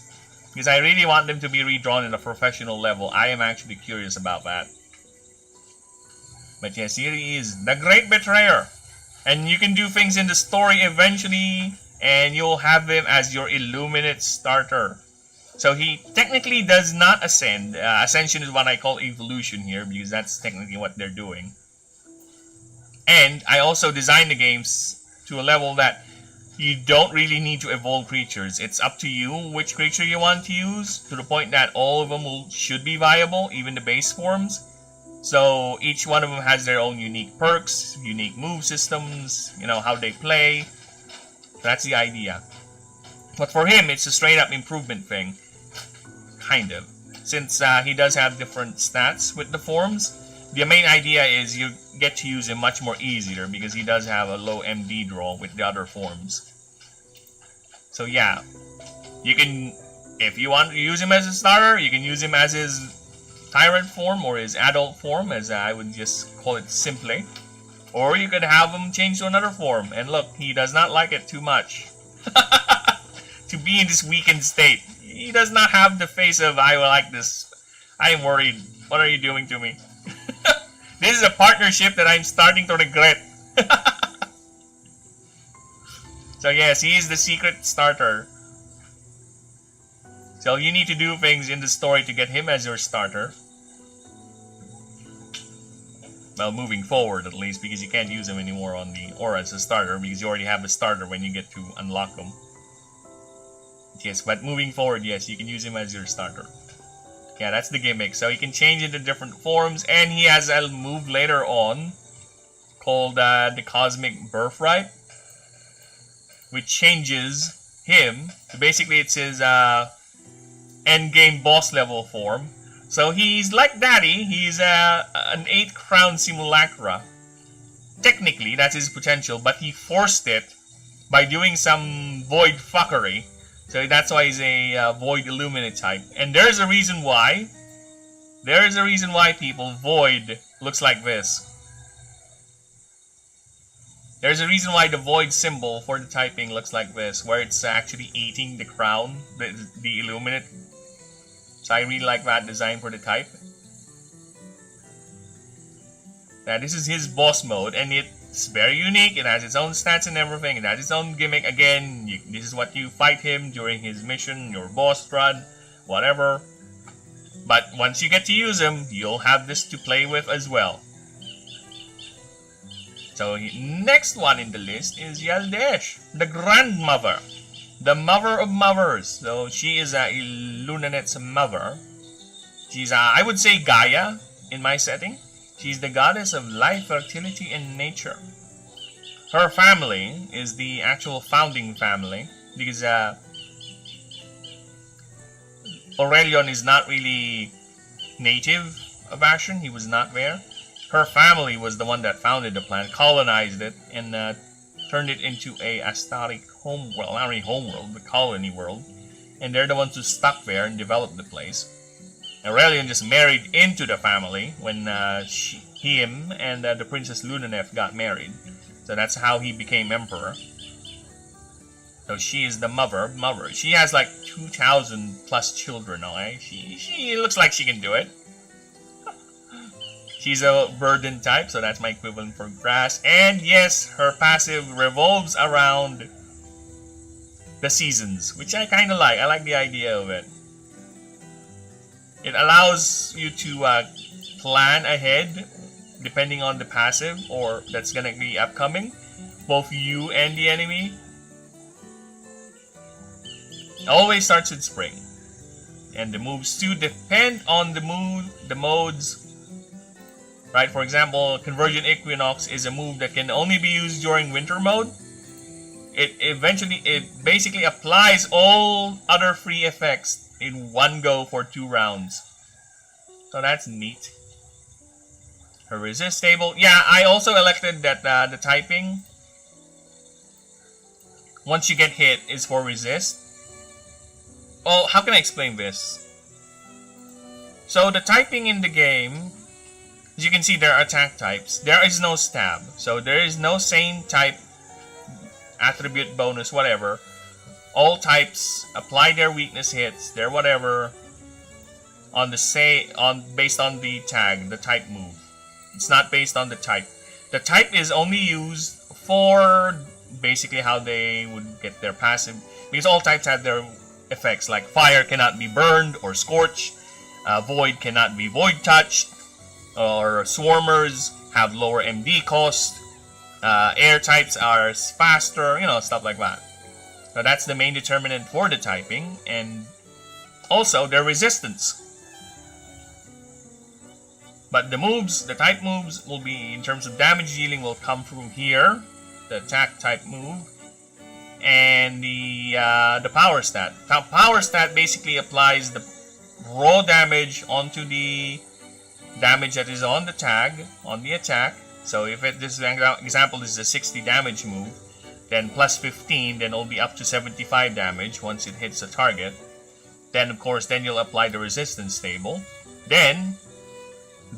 Because I really want them to be redrawn at a professional level. I am actually curious about that. But yes, here he is, the Great Betrayer. And you can do things in the story eventually, and you'll have him as your Illuminate starter. So he technically does not ascend. Ascension is what I call evolution here, because that's technically what they're doing. And I also designed the games to a level that you don't really need to evolve creatures. It's up to you which creature you want to use, to the point that all of them should be viable, even the base forms. So each one of them has their own unique perks, unique move systems, you know, how they play. That's the idea. But for him, it's a straight up improvement thing. Kind of. Since he does have different stats with the forms, the main idea is you get to use him much more easier because he does have a low MD draw with the other forms. So yeah, you can, if you want to use him as a starter, you can use him as his tyrant form or his adult form, as I would just call it simply. Or you could have him change to another form, and look, he does not like it too much. To be in this weakened state. He does not have the face of, I will like this. I am worried. What are you doing to me? This is a partnership that I'm starting to regret. So yes, he is the secret starter. So you need to do things in the story to get him as your starter. Well, moving forward at least, because you can't use him anymore on the, or as a starter, because you already have a starter when you get to unlock him. Yes, but moving forward, yes, you can use him as your starter. Yeah, that's the gimmick. So he can change into different forms, and he has a move later on called the Cosmic Birthright, which changes him. So basically, it's his endgame boss level form. So he's like Daddy. He's an 8th crown simulacra. Technically, that's his potential, but he forced it by doing some void fuckery. So that's why he's a Void Illuminate type. And there's a reason why. There is a reason why, people, Void looks like this. There's a reason why the Void symbol for the typing looks like this, where it's actually eating the crown, the Illuminate. So I really like that design for the type. Now this is his boss mode, and it's very unique. It has its own stats and everything. It has its own gimmick. Again, this is what you fight him during his mission, your boss run, whatever. But once you get to use him, you'll have this to play with as well. So next one in the list is Yaldash, the grandmother, the mother of mothers. So she is Illuminate's mother. She's I would say Gaia in my setting. She's the goddess of life, fertility, and nature. Her family is the actual founding family, because Aurelion is not really native of Ashen. He was not there. Her family was the one that founded the planet, colonized it, and turned it into a Astaric homeworld, not really homeworld, but colony world. And they're the ones who stuck there and developed the place. Aurelion just married into the family when him and the Princess Lunanef got married. So that's how he became emperor. So she is the mother. She has like 2,000 plus children, okay? She looks like she can do it. She's a burden type, so that's my equivalent for grass. And yes, her passive revolves around the seasons, which I kind of like. I like the idea of it. It allows you to plan ahead, depending on the passive or that's gonna be upcoming, both you and the enemy. It always starts with spring, and the moves too depend on the mood, the modes. Right, for example, Convergent Equinox is a move that can only be used during winter mode. It basically applies all other free effects in one go for 2 rounds. So that's neat. Her resist table. Yeah, I also elected that the typing, once you get hit, is for resist. Oh, how can I explain this? So the typing in the game, as you can see, there are attack types. There is no stab. So there is no same type, attribute, bonus, whatever. All types apply their weakness hits, their whatever, on the based on the tag, the type move. It's not based on the type. The type is only used for basically how they would get their passive, because all types have their effects, like fire cannot be burned or scorched, void cannot be void touched, or swarmers have lower MD cost, air types are faster, you know, stuff like that. So that's the main determinant for the typing, and also their resistance. But the moves, the type moves, will be, in terms of damage dealing, will come through here, the attack type move, and the power stat. Power stat basically applies the raw damage onto the damage that is on the tag, on the attack. So if this example is a 60 damage move, then plus 15, then it'll be up to 75 damage once it hits a target. Then of course, then you'll apply the resistance table. Then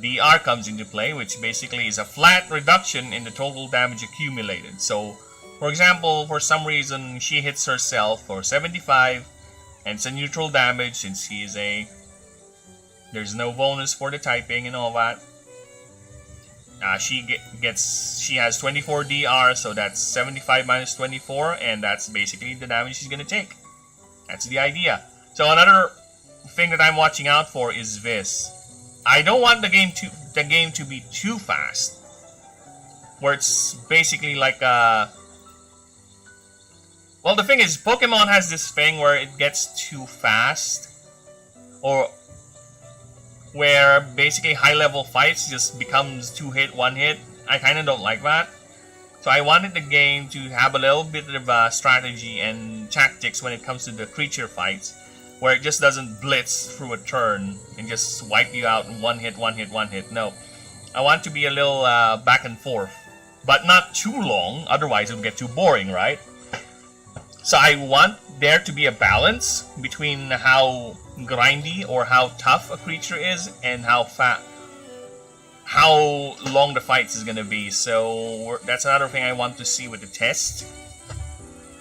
the R comes into play, which basically is a flat reduction in the total damage accumulated. So, for example, for some reason she hits herself for 75, and it's a neutral damage since she is there's no bonus for the typing and all that. She has 24 DR, so that's 75 minus 24, and that's basically the damage she's gonna take. That's the idea. So another thing that I'm watching out for is this. I don't want the game to be too fast, where it's basically like well, the thing is, Pokemon has this thing where it gets too fast, or where basically high-level fights just becomes 2-hit, 1-hit. I kind of don't like that. So I wanted the game to have a little bit of strategy and tactics when it comes to the creature fights, where it just doesn't blitz through a turn and just wipe you out in 1-hit, 1-hit, 1-hit. No. I want to be a little back and forth, but not too long, otherwise it will get too boring, right? So I want there to be a balance between how grindy or how tough a creature is and how long the fights is going to be. So that's another thing I want to see with the test.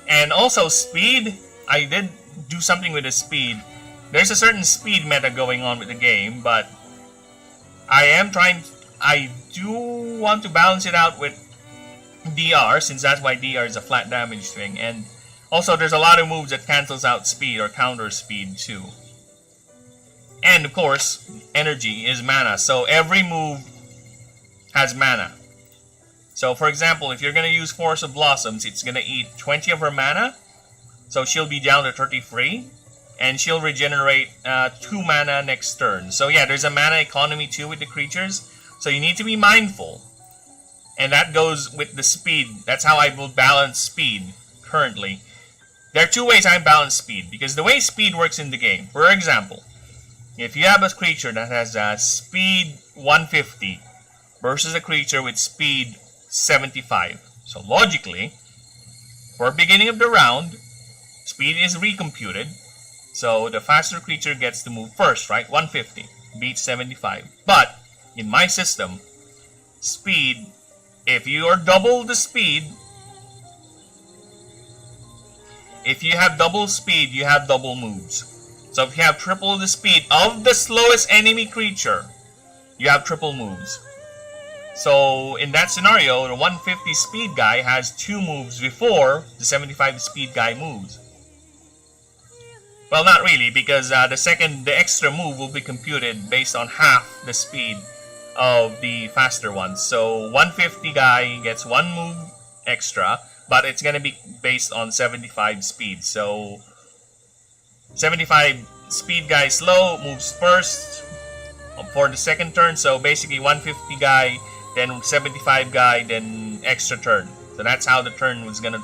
And also speed. I did do something with the speed. There's a certain speed meta going on with the game, but I do want to balance it out with DR, since that's why DR is a flat damage thing. And also there's a lot of moves that cancels out speed or counter speed too. And of course, energy is mana, so every move has mana. So for example, if you're going to use Force of Blossoms, it's going to eat 20 of her mana, so she'll be down to 33, and she'll regenerate 2 mana next turn. So yeah, there's a mana economy too with the creatures, so you need to be mindful. And that goes with the speed. That's how I will balance speed currently. There are 2 ways I balance speed, because the way speed works in the game, for example, if you have a creature that has speed 150 versus a creature with speed 75, so logically, for beginning of the round, speed is recomputed, so the faster creature gets to move first, right? 150 beats 75. But in my system, speed, if you are double the speed, if you have double speed, you have double moves. So if you have triple the speed of the slowest enemy creature, you have triple moves. So in that scenario, the 150 speed guy has 2 moves before the 75 speed guy moves. Well, not really, because the extra move will be computed based on half the speed of the faster one. So 150 guy gets 1 move extra, but it's going to be based on 75 speed. So 75 speed guy slow moves first for the second turn, so basically 150 guy, then 75 guy, then extra turn. So that's how the turn was gonna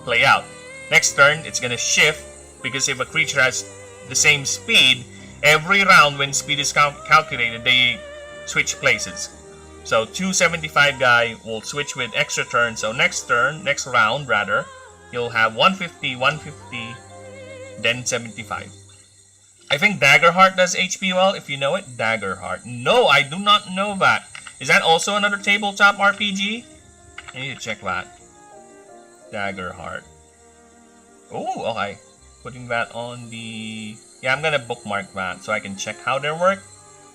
play out. Next turn, it's gonna shift, because if a creature has the same speed, every round when speed is calculated, they switch places. So 275 guy will switch with extra turn. So next round rather, you'll have 150, 150, then 75. I think Daggerheart does HP well, if you know it. Daggerheart. No, I do not know that. Is that also another tabletop RPG? I need to check that. Daggerheart. Oh, okay. Putting that on the... Yeah, I'm gonna bookmark that so I can check how they work.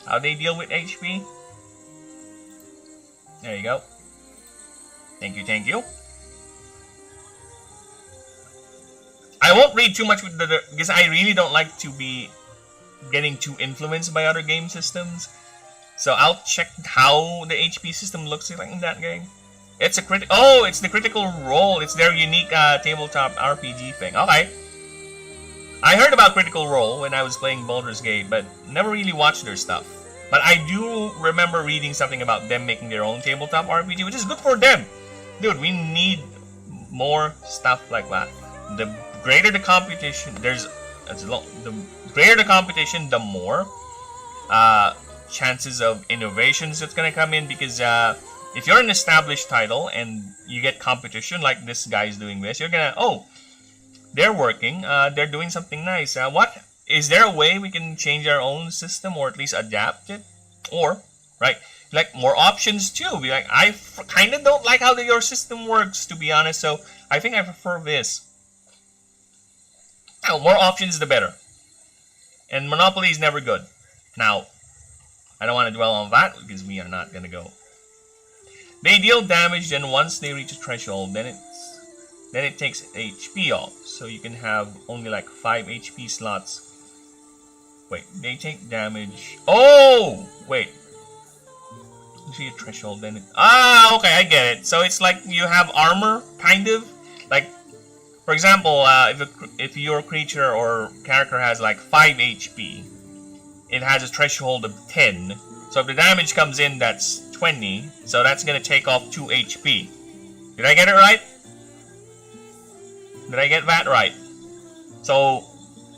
How they deal with HP. There you go. Thank you, thank you. I won't read too much with because I really don't like to be getting too influenced by other game systems. So I'll check how the HP system looks like in that game. It's a it's the Critical Role. It's their unique tabletop RPG thing. Okay. I heard about Critical Role when I was playing Baldur's Gate, but never really watched their stuff. But I do remember reading something about them making their own tabletop RPG, which is good for them. Dude, we need more stuff like that. The greater the competition, the greater the competition, the more chances of innovations that's gonna come in. Because if you're an established title and you get competition like this guy's doing this, you're gonna they're working, they're doing something nice. What is there a way we can change our own system or at least adapt it, or right? Like more options too. Be like, I kind of don't like how your system works, to be honest. So I think I prefer this. Now, more options the better. And Monopoly is never good. Now, I don't want to dwell on that because we are not gonna go. They deal damage, then once they reach a threshold, then it takes HP off. So you can have only like 5 HP slots. Wait, they take damage. Oh, wait. You see a threshold, then okay, I get it. So it's like you have armor, kind of. Like, for example, if your creature or character has like 5 HP, it has a threshold of 10. So if the damage comes in, that's 20. So that's gonna take off 2 HP. Did I get it right? Did I get that right? So,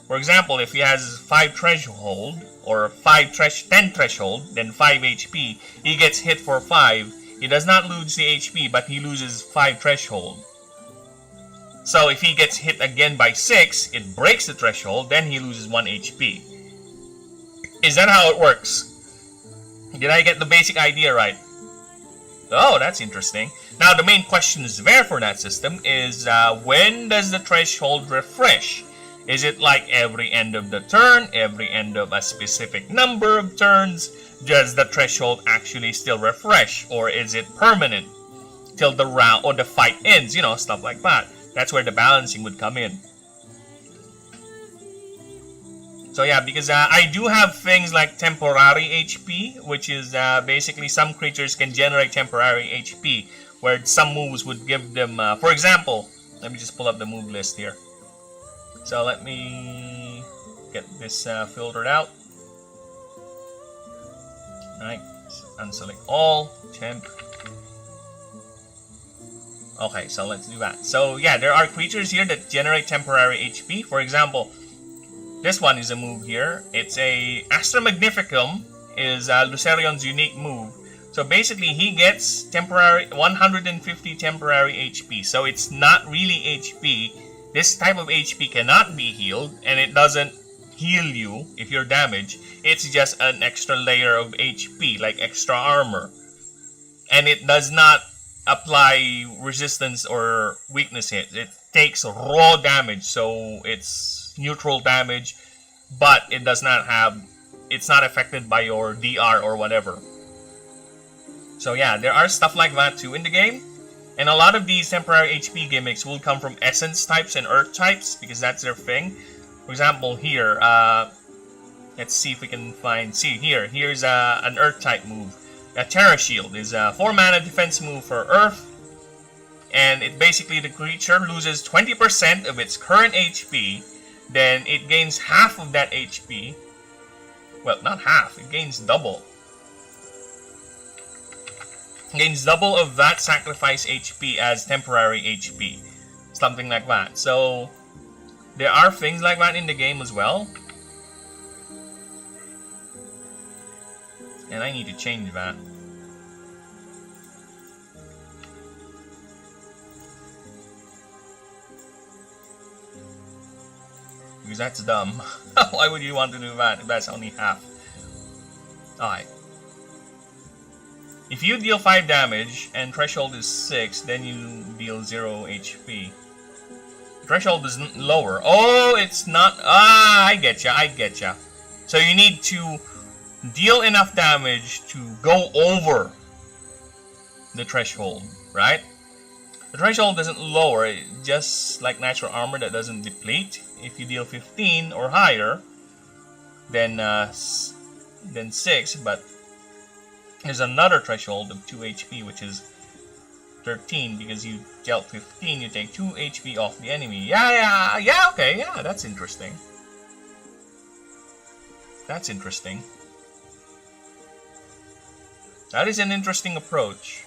for example, if he has 5 threshold, or 10 threshold, then 5 HP, he gets hit for 5. He does not lose the HP, but he loses 5 threshold. So if he gets hit again by 6, it breaks the threshold, then he loses 1 HP. Is that how it works? Did I get the basic idea right? Oh, that's interesting. Now, the main question is there for that system is, when does the threshold refresh? Is it like every end of the turn, every end of a specific number of turns? Does the threshold actually still refresh? Or is it permanent till the round or the fight ends? You know, stuff like that. That's where the balancing would come in. So yeah, because I do have things like temporary HP, which is basically some creatures can generate temporary HP, where some moves would give them, for example, let me just pull up the move list here. So let me get this filtered out. Alright, unselect all, temp. Okay, so let's do that. So yeah, there are creatures here that generate temporary HP. For example, this one is a move here. It's a Astra Magnificum, is Lucerion's unique move. So basically, he gets temporary 150 temporary HP. So it's not really HP. This type of HP cannot be healed, and it doesn't heal you if you're damaged. It's just an extra layer of HP, like extra armor. And it does not apply resistance or weakness hits. It takes raw damage, so it's neutral damage, but it does not have, it's not affected by your DR or whatever. So yeah, there are stuff like that too in the game. And a lot of these temporary HP gimmicks will come from essence types and earth types, because that's their thing. For example, here, let's see if we can find, here's an earth type move. A Terra Shield is a 4-mana defense move for earth. And it basically, the creature loses 20% of its current HP, then it gains half of that HP. Well, not half, it gains double. Gains double of that sacrifice HP as temporary HP. Something like that. So, there are things like that in the game as well. And I need to change that. Because that's dumb. Why would you want to do that if that's only half? Alright. If you deal 5 damage and threshold is 6, then you deal 0 HP. Threshold is lower. Oh, it's not. Ah, I getcha, I getcha. So you need to deal enough damage to go over the threshold, right? The threshold doesn't lower, just like natural armor that doesn't deplete. If you deal 15 or higher, then 6, but there's another threshold of 2 HP, which is 13, because you dealt 15, you take 2 HP off the enemy. Yeah, okay, yeah, that's interesting. That's interesting. That is an interesting approach.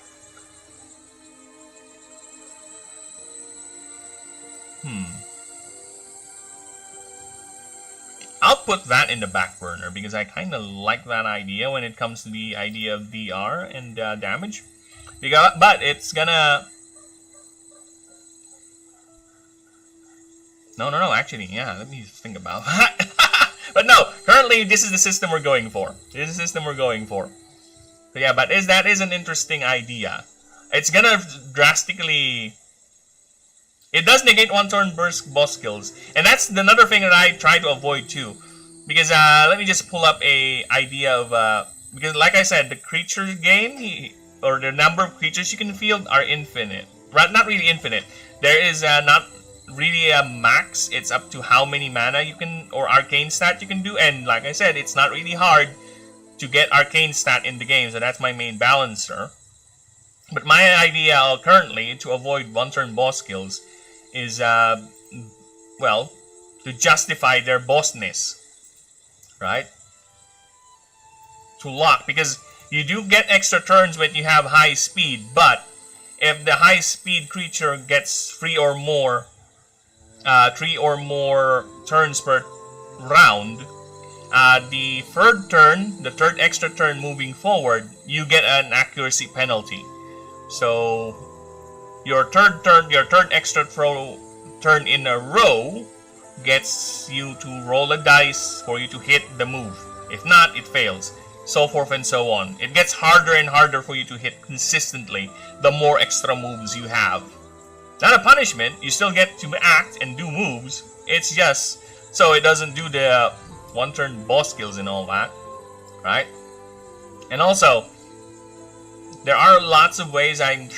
I'll put that in the back burner because I kind of like that idea when it comes to the idea of DR and damage. But it's gonna... No, actually, yeah, let me think about that. But no, currently this is the system we're going for. This is the system we're going for. So yeah, but that is an interesting idea. It's gonna drastically... It does negate one-turn burst boss skills. And that's another thing that I try to avoid too. Because, let me just pull up a idea of... because like I said, the creature game, or the number of creatures you can field are infinite. Not really infinite. There is not really a max. It's up to how many mana you can, or arcane stat you can do. And like I said, it's not really hard to get arcane stat in the game. So that's my main balancer. But my idea currently, to avoid one-turn boss skills, is, well, to justify their bossness, right? To lock, because you do get extra turns when you have high speed, but if the high speed creature gets 3 or more turns per round, the third extra turn moving forward, you get an accuracy penalty. So your third extra turn in a row gets you to roll a dice for you to hit the move. If not, it fails. So forth and so on. It gets harder and harder for you to hit consistently the more extra moves you have. Not a punishment, you still get to act and do moves. It's just so it doesn't do the one-turn boss skills and all that, right? And also, there are lots of ways I am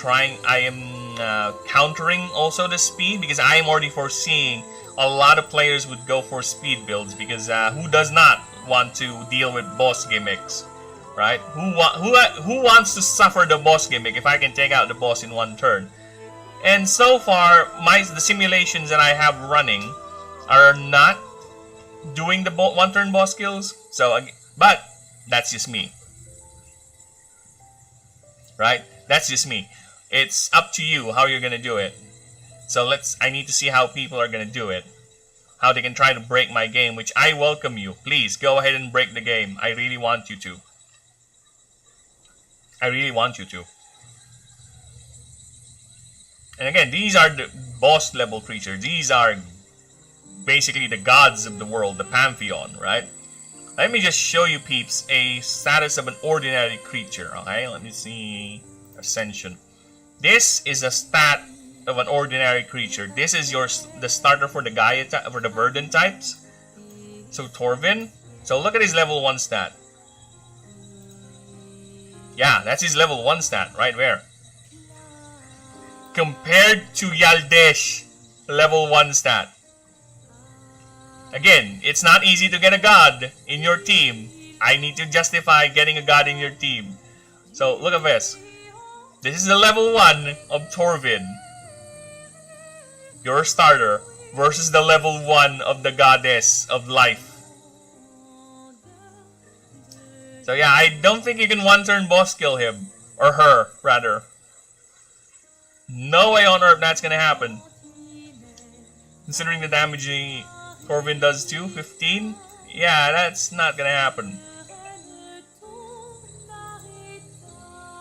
countering also the speed, because I am already foreseeing a lot of players would go for speed builds, because who does not want to deal with boss gimmicks, right? Who wants to suffer the boss gimmick if I can take out the boss in one turn? And so far, the simulations that I have running are not doing the one-turn boss skills. So, but that's just me, right? That's just me. It's up to you how you're gonna do it. So I need to see how people are gonna do it. How they can try to break my game, which I welcome you. Please, go ahead and break the game. I really want you to. I really want you to. And again, these are the boss level creatures. These are basically the gods of the world, the pantheon, right? Let me just show you, peeps, a status of an ordinary creature. Okay, let me see. Ascension. This is a stat of an ordinary creature. This is the starter for the Gaia for the Verdant types. So Torvin. So look at his level 1 stat. Yeah, that's his level 1 stat right there. Compared to Yaldesh, level 1 stat. Again, it's not easy to get a god in your team. I need to justify getting a god in your team. So look at this. This is the level 1 of Torvin, your starter, versus the level 1 of the goddess of life. So yeah, I don't think you can one-turn boss kill him. Or her, rather. No way on earth that's gonna happen. Considering the damage Torvin does too, 15? Yeah, that's not gonna happen.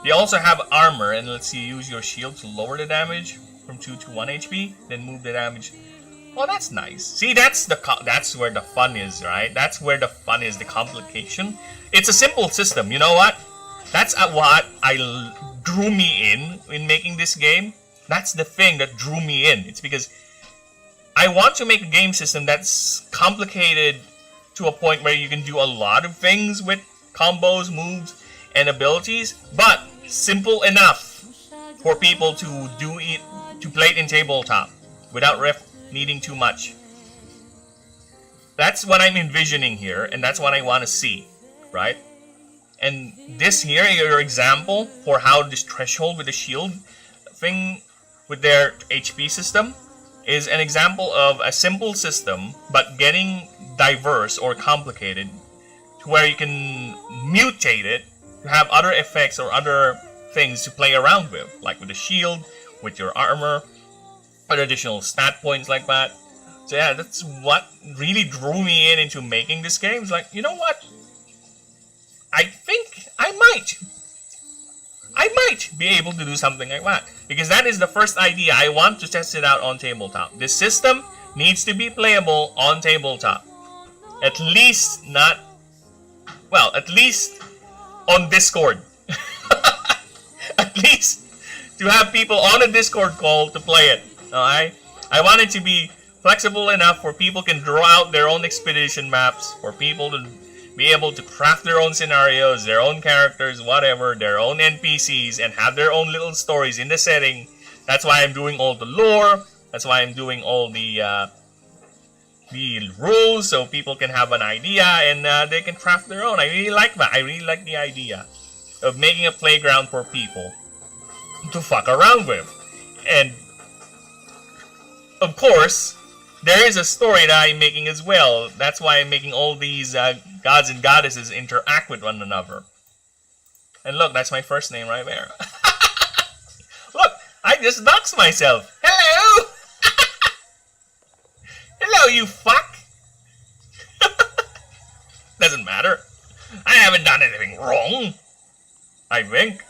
They also have armor, and let's see, use your shield to lower the damage from 2 to 1 HP, then move the damage. Oh, that's nice. See, that's where the fun is, right? That's where the fun is, the complication. It's a simple system, you know what? That's what drew me in making this game. That's the thing that drew me in. It's because I want to make a game system that's complicated to a point where you can do a lot of things with combos, moves, and abilities, but simple enough for people to play it in tabletop without needing too much. That's what I'm envisioning here, and that's what I want to see, right? And this here, your example for how this threshold with the shield thing with their HP system is an example of a simple system but getting diverse or complicated to where you can mutate it to have other effects or other things to play around with, like with the shield, with your armor, other additional stat points like that. So yeah, that's what really drew me into making this game. It's like, you know what? I think I might be able to do something like that. Because that is the first idea. I want to test it out on tabletop. This system needs to be playable on tabletop. At least on Discord. At least to have people on a Discord call to play it. Alright? I want it to be flexible enough for people can draw out their own expedition maps, for people to be able to craft their own scenarios, their own characters, whatever, their own NPCs, and have their own little stories in the setting. That's why I'm doing all the lore. That's why I'm doing all the rules, so people can have an idea and they can craft their own. I really like that. I really like the idea of making a playground for people to fuck around with. And of course, there is a story that I'm making as well. That's why I'm making all these gods and goddesses interact with one another. And look, that's my first name right there. Look, I just doxed myself. Hello! Hello, you fuck! Doesn't matter. I haven't done anything wrong. I think.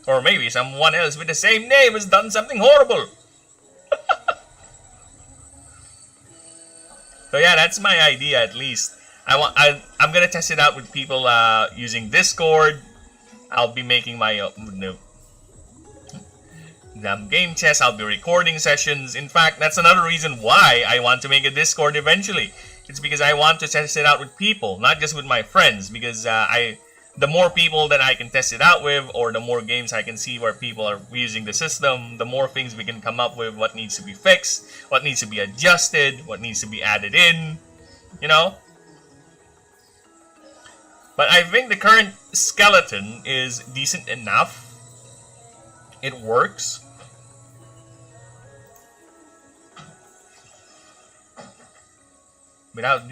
Or maybe someone else with the same name has done something horrible. So yeah, that's my idea at least. I'm gonna test it out with people using Discord. I'll be making my game tests. I'll be recording sessions. In fact, that's another reason why I want to make a Discord eventually. It's because I want to test it out with people, not just with my friends. Because the more people that I can test it out with, or the more games I can see where people are using the system, the more things we can come up with, what needs to be fixed, what needs to be adjusted, what needs to be added in, you know? But I think the current skeleton is decent enough. It works. Without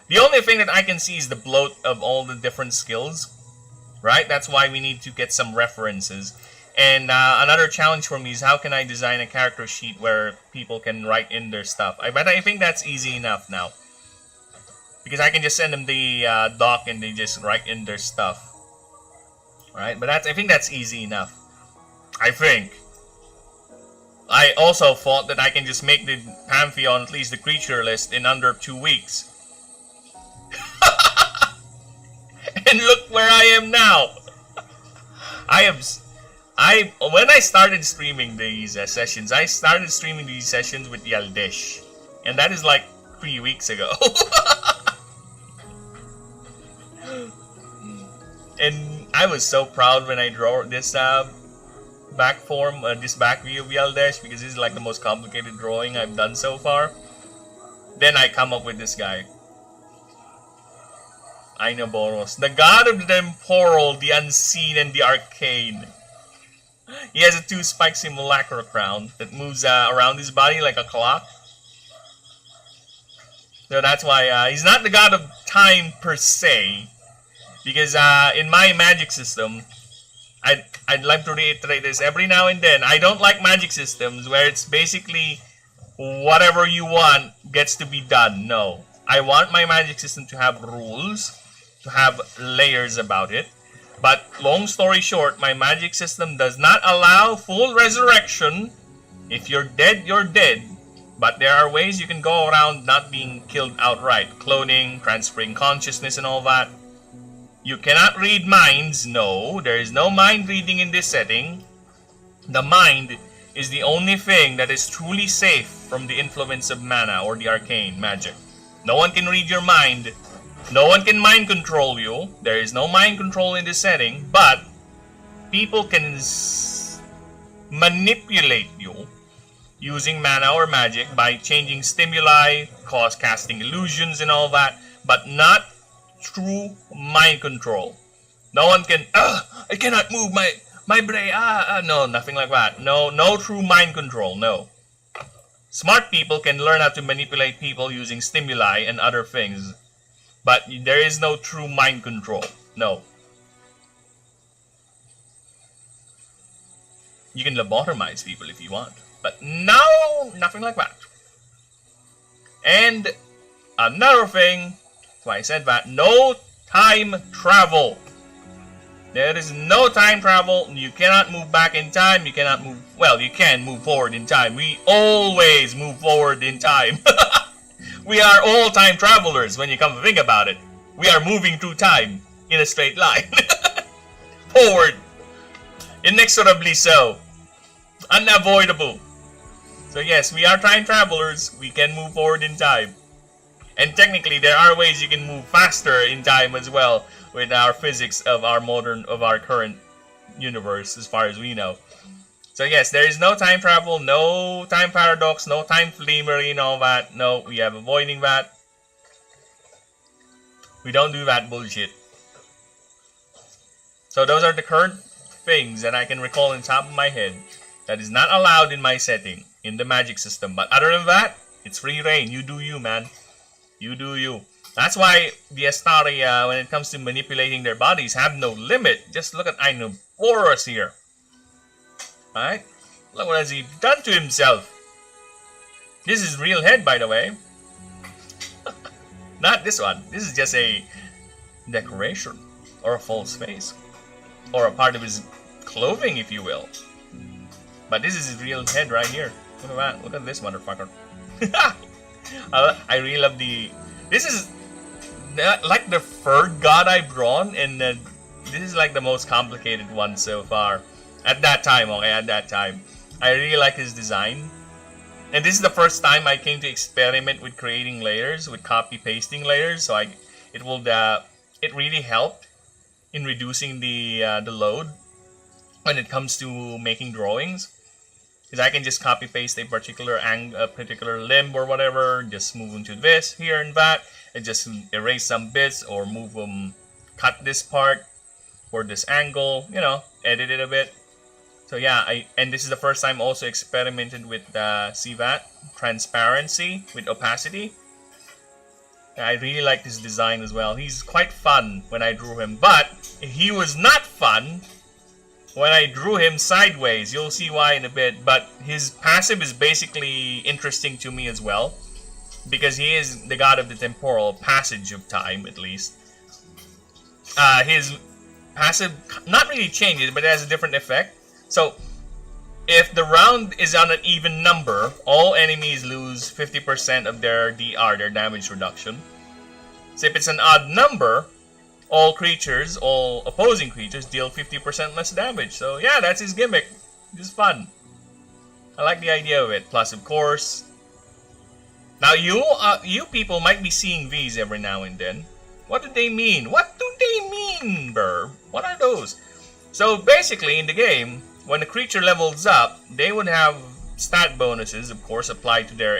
the only thing that I can see is the bloat of all the different skills, right? That's why we need to get some references. And another challenge for me is how can I design a character sheet where people can write in their stuff. But I think that's easy enough now. Because I can just send them the doc and they just write in their stuff. Right? But I think that's easy enough. I think. I also thought that I can just make the Pantheon, at least the creature list, in under 2 weeks. And look where I am now. When I started streaming these sessions, I started streaming these sessions with Yaldesh, and that is like 3 weeks ago. And I was so proud when I draw this back form, this back view of Yaldesh, because this is like the most complicated drawing I've done so far. Then I come up with this guy. Ainaboros, the god of the temporal, the unseen, and the arcane. He has a 2-spike simulacra crown that moves around his body like a clock. So that's why he's not the god of time per se. Because in my magic system, I'd like to reiterate this every now and then. I don't like magic systems where it's basically whatever you want gets to be done. No. I want my magic system to have rules, to have layers about it. But long story short, my magic system does not allow full resurrection. If you're dead, you're dead. But there are ways you can go around not being killed outright. Cloning, transferring consciousness and all that. You cannot read minds. No, there is no mind reading in this setting. The mind is the only thing that is truly safe from the influence of mana or the arcane magic. No one can read your mind. No one can mind control you. There is no mind control in this setting, but people can manipulate you using mana or magic by changing stimuli, casting illusions and all that, but not true mind control. No one can, I cannot move my brain, no, nothing like that. No true mind control, no. Smart people can learn how to manipulate people using stimuli and other things, but there is no true mind control, no. You can lobotomize people if you want, but no, nothing like that. And another thing, why I said that, no time travel. There is no time travel. You cannot move back in time. You cannot move, well, you can move forward in time. We always move forward in time. We are all time travelers when you come to think about it. We are moving through time in a straight line. Forward. Inexorably so. Unavoidable. So yes, we are time travelers. We can move forward in time. And technically, there are ways you can move faster in time as well with our physics of our current universe, as far as we know. So yes, there is no time travel, no time paradox, no time flamery and all that. No, we are avoiding that. We don't do that bullshit. So those are the current things that I can recall on top of my head that is not allowed in my setting, in the magic system. But other than that, it's free reign. You do you, man. You do you. That's why the Astari, when it comes to manipulating their bodies, have no limit. Just look at Ainoboros here. Alright? Look what has he done to himself. This is real head, by the way. Not this one. This is just a decoration. Or a false face. Or a part of his clothing, if you will. But this is his real head right here. Look at that. Look at this motherfucker. I really love the... This is like the third god I've drawn, and this is like the most complicated one so far. At that time, okay, at that time. I really like his design. And this is the first time I came to experiment with creating layers, with copy-pasting layers, so it really helped in reducing the load when it comes to making drawings. Because I can just copy-paste a particular limb or whatever, just move into this, here and that, and just erase some bits, or move them, cut this part, or this angle, you know, edit it a bit. So yeah, and this is the first time also experimented with, see that? Transparency, with opacity. I really like this design as well. He's quite fun when I drew him, but he was not fun when I drew him sideways. You'll see why in a bit, but his passive is basically interesting to me as well, because he is the god of the temporal passage of time, at least. His passive not really changes, but it has a different effect. So, if the round is on an even number, all enemies lose 50% of their DR, their damage reduction. So if it's an odd number, all opposing creatures deal 50% less damage. So yeah, that's his gimmick. It's fun. I like the idea of it. Plus, of course, now you people might be seeing these every now and then. What do they mean? What do they mean, Burb? What are those? So basically, in the game, when a creature levels up, they would have stat bonuses, of course, applied to their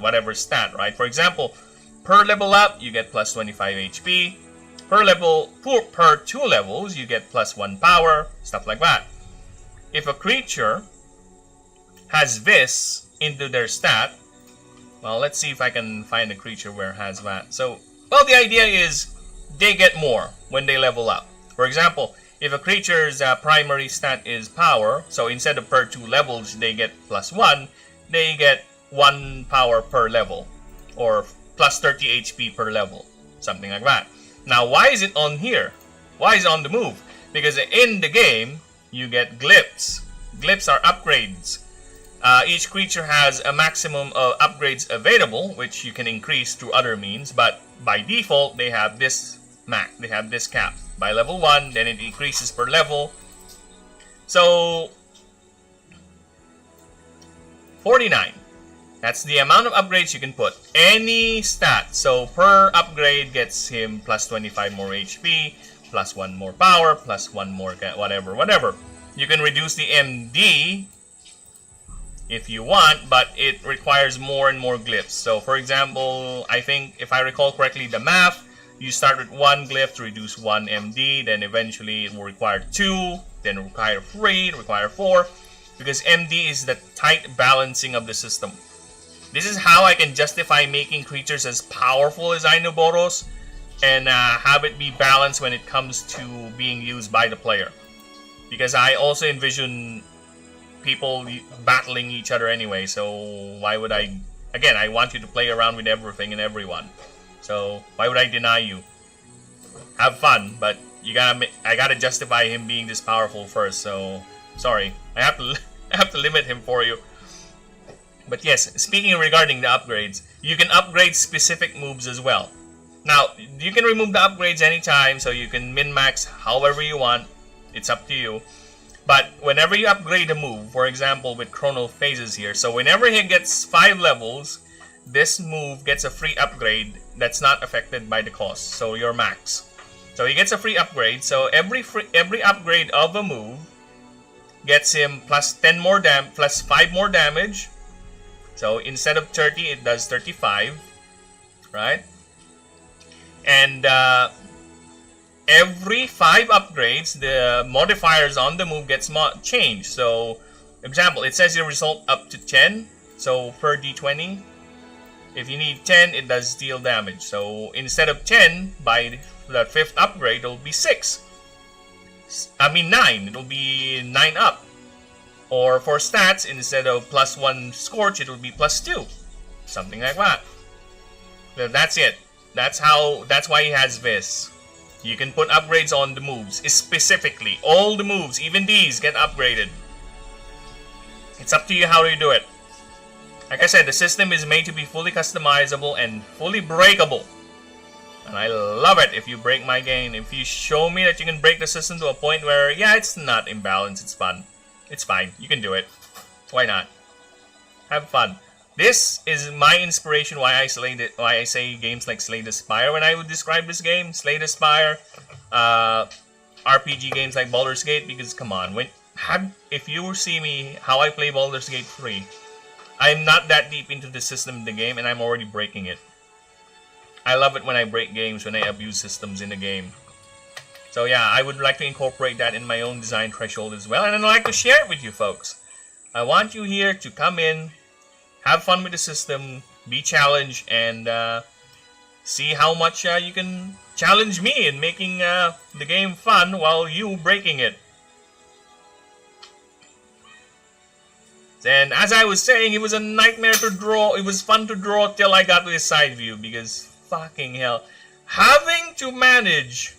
whatever stat, right? For example, per level up, you get plus 25 HP. Per 2 levels, you get plus 1 power, stuff like that. If a creature has this into their stat, well, let's see if I can find a creature where it has that. So, well, the idea is they get more when they level up. For example, if a creature's primary stat is power, so instead of per 2 levels they get plus 1, they get 1 power per level, or plus 30 HP per level, something like that. Now, why is it on here? Why is it on the move? Because in the game, you get glyphs. Glyphs are upgrades. Each creature has a maximum of upgrades available, which you can increase through other means, but by default, they have this they have this cap. By level 1, then it increases per level. So, 49. That's the amount of upgrades you can put. Any stat. So, per upgrade gets him plus 25 more HP, plus 1 more power, plus 1 more whatever. You can reduce the MD if you want, but it requires more and more glyphs. So for example, I think if I recall correctly the math, you start with 1 glyph to reduce 1 MD, then eventually it will require 2, then require 3, require 4, because MD is the tight balancing of the system. This is how I can justify making creatures as powerful as Inoboros and have it be balanced when it comes to being used by the player. Because I also envision people battling each other anyway, so why would I... Again, I want you to play around with everything and everyone. So why would I deny you? Have fun, but I gotta justify him being this powerful first, so... Sorry, I have to limit him for you. But yes, speaking regarding the upgrades, you can upgrade specific moves as well. Now, you can remove the upgrades anytime, so you can min-max however you want. It's up to you. But whenever you upgrade a move, for example with Chronal Phases here, so whenever he gets 5 levels, this move gets a free upgrade that's not affected by the cost, so your max. So he gets a free upgrade, so every upgrade of a move gets him plus 5 more damage. So instead of 30, it does 35, right? And every 5 upgrades, the modifiers on the move gets changed. So, example, it says your result up to 10. So per d20, if you need 10, it does deal damage. So instead of 10, by the 5th upgrade, it'll be 6. I mean 9. It'll be 9 up. Or for stats, instead of plus 1 Scorch, it'll be plus 2. Something like that. That's it. That's why he has this. You can put upgrades on the moves, specifically. All the moves, even these, get upgraded. It's up to you how you do it. Like I said, the system is made to be fully customizable and fully breakable. And I love it if you break my game. If you show me that you can break the system to a point where, yeah, it's not imbalanced, it's fun. It's fine. You can do it. Why not? Have fun. This is my inspiration why I say games like Slay the Spire when I would describe this game. Slay the Spire, RPG games like Baldur's Gate, because come on, if you see me how I play Baldur's Gate 3, I'm not that deep into the system in the game and I'm already breaking it. I love it when I break games, when I abuse systems in the game. So yeah, I would like to incorporate that in my own design threshold as well, and I'd like to share it with you folks. I want you here to come in, have fun with the system, be challenged, and see how much you can challenge me in making the game fun while you breaking it. And as I was saying, it was a nightmare to draw. It was fun to draw till I got to the side view, because fucking hell, having to manage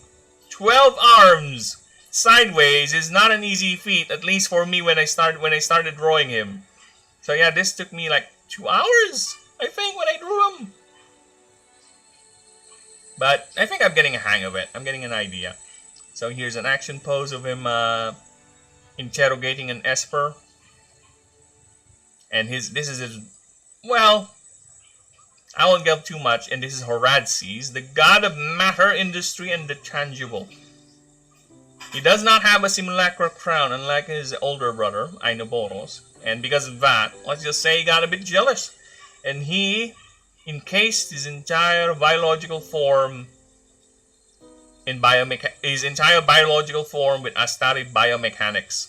12 arms sideways is not an easy feat, at least for me when I started drawing him. So yeah, this took me like 2 hours, I think, when I drew him. But I think I'm getting a hang of it. I'm getting an idea. So here's an action pose of him interrogating an Esper. And this is his, well, I won't give too much, and this is Horadses, the god of matter, industry, and the tangible. He does not have a simulacral crown, unlike his older brother, Inoboros, and because of that, let's just say he got a bit jealous, and he encased his entire biological form with Astari biomechanics.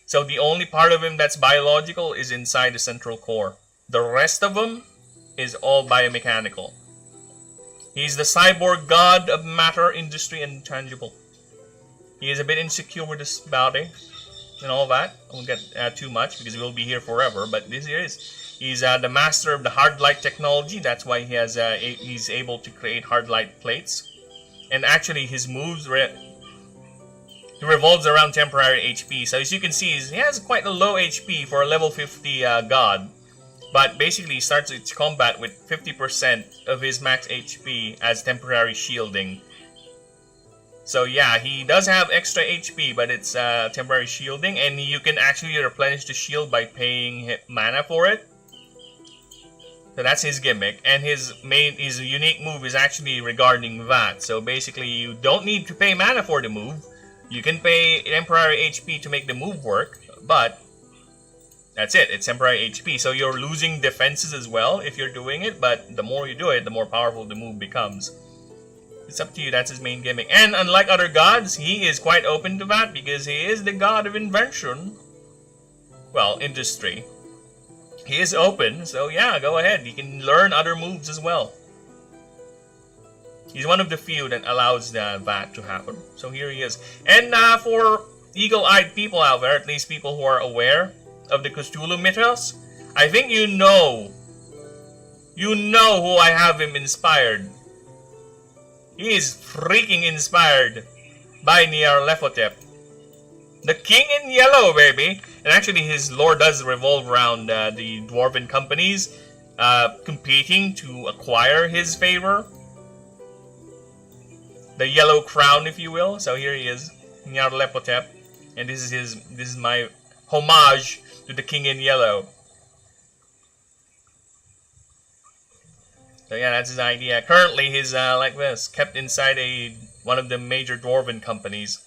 So the only part of him that's biological is inside the central core. The rest of him is all biomechanical. He's the cyborg god of matter, industry, and tangible. He is a bit insecure with his body and all that. I won't get too much because we'll be here forever, but this here is. He's the master of the hard light technology. That's why he has he's able to create hard light plates. And actually his moves He revolves around temporary HP. So as you can see, he has quite a low HP for a level 50 god. But basically he starts its combat with 50% of his max HP as temporary shielding. So yeah, he does have extra HP, but it's temporary shielding, and you can actually replenish the shield by paying mana for it. So that's his gimmick, and his unique move is actually regarding that. So basically, you don't need to pay mana for the move. You can pay temporary HP to make the move work, but that's it. It's temporary HP. So you're losing defenses as well if you're doing it, but the more you do it, the more powerful the move becomes. It's up to you. That's his main gimmick. And unlike other gods, he is quite open to that because he is the god of invention. Well, industry. He is open, so yeah, go ahead. You can learn other moves as well. He's one of the few that allows that to happen. So here he is. And for eagle-eyed people out there, at least people who are aware of the Cthulhu mythos, I think you know who I have him inspired. He is freaking inspired by Nyarlathotep. The King in Yellow, baby! And actually his lore does revolve around the dwarven companies competing to acquire his favor. The Yellow Crown, if you will. So here he is, Nyarlathotep. And this is my homage to the King in Yellow. So yeah, that's his idea. Currently, he's like this, kept inside one of the major dwarven companies.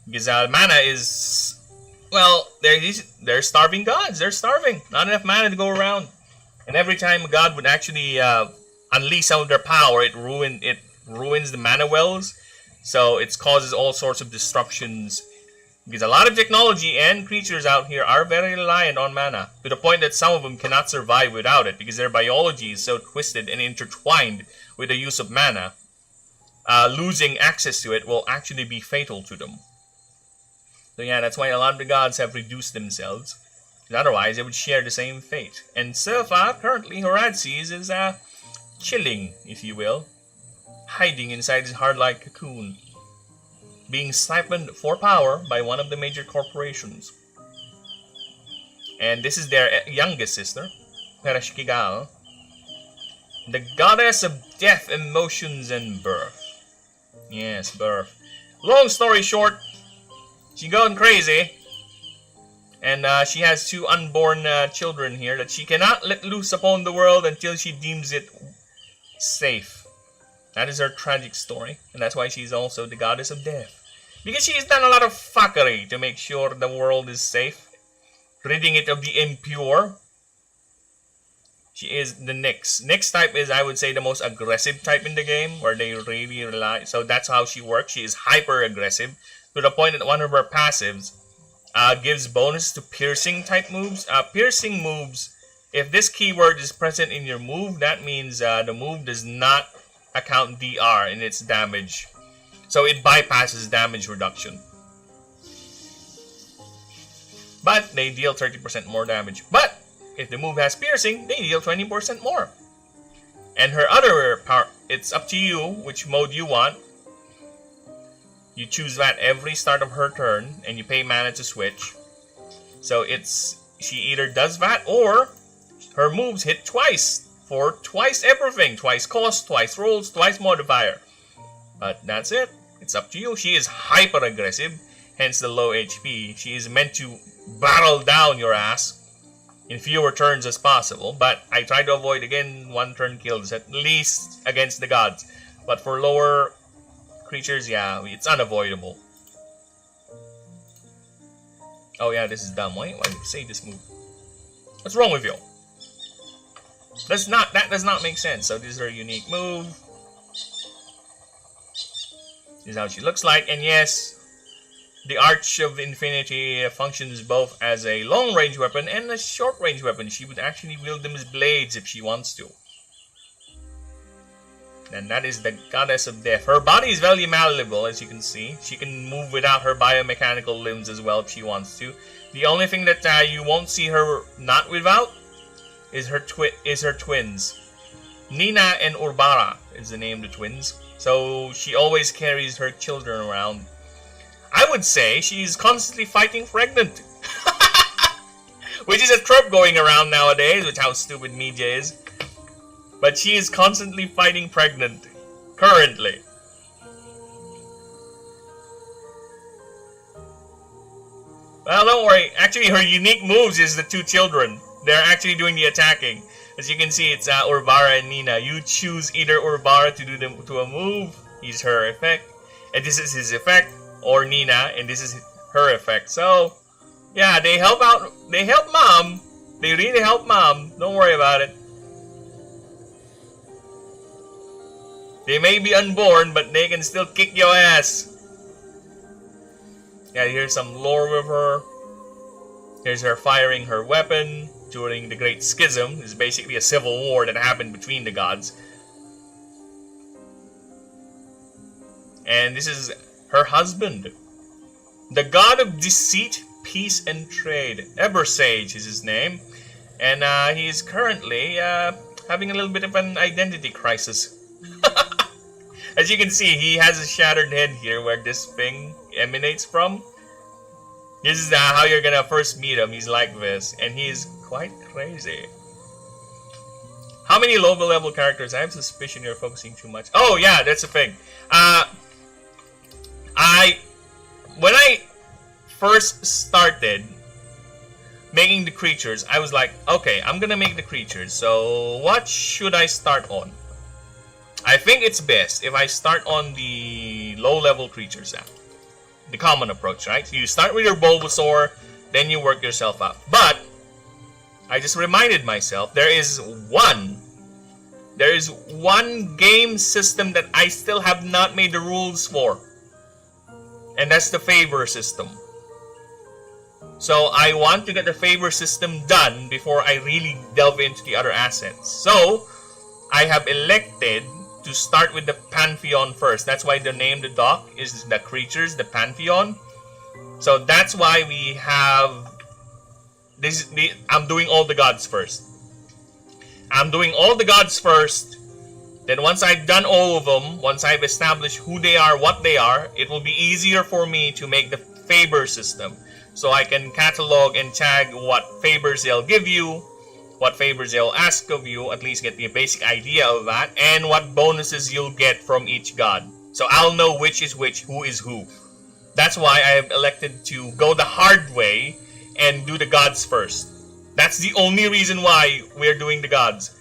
Because mana is, well, they're starving gods. They're starving. Not enough mana to go around. And every time a god would actually unleash some of their power, it ruins the mana wells. So it causes all sorts of disruptions. Because a lot of technology and creatures out here are very reliant on mana, to the point that some of them cannot survive without it, because their biology is so twisted and intertwined with the use of mana. Losing access to it will actually be fatal to them. So yeah, that's why a lot of the gods have reduced themselves, because otherwise they would share the same fate. And so far, currently, Horadses is chilling, if you will, hiding inside his hard-like cocoon, being siphoned for power by one of the major corporations. And this is their youngest sister, Pereshkigal, the goddess of death, emotions, and birth. Yes, birth. Long story short, she's going crazy, and she has 2 unborn children here that she cannot let loose upon the world until she deems it safe. That is her tragic story, and that's why she's also the goddess of death. Because she's done a lot of fuckery to make sure the world is safe, ridding it of the impure. She is the Nyx. Nyx type is, I would say, the most aggressive type in the game, where they really rely. So that's how she works. She is hyper aggressive, to the point that one of her passives gives bonus to piercing type moves. Piercing moves, if this keyword is present in your move, that means the move does not account DR in its damage. So it bypasses damage reduction. But they deal 30% more damage. But if the move has piercing, they deal 20% more. And her other power, it's up to you which mode you want. You choose that every start of her turn, and you pay mana to switch. So she either does that, or her moves hit twice for twice everything. Twice cost, twice rolls, twice modifier. But that's it. It's up to you. She is hyper aggressive, hence the low HP. She is meant to barrel down your ass in fewer turns as possible, but I try to avoid, again, 1 turn kills, at least against the gods. But for lower creatures, yeah, it's unavoidable. Oh yeah, this is dumb. Why did you say this move? What's wrong with you? That does not make sense. So this is her unique move. This is how she looks like, and yes, the Arch of Infinity functions both as a long-range weapon and a short-range weapon. She would actually wield them as blades if she wants to. And that is the goddess of death. Her body is very malleable, as you can see. She can move without her biomechanical limbs as well if she wants to. The only thing that you won't see her not without is her twins. Nina and Urbara is the name of the twins. So she always carries her children around. I would say she's constantly fighting pregnant. Which is a trope going around nowadays, with how stupid media is. But she is constantly fighting pregnant. Currently. Well, don't worry. Actually, her unique moves is the two children. They're actually doing the attacking. As you can see, it's Urbara and Nina. You choose either Urbara to do to a move. He's her effect. And this is his effect. Or Nina, and this is her effect. So, yeah, they help out. They help Mom. They really help Mom. Don't worry about it. They may be unborn, but they can still kick your ass. Yeah, here's some lore with her. Here's her firing her weapon during the Great Schism. It's basically a civil war that happened between the gods. And this is her husband. The god of deceit, peace, and trade. Ebersage is his name. And he is currently having a little bit of an identity crisis. As you can see, he has a shattered head here where this thing emanates from. This is how you're gonna first meet him. He's like this, and he is quite crazy. How many local level characters? I have suspicion you're focusing too much. Oh yeah, that's the thing. When I first started making the creatures, I was like, okay, I'm gonna make the creatures. So what should I start on? I think it's best if I start on the low-level creatures now. The common approach, right? So you start with your Bulbasaur, then you work yourself up. But I just reminded myself there is one game system that I still have not made the rules for. And that's the favor system. So I want to get the favor system done before I really delve into the other assets. So I have elected to start with the Pantheon first. That's why the name the doc is the creatures, the Pantheon. So that's why we have this. I'm doing all the gods first. I'm doing all the gods first. Then once I've done all of them, once I've established who they are, what they are, it will be easier for me to make the favor system. So I can catalog and tag what favors they'll give you, what favors they'll ask of you, at least get the basic idea of that, and what bonuses you'll get from each god. So I'll know which is which, who is who. That's why I have elected to go the hard way and do the gods first. That's the only reason why we're doing the gods.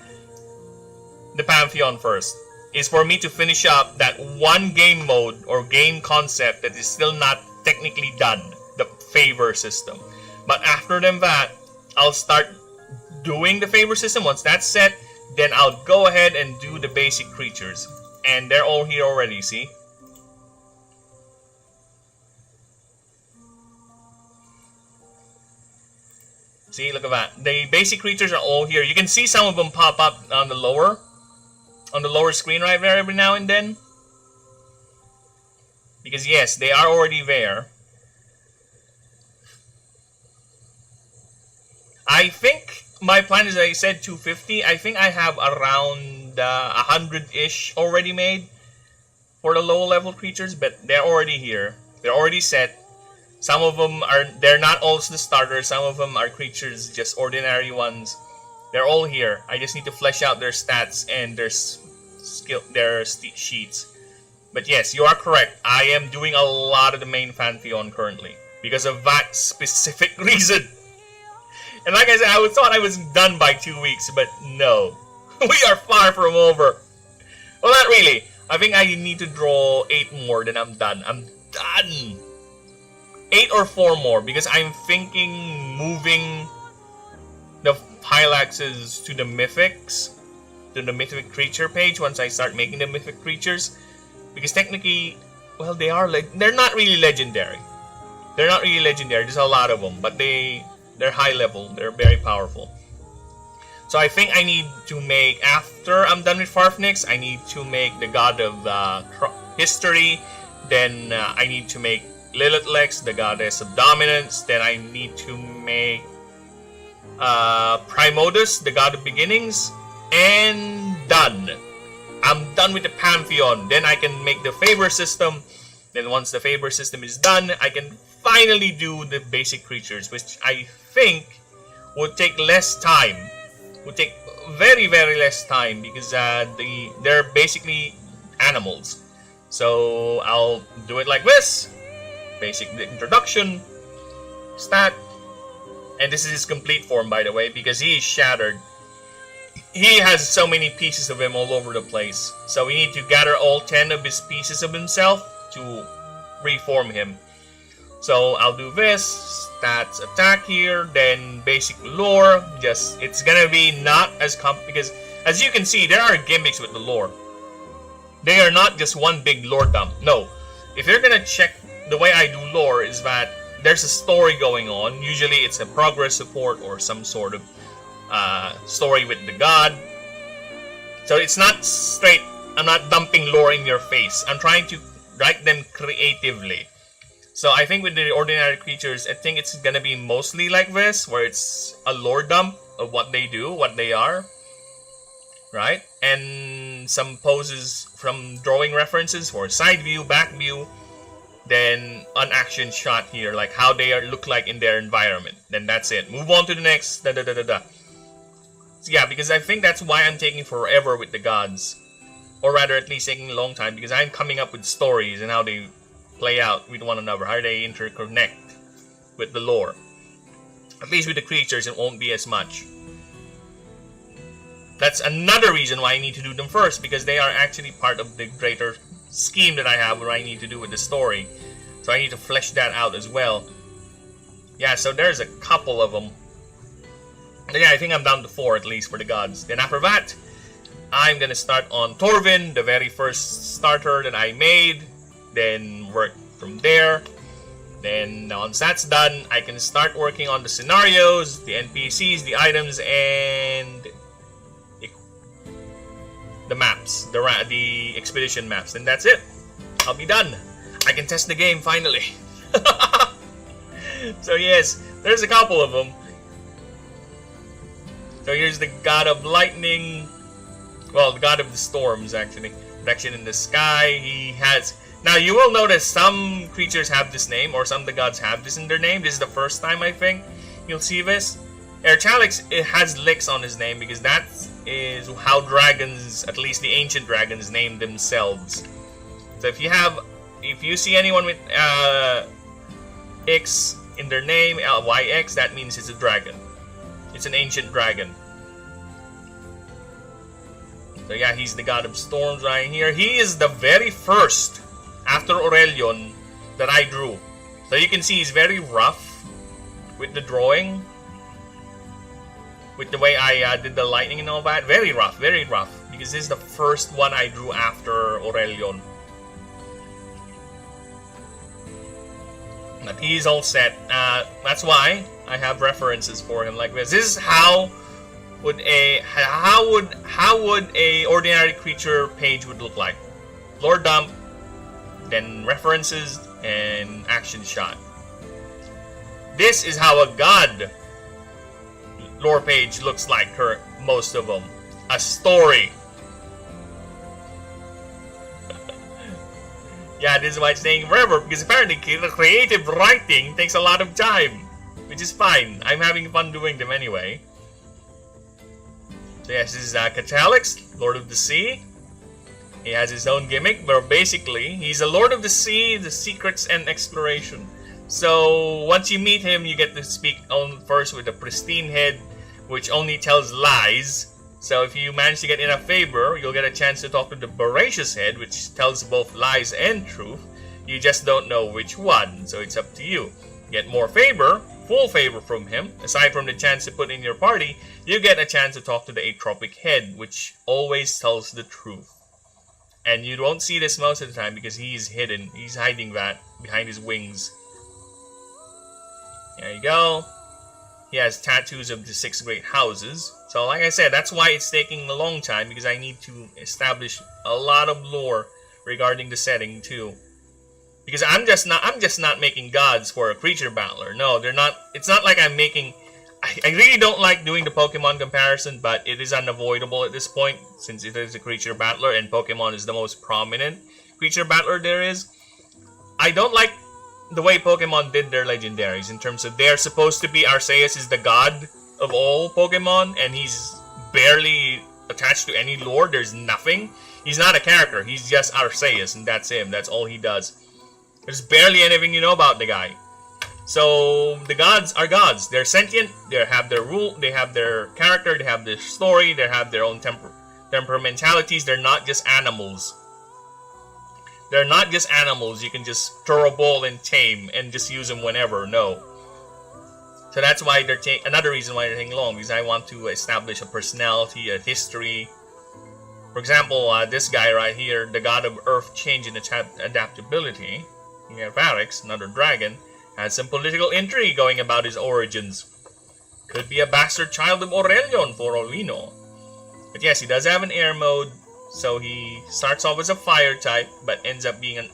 The Pantheon first is for me to finish up that one game mode or game concept that is still not technically done, the favor system. But after that, I'll start doing the favor system. Once that's set, then I'll go ahead and do the basic creatures. And they're all here already, see? See, look at that. The basic creatures are all here. You can see some of them pop up on the lower screen right there every now and then. Because yes, they are already there. I think my plan is, I said 250. I think I have around 100-ish already made for the low-level creatures, but they're already here. They're already set. Some of them they're not all the starters. Some of them are creatures, just ordinary ones. They're all here. I just need to flesh out their stats and their sheets. But yes, you are correct. I am doing a lot of the main Pantheon currently because of that specific reason. And like I said, I thought I was done by 2 weeks, but no. We are far from over. Well, not really. I think I need to draw 8 more, then I'm done. I'm done! 8 or 4 more, because I'm thinking moving the Hylaxes to the Mythics, to the Mythic Creature page once I start making the Mythic Creatures. Because technically, well, they're not really legendary. They're not really legendary, there's a lot of them, but they're high level, they're very powerful. So I think I need to make, after I'm done with Farfnix, I need to make the God of History, then I need to make Lilithlex, the Goddess of Dominance, then I need to make Primodus, the God of Beginnings, and done. I'm done with the Pantheon, then I can make the favor system, Then once the favor system is done, I can finally do the basic creatures, which I think would take less time. Would take very, very less time because they're basically animals. So I'll do it like this. Basic introduction, stat, and this is his complete form, by the way, because he is shattered. He has so many pieces of him all over the place. So we need to gather all 10 of his pieces of himself to reform him. So I'll do this, stats attack here, then basic lore, it's gonna be not as because as you can see, there are gimmicks with the lore. They are not just one big lore dump. No, if you're gonna check the way I do lore is that there's a story going on. Usually it's a progress support or some sort of story with the god. So it's not straight, I'm not dumping lore in your face. I'm trying to write them creatively. So I think with the ordinary creatures, I think it's gonna be mostly like this, where it's a lore dump of what they do, what they are, right? And some poses from drawing references for side view, back view, then an action shot here, like how they look like in their environment. Then that's it. Move on to the next. So yeah, because I think that's why I'm taking forever with the gods, or rather, at least taking a long time, because I'm coming up with stories and how they play out with one another, how they interconnect with the lore. At least with the creatures, it won't be as much. That's another reason why I need to do them first, because they are actually part of the greater scheme that I have, what I need to do with the story. So I need to flesh that out as well. Yeah, so there's a couple of them. Yeah, I think I'm down to 4 at least for the gods. Then after that, I'm gonna start on Torvin, the very first starter that I made. Then work from there. Then once that's done, I can start working on the scenarios, the NPCs, the items, and the maps, the expedition maps. And that's it. I'll be done. I can test the game finally. So yes, there's a couple of them. So here's the God of Lightning. Well, the God of the Storms, actually. Protection in the sky. He has... Now, you will notice some creatures have this name, or some of the gods have this in their name. This is the first time, I think, you'll see this. Erchalix, it has licks on his name, because that is how dragons, at least the ancient dragons, name themselves. So if you see anyone with X in their name, YX, that means it's a dragon. It's an ancient dragon. So yeah, he's the God of Storms right here. He is the very first, after Aurelion, that I drew. So you can see he's very rough with the drawing. With the way I did the lightning and all that. Very rough, because this is the first one I drew after Aurelion. But he's all set. That's why I have references for him like this. This is how would a ordinary creature page would look like. Lore dump, then references, and action shot. This is how a god lore page looks like, most of them. A story. Yeah, this is why it's taking forever, because apparently the creative writing takes a lot of time, which is fine. I'm having fun doing them anyway. So yes, this is Catalix, Lord of the Sea. He has his own gimmick, but basically, he's a Lord of the Sea, the secrets and exploration. So once you meet him, you get to speak on first with a pristine head, which only tells lies. So if you manage to get enough favor, you'll get a chance to talk to the voracious head, which tells both lies and truth. You just don't know which one, so it's up to you. Get more favor, full favor from him. Aside from the chance to put in your party, you get a chance to talk to the atropic head, which always tells the truth. And you won't see this most of the time because he's hidden. He's hiding that behind his wings. There you go. He has tattoos of the 6 great houses. So like I said, that's why it's taking a long time, because I need to establish a lot of lore regarding the setting too. Because I'm just not making gods for a creature battler. No, they're not. It's not like I'm making... I really don't like doing the Pokemon comparison, but it is unavoidable at this point, since it is a creature battler and Pokemon is the most prominent creature battler there is. I don't like the way Pokemon did their legendaries in terms of they're supposed to be Arceus is the god of all Pokemon, and he's barely attached to any lore. There's nothing. He's not a character. He's just Arceus, and that's him. That's all he does. There's barely anything you know about the guy. So the gods are gods. They're sentient. They have their rule. They have their character. They have their story. They have their own temperamentalities. They're not just animals. They're not just animals you can just throw a ball and tame and just use them whenever. No. So that's why they're another reason why they're taking long, because I want to establish a personality, a history. For example, this guy right here, the god of earth change and adaptability, Varix, another dragon, has some political intrigue going about his origins. Could be a bastard child of Aurelion for all we know. But yes, he does have an air mode. So he starts off as a fire type, but ends up being an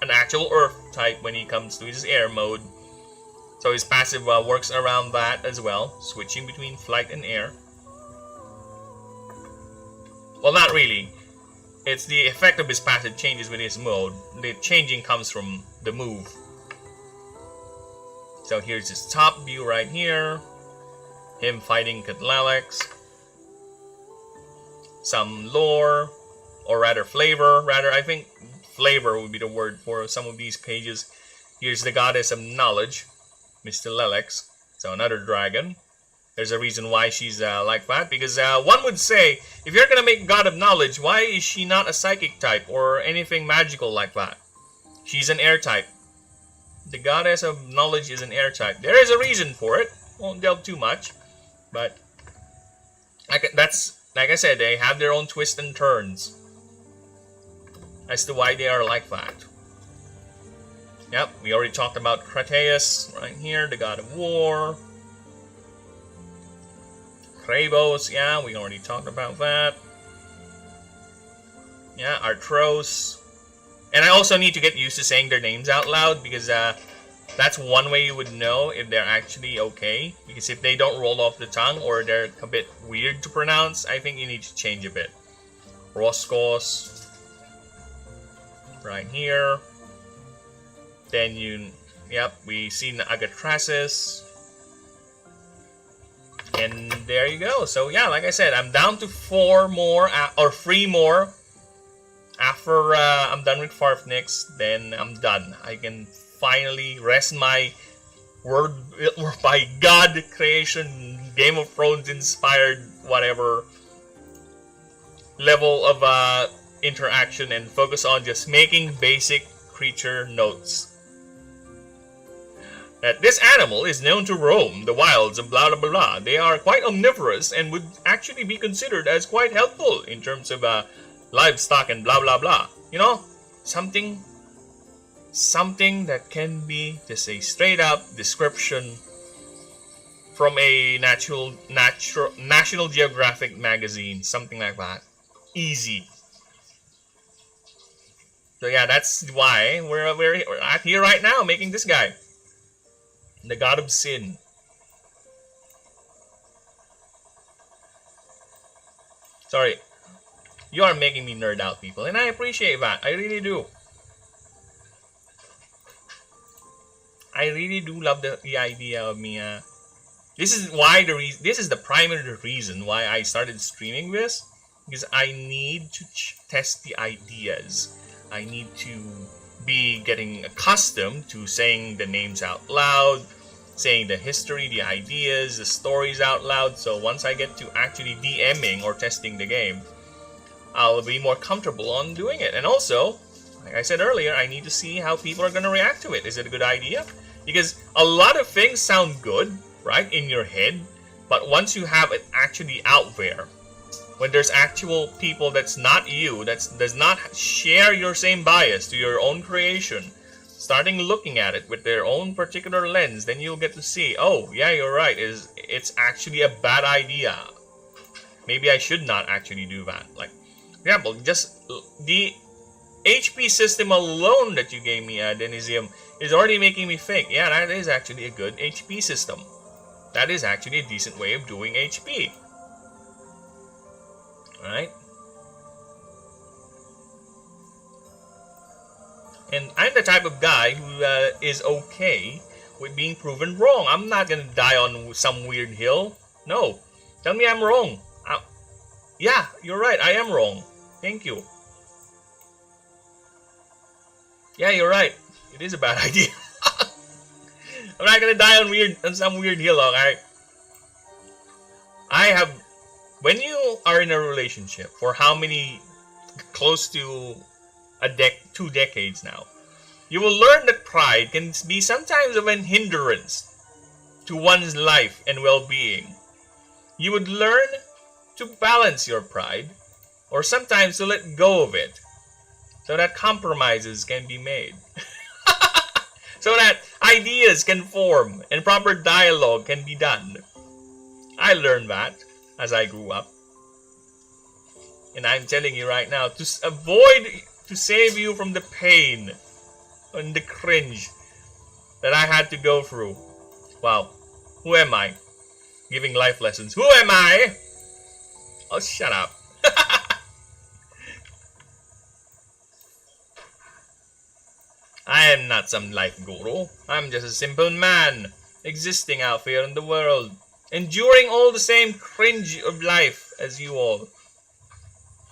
actual earth type when he comes to his air mode. So his passive works around that as well, switching between flight and air. Well, not really. It's the effect of his passive changes with his mode. The changing comes from the move. So here's his top view right here. Him fighting Catlalex. Some lore. Or rather flavor, I think flavor would be the word for some of these pages. Here's the goddess of knowledge, Mr. Lelex. So another dragon. There's a reason why she's like that, because one would say, if you're gonna make god of knowledge, why is she not a psychic type or anything magical like that? She's an air type. The goddess of knowledge is an air type. There is a reason for it. Won't delve too much, but that's like I said, they have their own twists and turns as to why they are like that. Yep, we already talked about Krateus right here, the god of war. Kravos, yeah, we already talked about that. Yeah, Artros. And I also need to get used to saying their names out loud, because that's one way you would know if they're actually okay. Because if they don't roll off the tongue or they're a bit weird to pronounce, I think you need to change a bit. Roscos. Right here. Then yep, we see Agatrasis. And there you go. So yeah, like I said, I'm down to 4 more, or 3 more. After I'm done with Farfnix, then I'm done. I can finally rest my word by God creation, Game of Thrones inspired, whatever level of interaction, and focus on just making basic creature notes. That this animal is known to roam the wilds of blah blah blah. They are quite omnivorous and would actually be considered as quite helpful in terms of livestock and blah blah blah. You know, something that can be just a straight up description from a National Geographic magazine, something like that. Easy. So yeah, that's why we're at here right now making this guy, the god of sin. Sorry, you are making me nerd out, people, and I appreciate that. I really do. I really do love the idea of me. This is why this is the primary reason why I started streaming this, because I need to test the ideas. I need to be getting accustomed to saying the names out loud, saying the history, the ideas, the stories out loud. So once I get to actually DMing or testing the game, I'll be more comfortable on doing it. And also, like I said earlier, I need to see how people are going to react to it. Is it a good idea? Because a lot of things sound good, right, in your head, but once you have it actually out there, when there's actual people that's not you, that does not share your same bias to your own creation, starting looking at it with their own particular lens, then you'll get to see, oh, yeah, you're right, it's actually a bad idea. Maybe I should not actually do that. Like, for example, just the HP system alone that you gave me, Denisium, is already making me think, yeah, that is actually a good HP system. That is actually a decent way of doing HP. Alright? And I'm the type of guy who is okay with being proven wrong. I'm not gonna die on some weird hill. No. Tell me I'm wrong. Yeah, you're right. I am wrong. Thank you. Yeah, you're right. It is a bad idea. I'm not gonna die on some weird hill, alright? When you are in a relationship for how many, close to 2 decades now, you will learn that pride can be sometimes of an hindrance to one's life and well-being. You would learn to balance your pride, or sometimes to let go of it, so that compromises can be made. So that ideas can form and proper dialogue can be done. I learned that as I grew up. And I'm telling you right now, to save you from the pain and the cringe that I had to go through. Wow, who am I? Giving life lessons. Who am I? Oh, shut up. I am not some life guru. I'm just a simple man existing out here in the world, enduring all the same cringe of life as you all.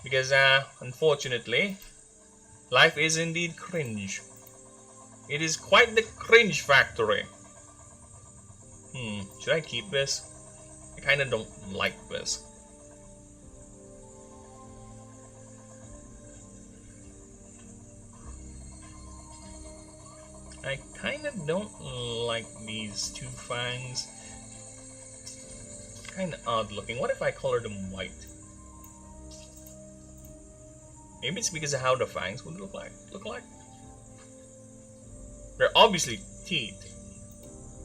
Because, unfortunately, life is indeed cringe. It is quite the cringe factory. Should I keep this? I kinda don't like this. I kinda don't like these 2 fangs. Kinda odd looking. What if I color them white? Maybe it's because of how the fangs would look like. They're obviously teeth,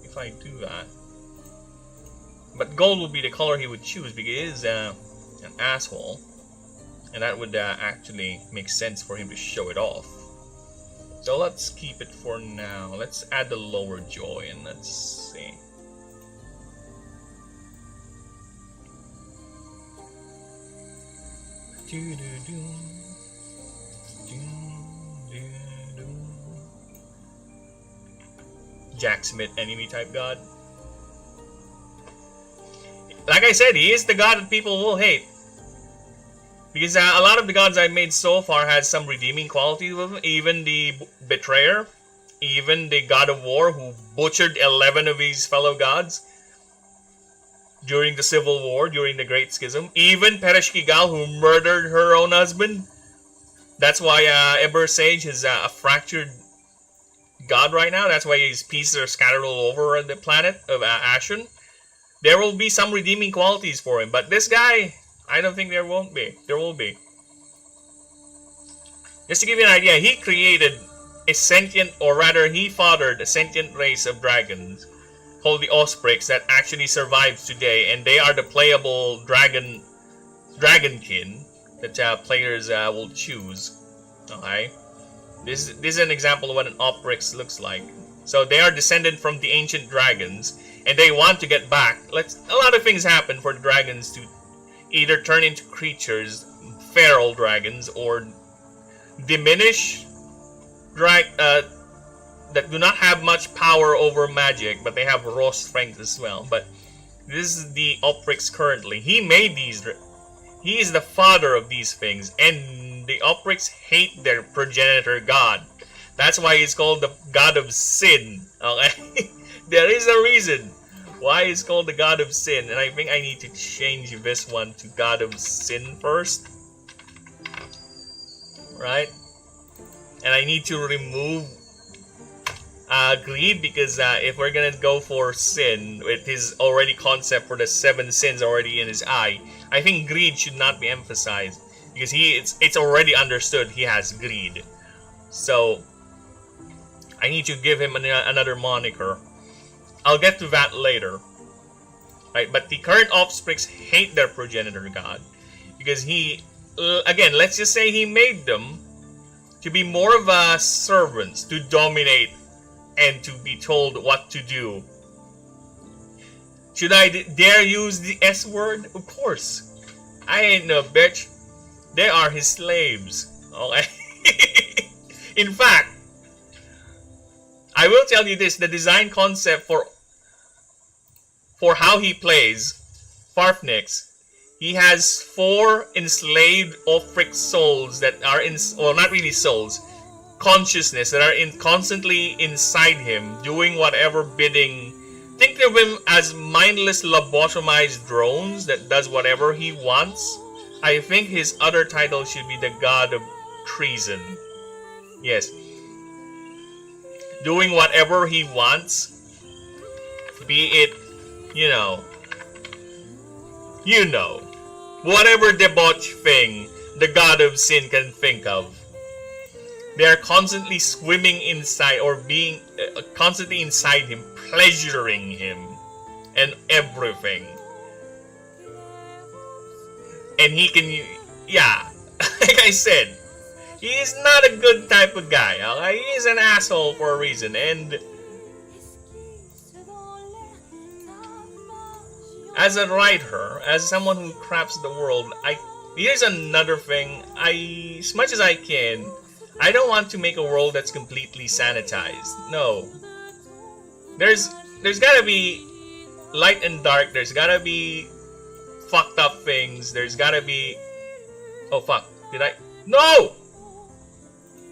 if I do that. But gold would be the color he would choose because he is an asshole. And that would actually make sense for him to show it off. So let's keep it for now. Let's add the lower jaw and let's see. Jack Smith, enemy type god. Like I said, he is the god that people will hate. Because a lot of the gods I've made so far has some redeeming qualities with them. Even the Betrayer. Even the God of War who butchered 11 of his fellow gods during the Civil War, during the Great Schism. Even Pereshkigal who murdered her own husband. That's why Eber Sage is a fractured god right now. That's why his pieces are scattered all over the planet of Ashen. There will be some redeeming qualities for him. But this guy, I don't think there won't be. There will be. Just to give you an idea, he created a sentient, or rather he fathered a sentient race of dragons called the Ospreys that actually survives today, and they are the playable dragonkin that players will choose. Okay, this is an example of what an Oprix looks like. So they are descended from the ancient dragons, and they want to get back. A lot of things happen for the dragons to either turn into creatures, feral dragons, or diminish that do not have much power over magic, but they have raw strength as well. But this is the Oprix currently. He made these. He is the father of these things, and the Oprix hate their progenitor god. That's why he's called the god of sin. Okay, there is a reason why it's called the god of sin, and I think I need to change this one to god of sin first, right? And I need to remove greed, because if we're gonna go for sin with his already concept for the 7 sins already in his eye, I think greed should not be emphasized, because it's already understood he has greed. So I need to give him another moniker. I'll get to that later, right? But the current offsprings hate their progenitor god because he, again, let's just say he made them to be more of a servants, to dominate and to be told what to do. Should I dare use the S word? Of course. I ain't no bitch. They are his slaves. Okay. In fact, I will tell you this: the design concept for how he plays Farfnix, he has 4 enslaved Ofric souls that are in, well, not really souls, consciousness that are constantly inside him, doing whatever bidding. Think of him as mindless lobotomized drones that does whatever he wants. I think his other title should be the God of Treason. Yes. Doing whatever he wants. Be it, you know. Whatever debauch thing the God of Sin can think of. They are constantly swimming inside, or being constantly inside him, pleasuring him and everything. And he can, yeah, like I said, he is not a good type of guy. Okay? He is an asshole for a reason. And as a writer, as someone who crafts the world, here's another thing. As much as I can, I don't want to make a world that's completely sanitized. No. There's gotta be light and dark. There's gotta be fucked up things. There's gotta be... Oh fuck. Did I... No!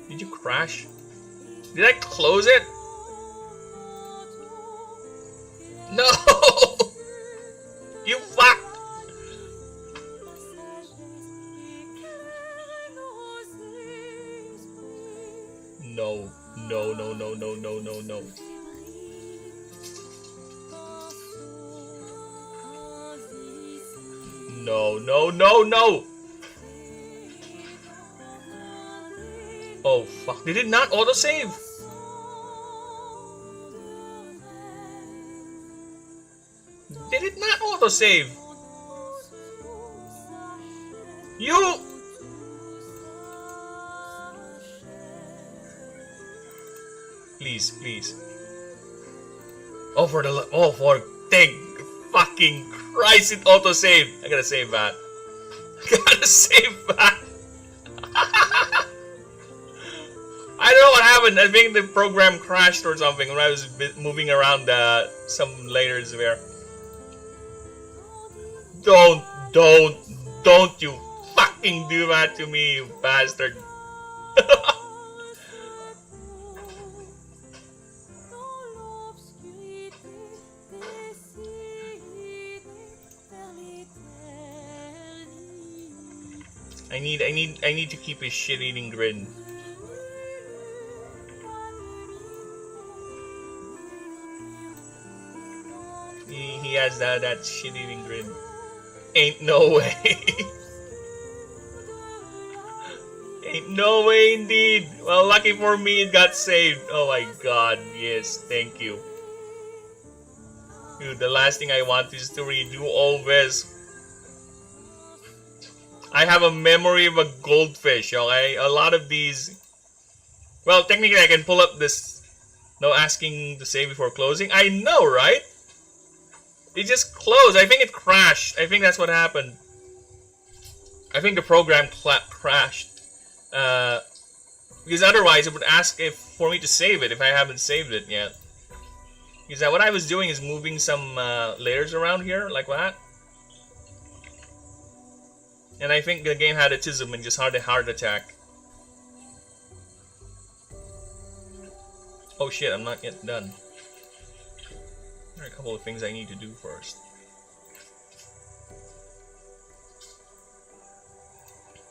Did you crash? Did I close it? No! You fuck! No. No, no, no, no, no, no, no. No, no, no, no! Oh, fuck. Did it not autosave? Did it not autosave? You... Please, please. Oh, for thank fucking Christ, it autosave. I gotta save that. I gotta save that. I don't know what happened. I think the program crashed or something when I was moving around some layers there. Don't you fucking do that to me, you bastard. I need to keep his shit-eating grin. He has that shit-eating grin. Ain't no way. Ain't no way indeed. Well, lucky for me, it got saved. Oh my god, yes, thank you. Dude, the last thing I want is to redo all this. I have a memory of a goldfish, okay? A lot of these... Well, technically I can pull up this... No asking to save before closing. I know, right? It just closed. I think it crashed. I think that's what happened. I think the program crashed. Because otherwise it would ask for me to save it if I haven't saved it yet. Because what I was doing is moving some layers around here, like that. And I think the game had autism and just had a heart attack. Oh shit, I'm not yet done. There are a couple of things I need to do first.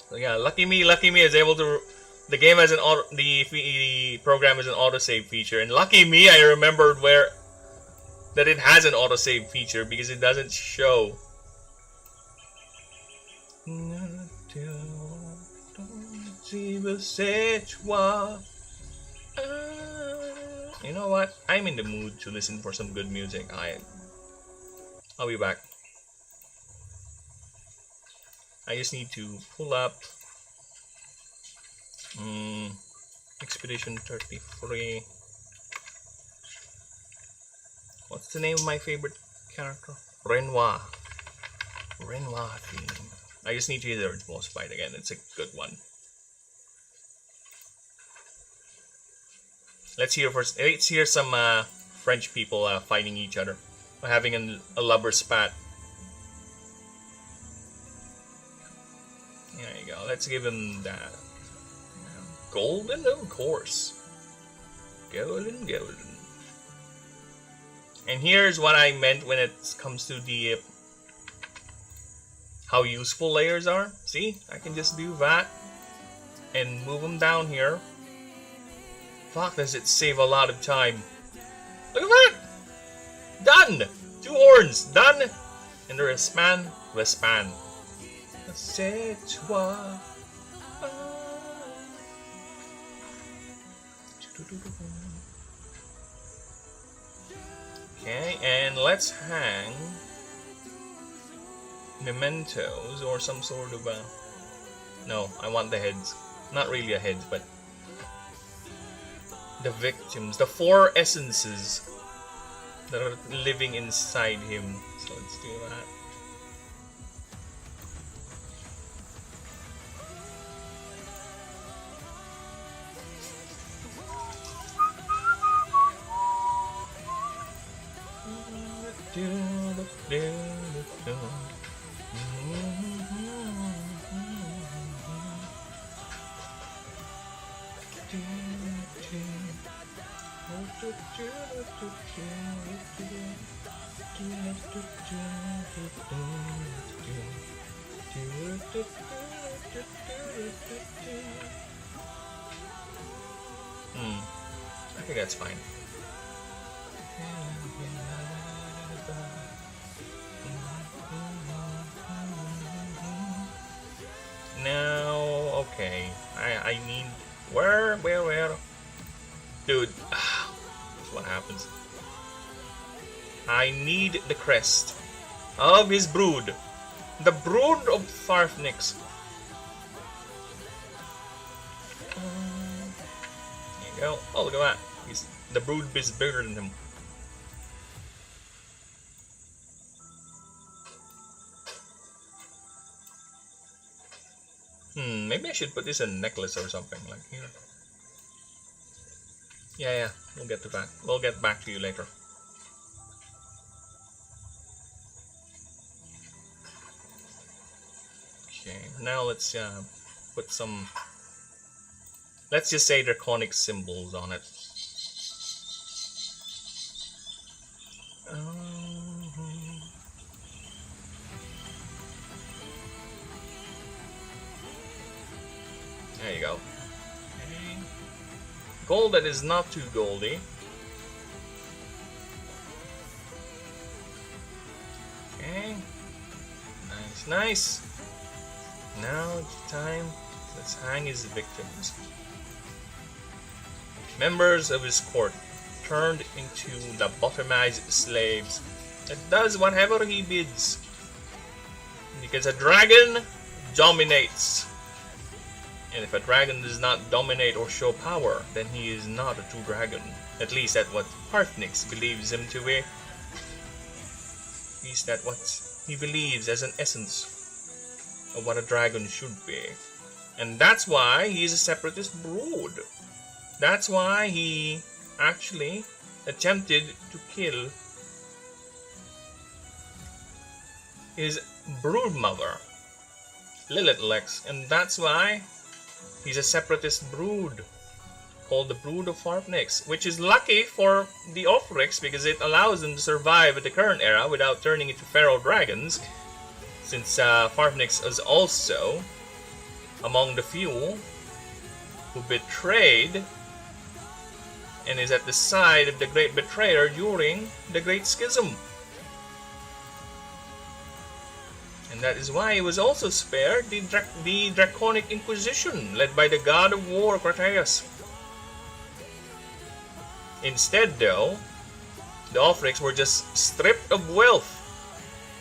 So yeah, lucky me is able to... The game has an auto... The program has an autosave feature. And lucky me, I remembered that it has an autosave feature because it doesn't show. You know what? I'm in the mood to listen for some good music. I'll be back. I just need to pull up Expedition 33. What's the name of my favorite character? Renoir theme. I just need to hear the boss fight again. It's a good one. Let's hear first. Let's hear some French people fighting each other, having a lover spat. There you go. Let's give him that. Golden, of course. Golden, golden. And here's what I meant when it comes to the how useful layers are. See, I can just do that and move them down here. Fuck, does it save a lot of time. Look at that! Done! 2 horns, done! And the wristband, wristband. Okay, and let's hang mementos or some sort of no, I want the heads. Not really a head, but the victims, the 4 essences that are living inside him. So let's do that. I think that's fine. Now, okay. I need where? Dude, that's what happens. I need the crest of his brood. The brood of Farfnix. There you go. Oh, look at that. The brood is bigger than him. Maybe I should put this in a necklace or something, like here. Yeah, we'll get to that. We'll get back to you later. Okay, now let's put some, let's just say draconic symbols on it. There you go. Okay. Gold that is not too goldy. Okay. Nice. Now it's time. Let's hang his victims. Members of his court turned into the bottomized slaves that does whatever he bids. Because a dragon dominates. And if a dragon does not dominate or show power, then he is not a true dragon. At least that's what Farfnix believes him to be. At least that's what he believes as an essence of what a dragon should be. And that's why he is a separatist brood. That's why he actually attempted to kill his brood mother, Lilith Lex, and that's why he's a separatist brood called the Brood of Farfnix, which is lucky for the Ophrix because it allows them to survive at the current era without turning into feral dragons, since Farfnix is also among the few who betrayed and is at the side of the Great Betrayer during the Great Schism. And that is why he was also spared the Draconic Inquisition, led by the God of War, Crateus. Instead, though, the Ophrix were just stripped of wealth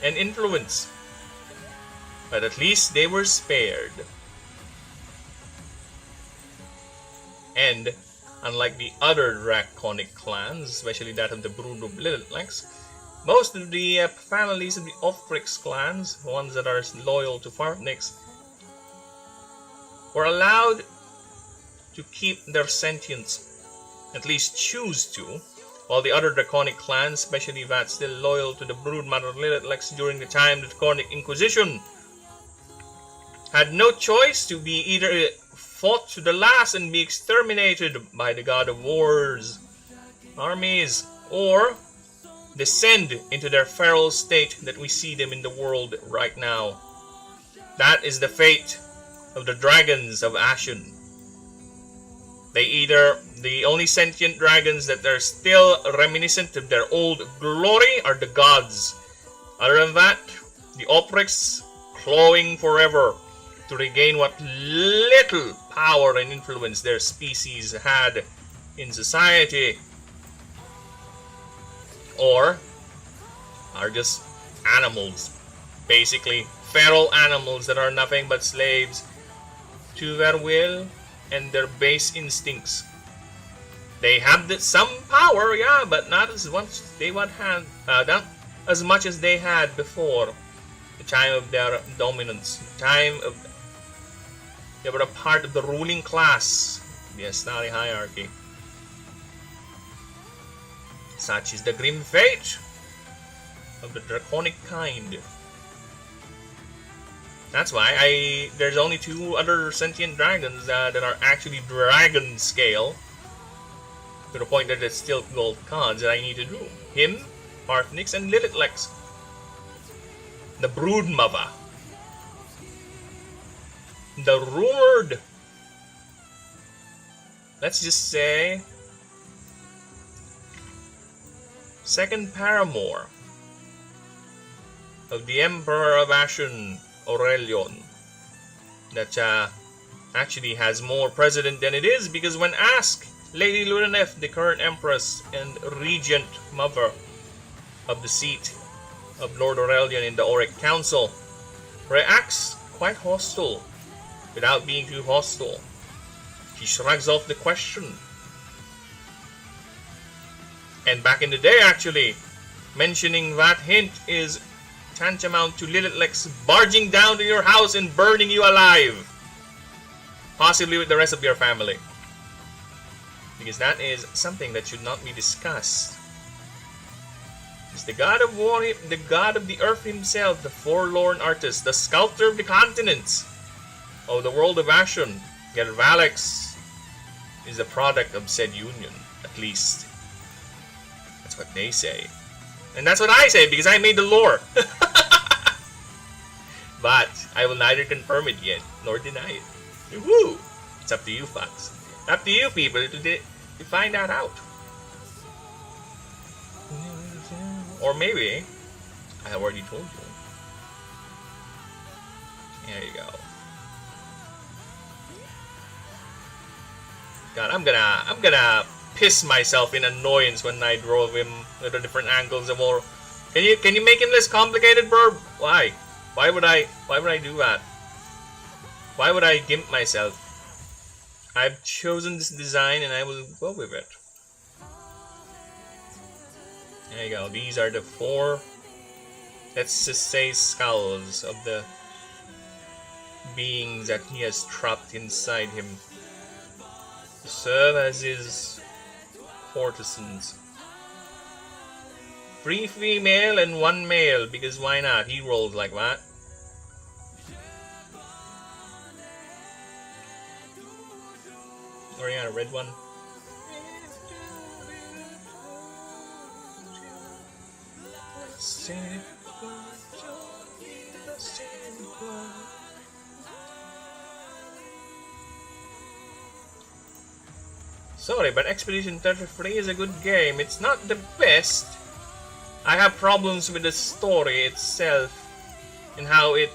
and influence. But at least they were spared. And, unlike the other Draconic clans, especially that of the Brood of Lilithlex, most of the families of the Ophrix clans, ones that are loyal to Farfnix, were allowed to keep their sentience At least choose to. While the other draconic clans, especially that still loyal to the broodmother Lilith during the time of the Draconic Inquisition, had no choice to be either fought to the last and be exterminated by the god of war's armies, or descend into their feral state that we see them in the world right now. That is the fate of the dragons of Ashen. The only sentient dragons that are still reminiscent of their old glory are the gods. Other than that, the Oprix clawing forever to regain what little power and influence their species had in society, or are just animals, basically feral animals that are nothing but slaves to their will and their base instincts. They have some power, yeah, but not as much not as much as they had before the time of their dominance, the time of they were a part of the ruling class, the Astari hierarchy. Such is the grim fate of the draconic kind. That's why there's only 2 other sentient dragons that are actually dragon scale, to the point that it's still gold cards that I need to do. Him, Parthnix, and Lilithlex. The Broodmother. The rumored, let's just say, second paramour of the Emperor of Ashen, Aurelion, that actually has more president than it is, because when asked, Lady Lunaneth, the current Empress and Regent Mother of the seat of Lord Aurelion in the Auric Council, reacts quite hostile without being too hostile. She shrugs off the question. And back in the day, actually, mentioning that hint is tantamount to Lilithlex barging down to your house and burning you alive. Possibly with the rest of your family. Because that is something that should not be discussed. It's the god of war, the god of the earth himself, the forlorn artist, the sculptor of the continents, of the world of Ashen. Yet Valex is a product of said union, at least. That's what they say. And that's what I say, because I made the lore. But I will neither confirm it yet, nor deny it. Woo! It's up to you, folks. Up to you, people, to find that out. Or maybe I have already told you. There you go. God, I'm gonna piss myself in annoyance when I draw him at the different angles and more. Can you make him less complicated, Burb? Why? Why would I do that? Why would I gimp myself? I've chosen this design and I will go with it. There you go. These are the 4, let's just say, skulls of the beings that he has trapped inside him to serve as his courtesans. 3 female and 1 male, because why not? He rolls like that. Or yeah, a red one. Sorry, but Expedition 33 is a good game. It's not the best. I have problems with the story itself and how it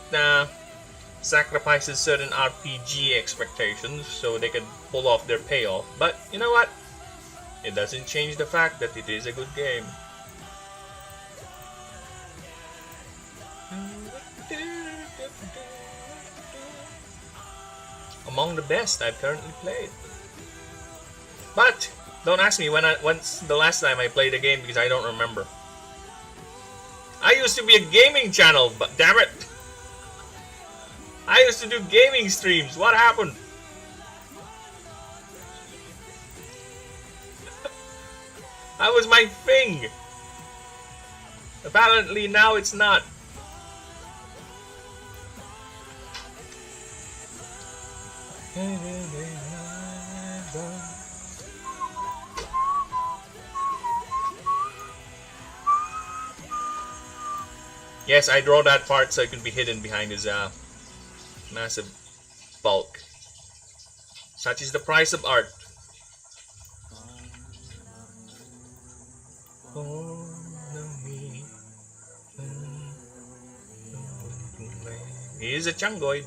sacrifices certain RPG expectations so they can pull off their payoff. But you know what? It doesn't change the fact that it is a good game. Among the best I've currently played. But don't ask me when's the last time I played a game, because I don't remember. I used to be a gaming channel, but damn it, I used to do gaming streams. What happened? That was my thing! Apparently now it's not. Yes, I draw that part so it can be hidden behind his massive bulk. Such is the price of art. He is a chungoid.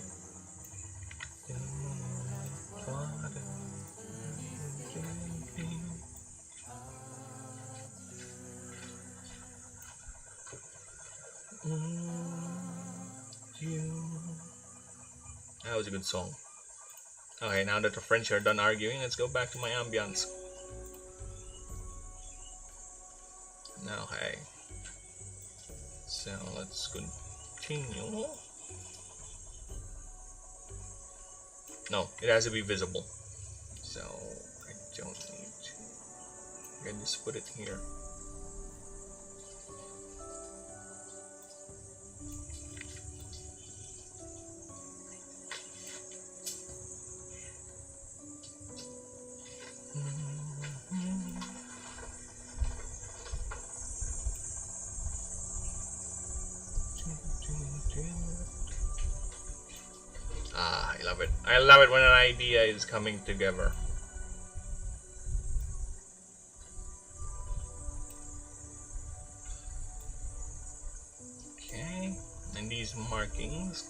That was a good song. Okay, now that the French are done arguing, let's go back to my ambience. Okay. So let's continue. No, it has to be visible. So I don't need to. I can just put it here. Ah, I love it. I love it when an idea is coming together. Okay, and these markings.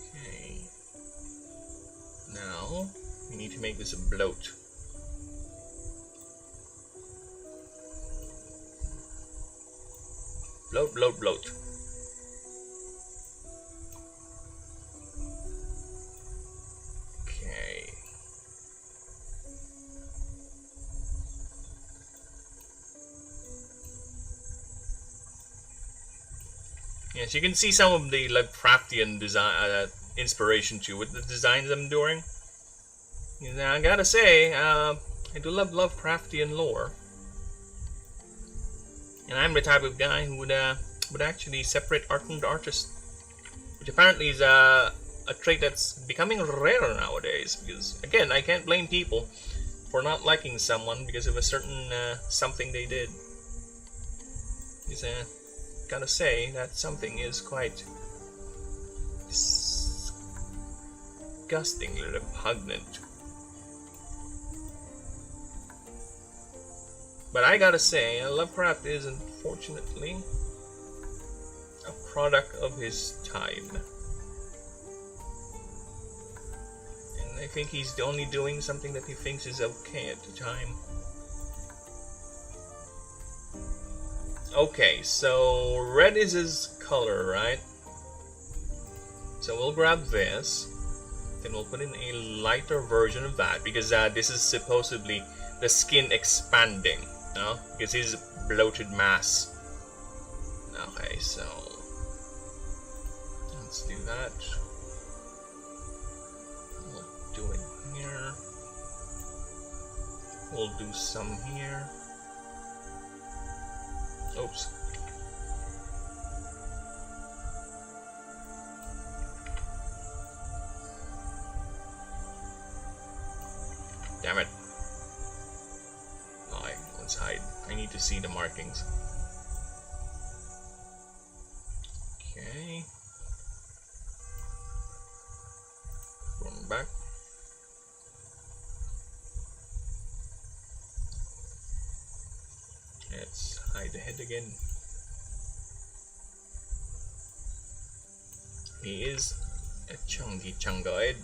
Okay. Now, we need to make this a bloat. Bloat, bloat, bloat. Okay. Yes, you can see some of the Lovecraftian design inspiration too with the designs I'm doing. Now, I gotta say, I do love Lovecraftian lore. And I'm the type of guy who would actually separate art from the artist, which apparently is a trait that's becoming rare nowadays. Because again, I can't blame people for not liking someone because of a certain something they did. Because gotta say that something is quite disgustingly repugnant. But I gotta say, Lovecraft is unfortunately a product of his time. And I think he's only doing something that he thinks is okay at the time. Okay, so red is his color, right? So we'll grab this, then we'll put in a lighter version of that, because this is supposedly the skin expanding. No, because he's a bloated mass. Okay, so let's do that. We'll do it here. We'll do some here. Oops. Damn it. Alright, let's hide. I need to see the markings. Okay. Going back. Let's hide the head again. He is a chungoid.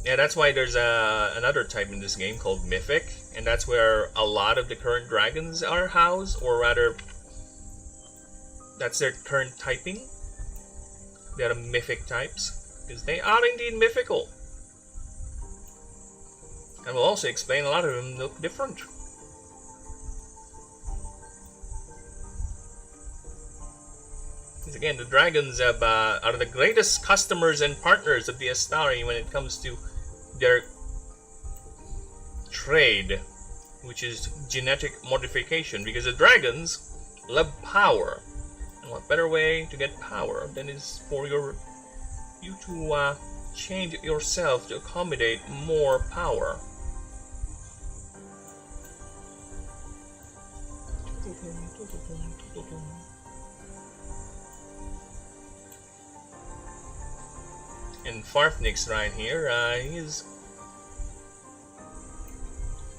Yeah, that's why there's another type in this game called Mythic, and that's where a lot of the current dragons are housed, or rather, that's their current typing. They are Mythic types, because they are indeed mythical. And we'll also explain a lot of them look different. Because again, the dragons have, are the greatest customers and partners of the Astari when it comes to their trade, which is genetic modification. Because the dragons love power, and what better way to get power than is for you to change yourself to accommodate more power. And Farfnix right here, his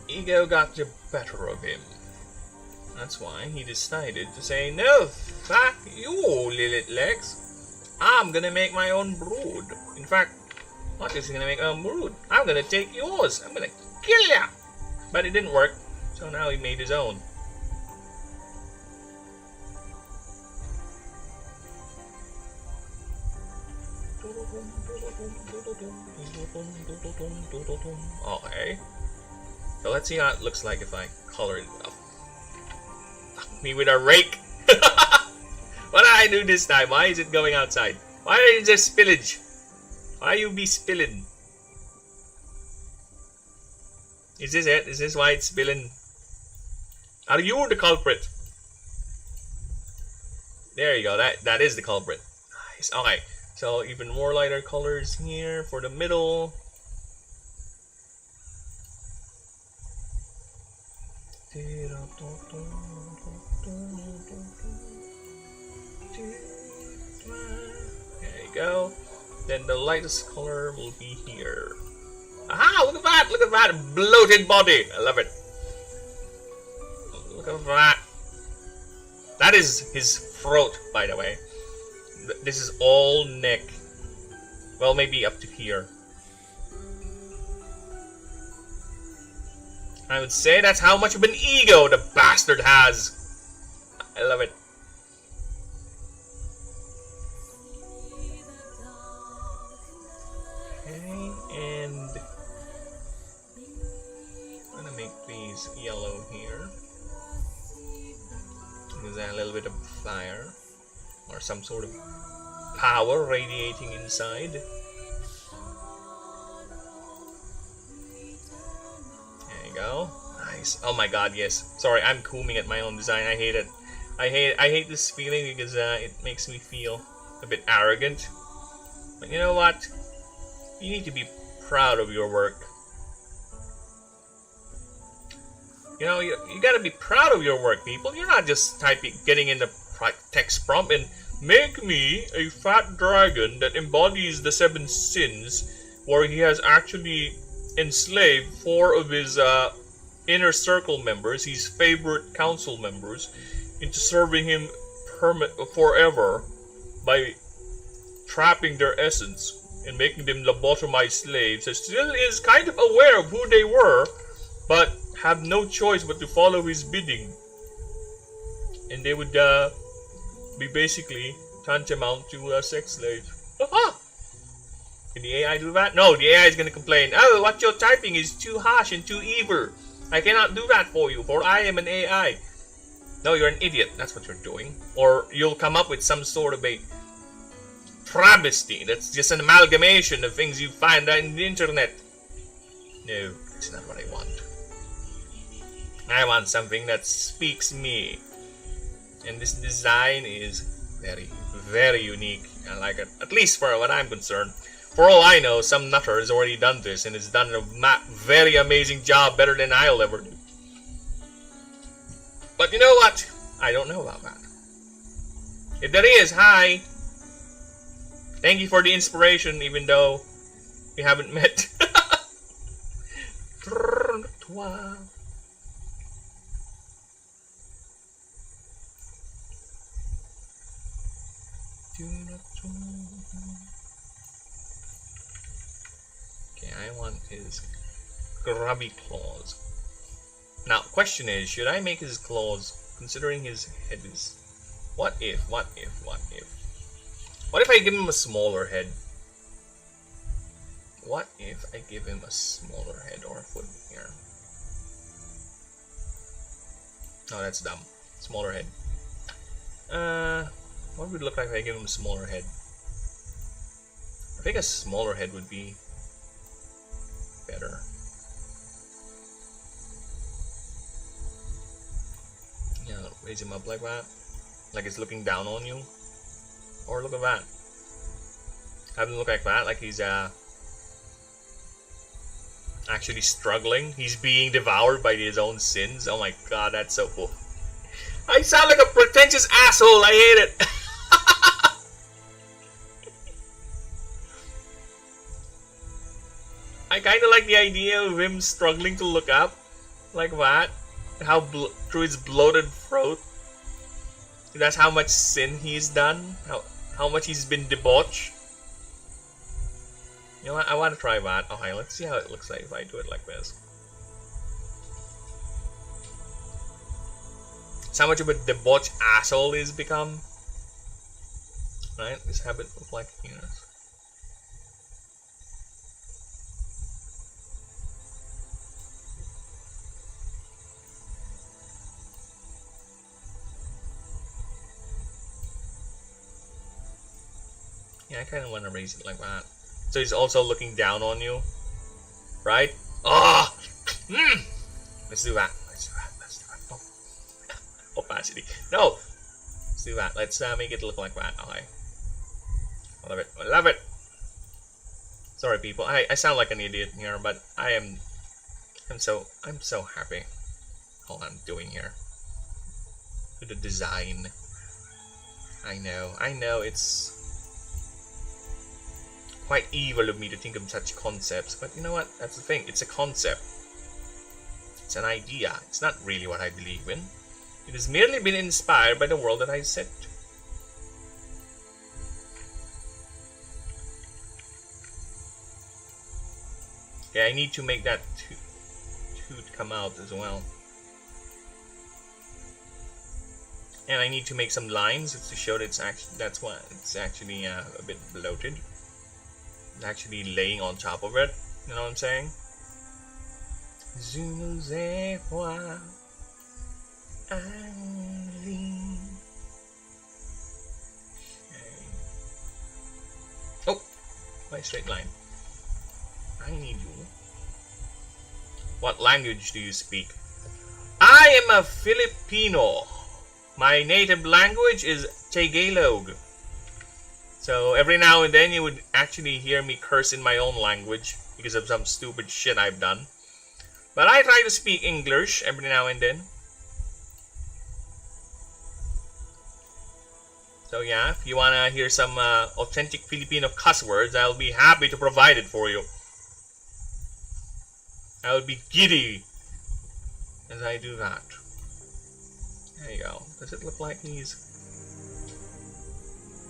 ego got the better of him. That's why he decided to say, no, fuck you, Lilith Legs. I'm gonna make my own brood. In fact, not just gonna make my own brood, I'm gonna take yours. I'm gonna kill ya. But it didn't work, so now he made his own. Okay. So let's see how it looks like if I color it up. Fuck me with a rake! What did I do this time? Why is it going outside? Why is there spillage? Why you be spilling? Is this it? Is this why it's spilling? Are you the culprit? There you go. That is the culprit. Nice. Okay. So even more lighter colors here for the middle. There you go. Then the lightest color will be here. Aha! Look at that! Look at that bloated body! I love it. Look at that. That is his throat, by the way. This is all neck. Well, maybe up to here. I would say that's how much of an ego the bastard has. I love it. Okay, and I'm gonna make these yellow here. Because a little bit of fire or some sort of power radiating inside. There you go. Nice. Oh my god, yes. Sorry, I'm combing at my own design. I hate it. I hate this feeling because it makes me feel a bit arrogant. But you know what? You need to be proud of your work. You know, you gotta be proud of your work, people. You're not just getting in the text prompt and make me a fat dragon that embodies the 7 sins, where he has actually enslaved 4 of his inner circle members, his favorite council members, into serving him forever by trapping their essence and making them lobotomized slaves. He still is kind of aware of who they were, but have no choice but to follow his bidding. And they would be basically tantamount to a sex slave. Aha! Can the AI do that? No, the AI is going to complain. Oh, what you're typing is too harsh and too evil. I cannot do that for you, for I am an AI. No, you're an idiot. That's what you're doing. Or you'll come up with some sort of a travesty that's just an amalgamation of things you find on the internet. No, it's not what I want. I want something that speaks me. And this design is very, very unique. I like it. At least for what I'm concerned. For all I know, some nutter has already done this and has done a very amazing job, better than I'll ever do. But you know what? I don't know about that. If there is, hi! Thank you for the inspiration, even though we haven't met. Okay, I want his grubby claws. Now, question is, should I make his claws, considering his head is... What if I give him a smaller head? What if I give him a smaller head or a foot here? No, that's dumb. Smaller head. What What would it look like if I give him a smaller head? I think a smaller head would be better. Yeah, raise him up like that. Like it's looking down on you. Or look at that. Have him look like that, like he's actually struggling. He's being devoured by his own sins. Oh my god, that's so cool. I sound like a pretentious asshole. I hate it. I kind of like the idea of him struggling to look up like that. How through his bloated throat. That's how much sin he's done. How much he's been debauched. You know what? I want to try that. Okay, let's see how it looks like if I do it like this. That's how much of a debauched asshole he's become. Right? Let's have it look like here. Yeah, I kind of want to raise it like that. So he's also looking down on you. Right? Oh! Let's do that. Let's do that. Let's do that. Oh. Opacity. No! Let's do that. Let's make it look like that. Okay. I love it. I love it! Sorry, people. I sound like an idiot here, but I'm so happy. All I'm doing here. With the design. I know, it's quite evil of me to think of such concepts, but you know what? That's the thing. It's a concept. It's an idea. It's not really what I believe in. It has merely been inspired by the world that I set. Okay, I need to make that tooth come out as well. And I need to make some lines to show that it's actually a bit bloated. It's actually laying on top of it. You know what I'm saying? Oh, my straight line. I need you. What language do you speak? I am a Filipino. My native language is Tagalog. So every now and then you would actually hear me curse in my own language because of some stupid shit I've done. But I try to speak English every now and then. So yeah, if you wanna hear some authentic Filipino cuss words, I'll be happy to provide it for you. I will be giddy as I do that. There you go. Does it look like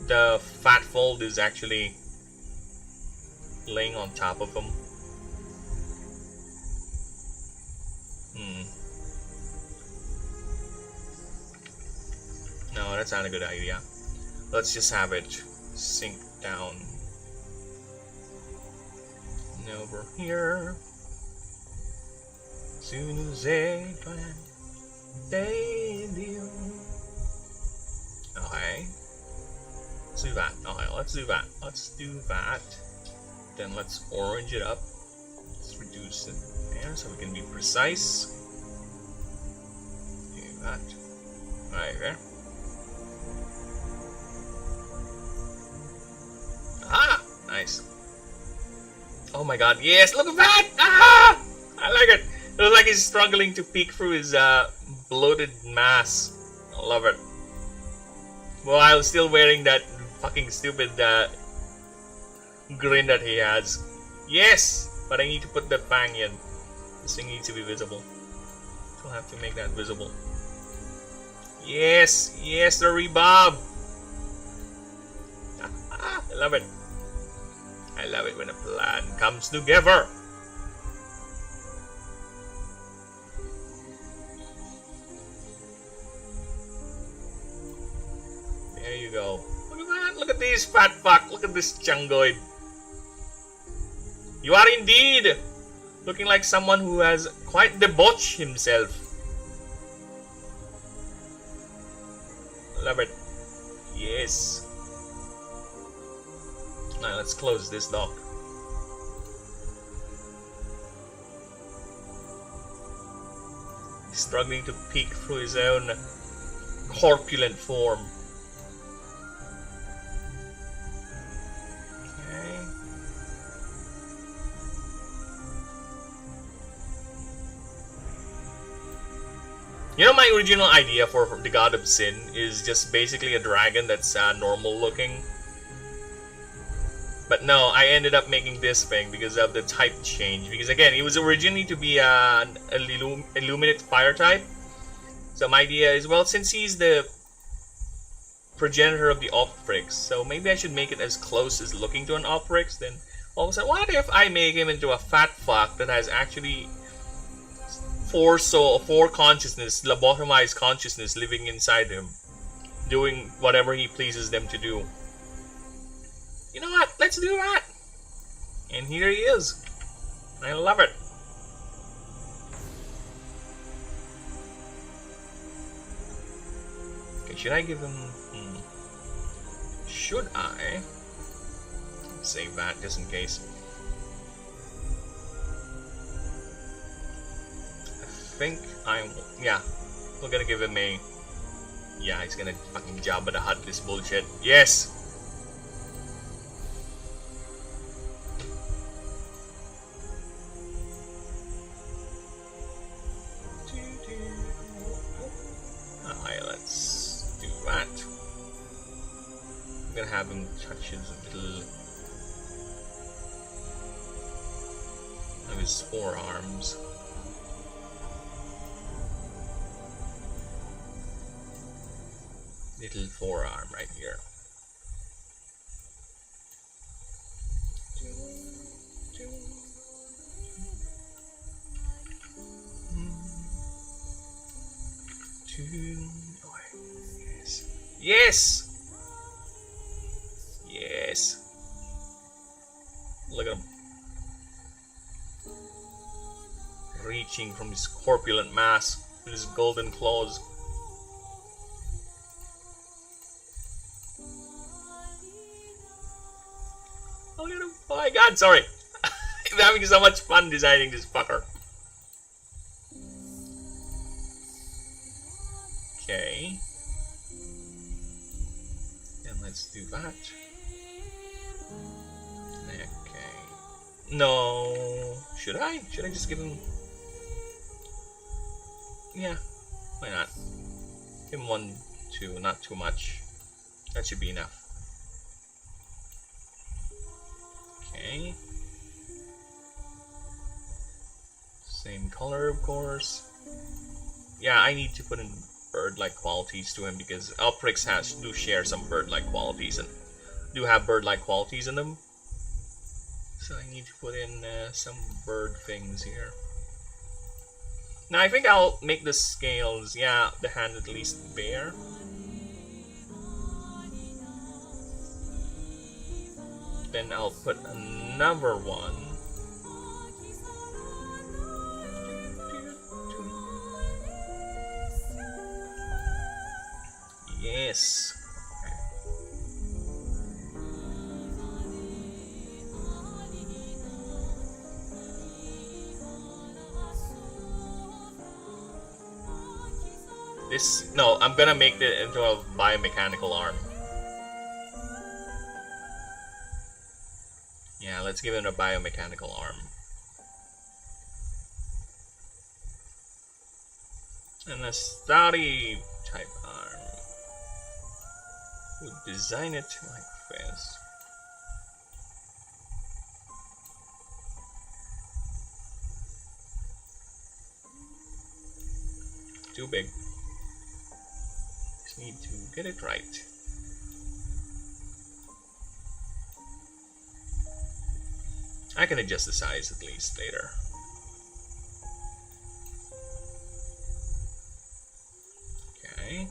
the fat fold is actually laying on top of him? No, that's not a good idea. Let's just have it sink down. And over here. Soon as they debut. Okay. Let's do that. Okay, let's do that. Let's do that. Then let's orange it up. Let's reduce it there so we can be precise. Do that. Right there. Ah! Nice. Oh my god, yes! Look at that! Ah! I like it! It looks like he's struggling to peek through his bloated mass. I love it. While still wearing that fucking stupid grin that he has. Yes! But I need to put the fang in. This thing needs to be visible. I'll have to make that visible. Yes! Yes, the rebob! I love it. I love it when a plan comes together. There you go. Look at that. Look at this fat fuck. Look at this chungoid. You are indeed looking like someone who has quite debauched himself. Love it. Yes. Yes. Now let's close this dock. He's struggling to peek through his own corpulent form. Okay. You know, my original idea for the God of Sin is just basically a dragon that's normal looking. But no, I ended up making this thing because of the type change. Because again, it was originally to be an Illuminate fire type. So my idea is, well, since he's the progenitor of the Ophrix, so maybe I should make it as close as looking to an Ophrix. Then all of a sudden, what if I make him into a fat fuck that has actually four consciousness, lobotomized consciousness living inside him, doing whatever he pleases them to do. You know what? Let's do that. And here he is. I love it. Okay, should I give him... Should I? Save that just in case. I think yeah, we're gonna give him a... Yeah, he's gonna fucking Jabba the Hutt this bullshit. Yes! Alright, let's do that. I'm gonna have him touch his little... of his forearms. Little forearm right here. Yes. Yes. Yes. Look at him. Reaching from his corpulent mass with his golden claws. Look at him. Oh my god, sorry. I'm having so much fun designing this fucker. Okay. And let's do that. Okay. No. Should I? Should I just give him... Yeah. Why not? Give him 1, 2, not too much. That should be enough. Okay. Same color, of course. Yeah, I need to put in bird-like qualities to him because Ophrix do share some bird-like qualities and do have bird-like qualities in them. So I need to put in some bird things here. Now I think I'll make the scales, yeah, the hand at least bare. Then I'll put another one. Yes. This, no, I'm gonna make it into a biomechanical arm. Yeah, let's give it a biomechanical arm. And a study type arm. We'll design it like this. Too big. Just need to get it right. I can adjust the size at least later. Okay.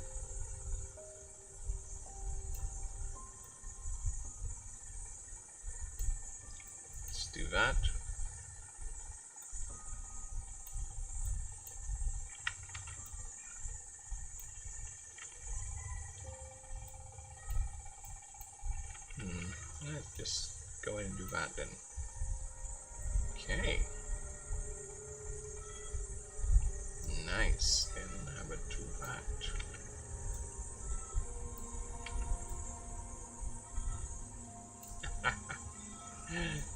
Let's do that. Let's just go ahead and do that then. Okay. Nice. And have it do that.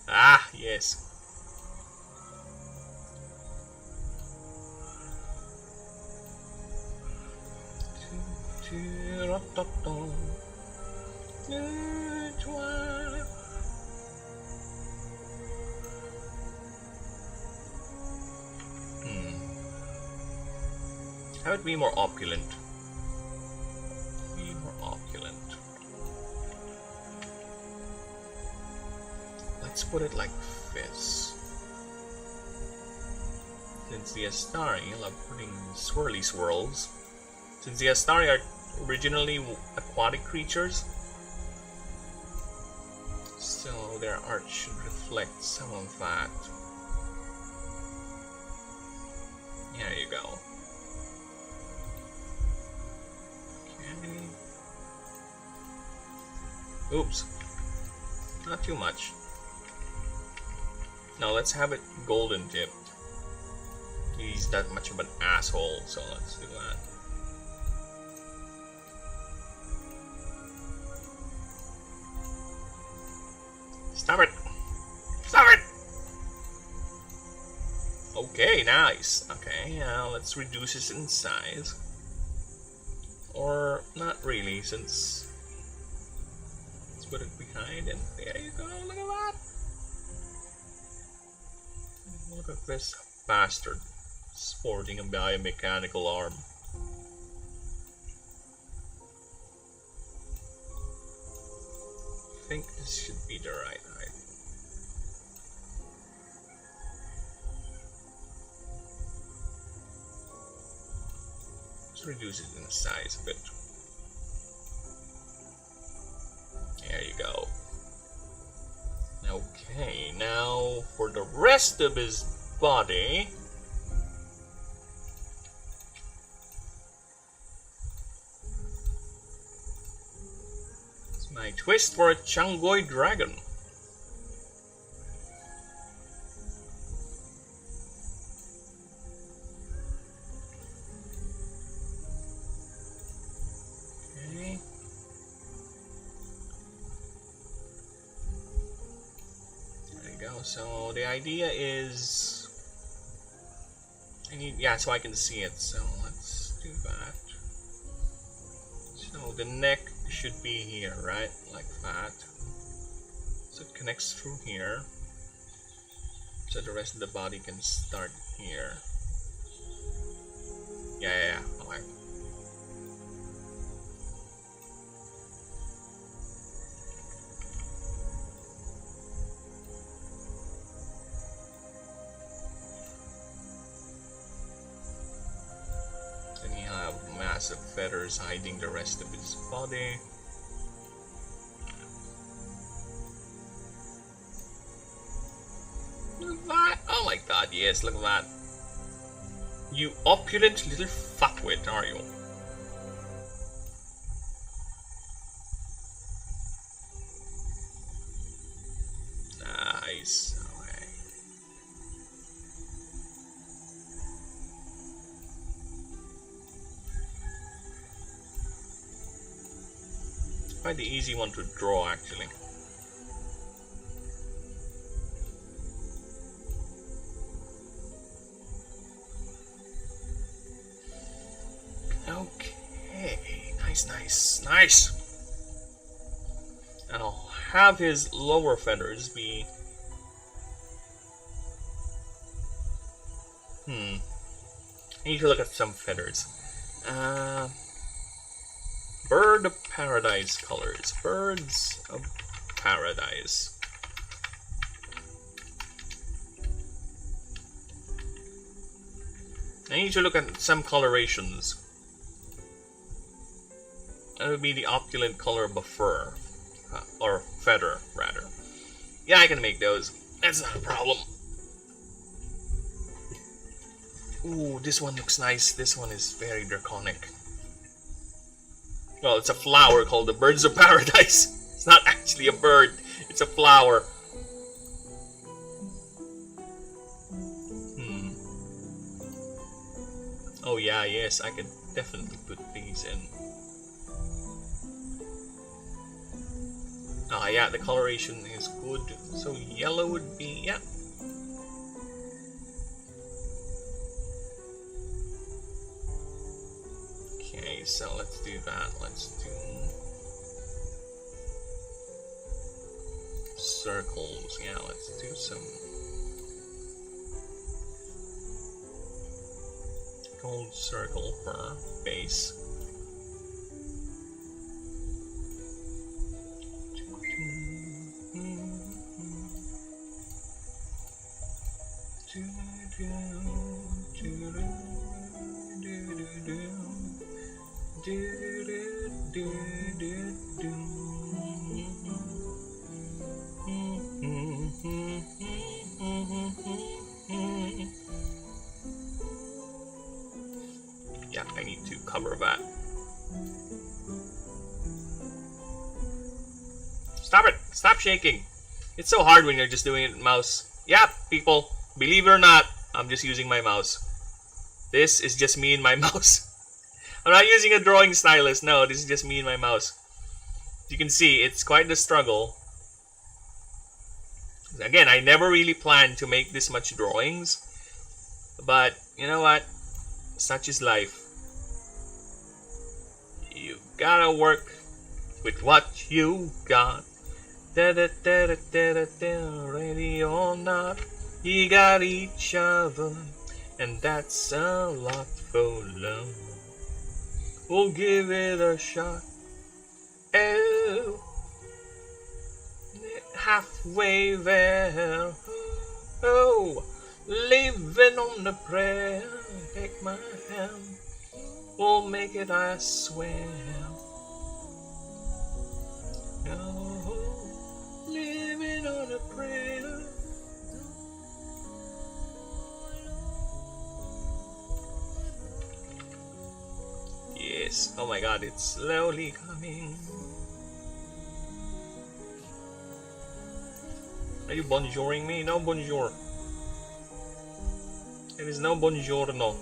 Ah, yes. Have it be more opulent. Be more opulent. Let's put it like this. Since the Astari love putting swirly swirls. Since the Astari are originally aquatic creatures, so their art should reflect some of that. There you go. Okay. Oops. Not too much. Now let's have it golden tipped. He's that much of an asshole, so let's do that. Stop it! Stop it! Okay, nice. Okay, now let's reduce it in size. Or not really, since let's put it behind, and there you go. Look at that! Look at this bastard sporting a biomechanical arm. I think this should be the right height. Let's reduce it in size a bit. There you go. Okay, now for the rest of his body. It's my twist for a Changoi dragon. So the idea is I need, yeah, so I can see it, so let's do that. So the neck should be here, right? Like that. So it connects through here. So the rest of the body can start here. Yeah. Okay. Massive feathers hiding the rest of his body. Look at that! Oh my god, yes, look at that. You opulent little fuckwit, are you? Nice. Quite the easy one to draw, actually. Okay, nice. And I'll have his lower feathers be... I need to look at some feathers. Bird of Paradise colors. Birds of Paradise. I need to look at some colorations. That would be the opulent color of a fur. Or feather, rather. Yeah, I can make those. That's not a problem. Ooh, this one looks nice. This one is very draconic. Well, it's a flower called the Birds of Paradise. It's not actually a bird. It's a flower. Oh yeah, yes, I can definitely put these in. Ah, yeah, the coloration is good. So yellow would be, yeah. Okay, so let's do that. Let's do circles. Yeah, let's do some gold circle for base. Yeah, I need to cover that. Stop it! Stop shaking! It's so hard when you're just doing it with mouse. Yeah, people, believe it or not, I'm just using my mouse. This is just me and my mouse. I'm not using a drawing stylus, no, this is just me and my mouse. You can see, it's quite the struggle. Again, I never really planned to make this much drawings. But, you know what? Such is life. You gotta work with what you got. Ready or not, you got each other, and that's a lot for love. We'll give it a shot. Oh, halfway there. Oh, living on the prayer. Take my hand. We'll make it, I swear. Oh, living on a prayer. Yes. Oh my God, it's slowly coming. Are you bonjouring me? No bonjour. There is no buongiorno.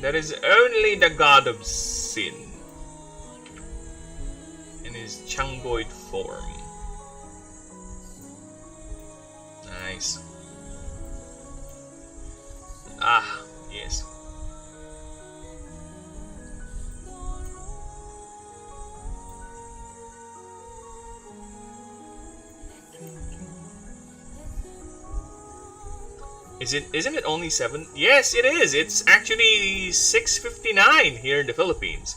There is only the god of sin in his changoid form. Nice. Ah, yes. Isn't it only 7? Yes, it is. It's actually 6:59 here in the Philippines.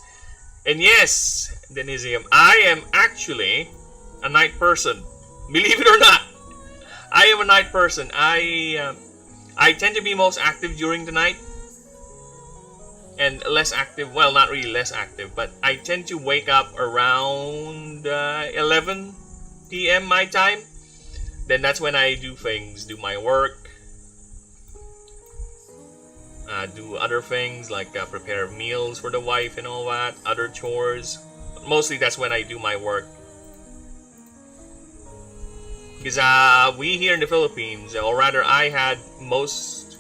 And yes, Denisium, I am actually a night person. Believe it or not, I am a night person. I tend to be most active during the night and less active. Well, not really less active, but I tend to wake up around 11 p.m. my time. Then that's when I do things, do my work. Do other things like prepare meals for the wife and all that, other chores. But mostly that's when I do my work. Because we here in the Philippines, or rather I had most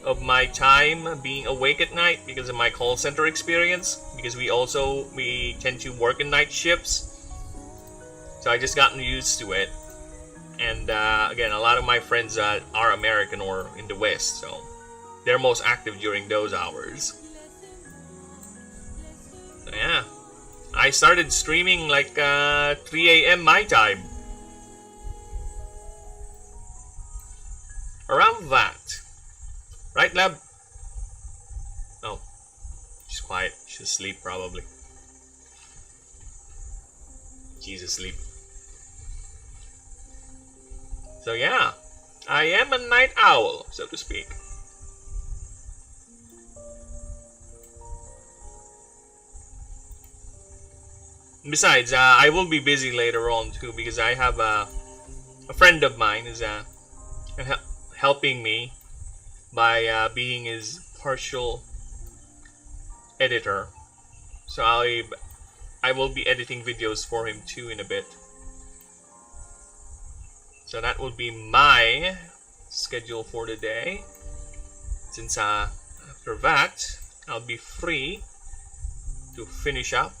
of my time being awake at night because of my call center experience. Because we tend to work in night shifts. So I just gotten used to it. And again, a lot of my friends are American or in the West, so they're most active during those hours. So yeah, I started streaming like 3 a.m. my time. Around that. Right, Lab? Oh, she's quiet. She's asleep probably. She's asleep. So yeah, I am a night owl, so to speak. Besides, I will be busy later on too because I have a friend of mine is helping me by being his partial editor. So I will be editing videos for him too in a bit. So that will be my schedule for today. Since after that, I'll be free to finish up,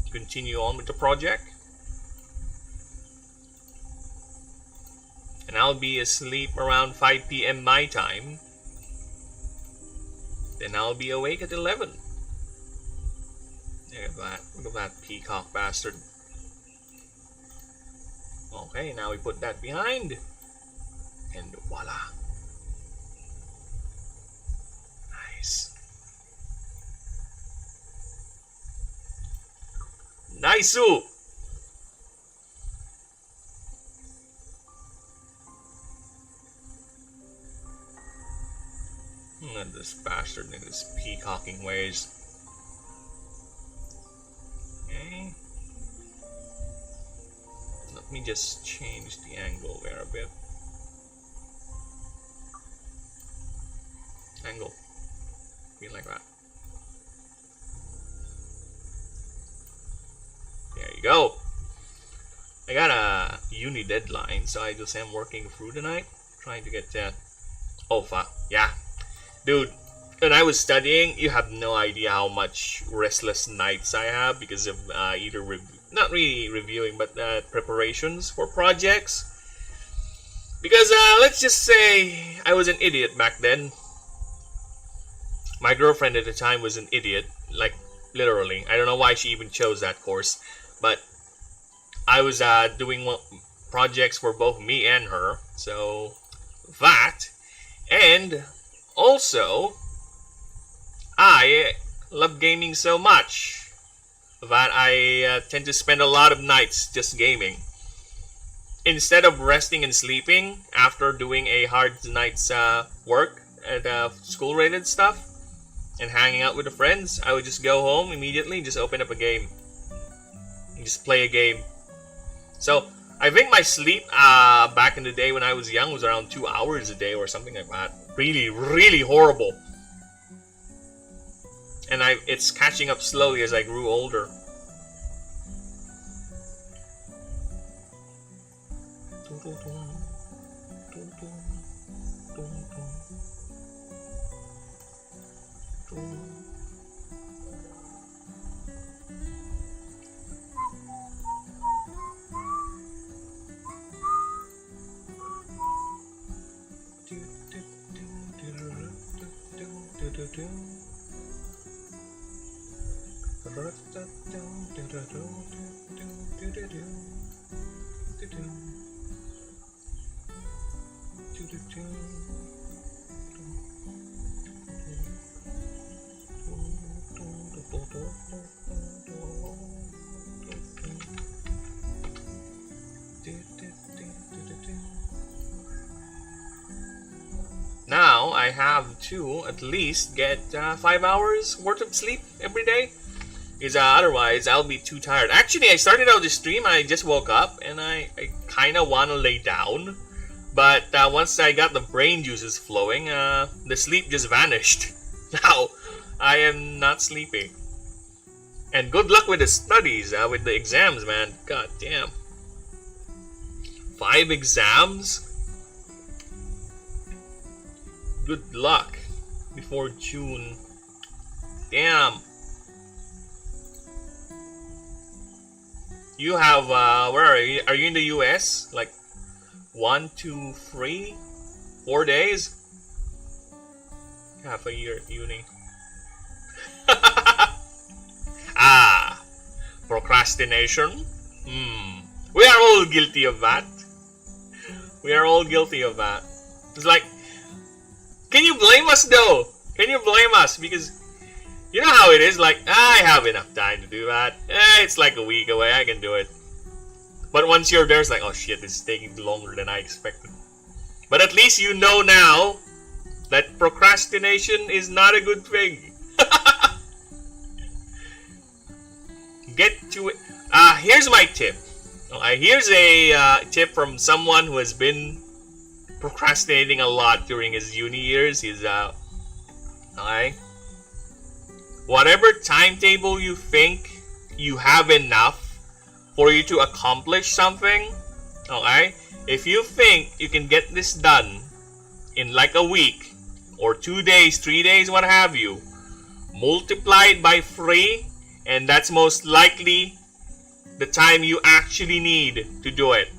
continue on with the project. And I'll be asleep around 5 p.m. my time. Then I'll be awake at 11. Look at that. Look at that peacock bastard. Okay, now we put that behind. And voila. Nice. Nice-oo! Look at this bastard in his peacocking ways. Okay. Let me just change the angle there a bit. Angle. Be like that. There you go. I got a uni deadline, so I just am working through tonight, trying to get alpha. Yeah. Dude, when I was studying, you have no idea how much restless nights I have because of either not really reviewing, but preparations for projects. Because let's just say I was an idiot back then. My girlfriend at the time was an idiot, like literally. I don't know why she even chose that course, but I was doing projects for both me and her. So that, and also, I love gaming so much that I tend to spend a lot of nights just gaming. Instead of resting and sleeping after doing a hard night's work at school-related stuff and hanging out with the friends, I would just go home immediately and just open up a game and just play a game. So I think my sleep back in the day when I was young was around 2 hours a day or something like that. Really, really horrible. And it's catching up slowly as I grew older. Now I have to at least get 5 hours worth of sleep every day, because otherwise I'll be too tired. Actually, I started out this stream, I just woke up and I kind of want to lay down, but once I got the brain juices flowing, the sleep just vanished. Now I am not sleepy. And good luck with the studies, with the exams, man. God damn. 5 exams? Good luck before June. Damn. You have, where are you? Are you in the US? Like 1, 2, 3, 4 days? Half a year at uni. Ah, procrastination. We are all guilty of that. We are all guilty of that. It's like, can you blame us though? Can you blame us? Because you know how it is, like, I have enough time to do that. It's like a week away, I can do it. But once you're there, it's like, oh shit, this is taking longer than I expected. But at least you know now that procrastination is not a good thing. Get to it. Here's my tip. Here's a tip from someone who has been procrastinating a lot during his uni years. He's okay. Whatever timetable you think you have enough for you to accomplish something, Okay? If you think you can get this done in like a week or 2 days, 3 days, what have you, multiply it by 3, and that's most likely the time you actually need to do it.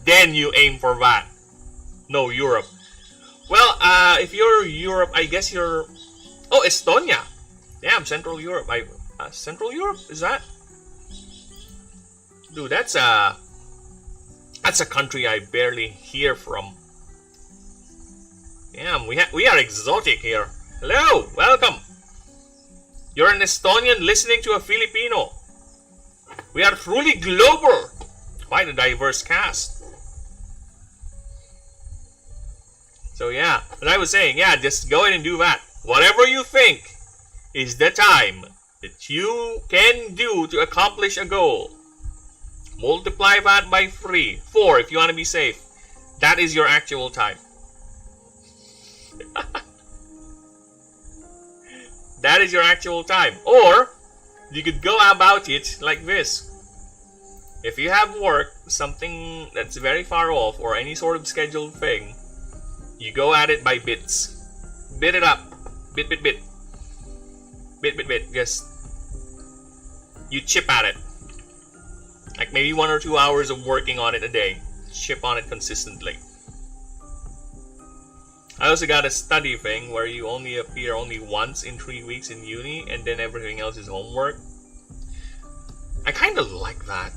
Then you aim for that. No, Europe. Well, if you're Europe, I guess you're... Oh, Estonia. Damn, Central Europe. Central Europe? Is that? Dude, that's a country I barely hear from. Damn, we are exotic here. Hello, welcome. You're an Estonian listening to a Filipino. We are truly global. Quite a diverse cast. So yeah, but I was saying, yeah, just go ahead and do that. Whatever you think is the time that you can do to accomplish a goal. Multiply that by 3. 4 if you want to be safe. That is your actual time. That is your actual time. Or, you could go about it like this. If you have work, something that's very far off, or any sort of scheduled thing, you go at it by bits. Bit it up. Bit, bit, bit. Bit, bit, bit. Just, you chip at it. Like maybe 1 or 2 hours of working on it a day. Chip on it consistently. I also got a study thing where you only appear only once in 3 weeks in uni, and then everything else is homework. I kind of like that.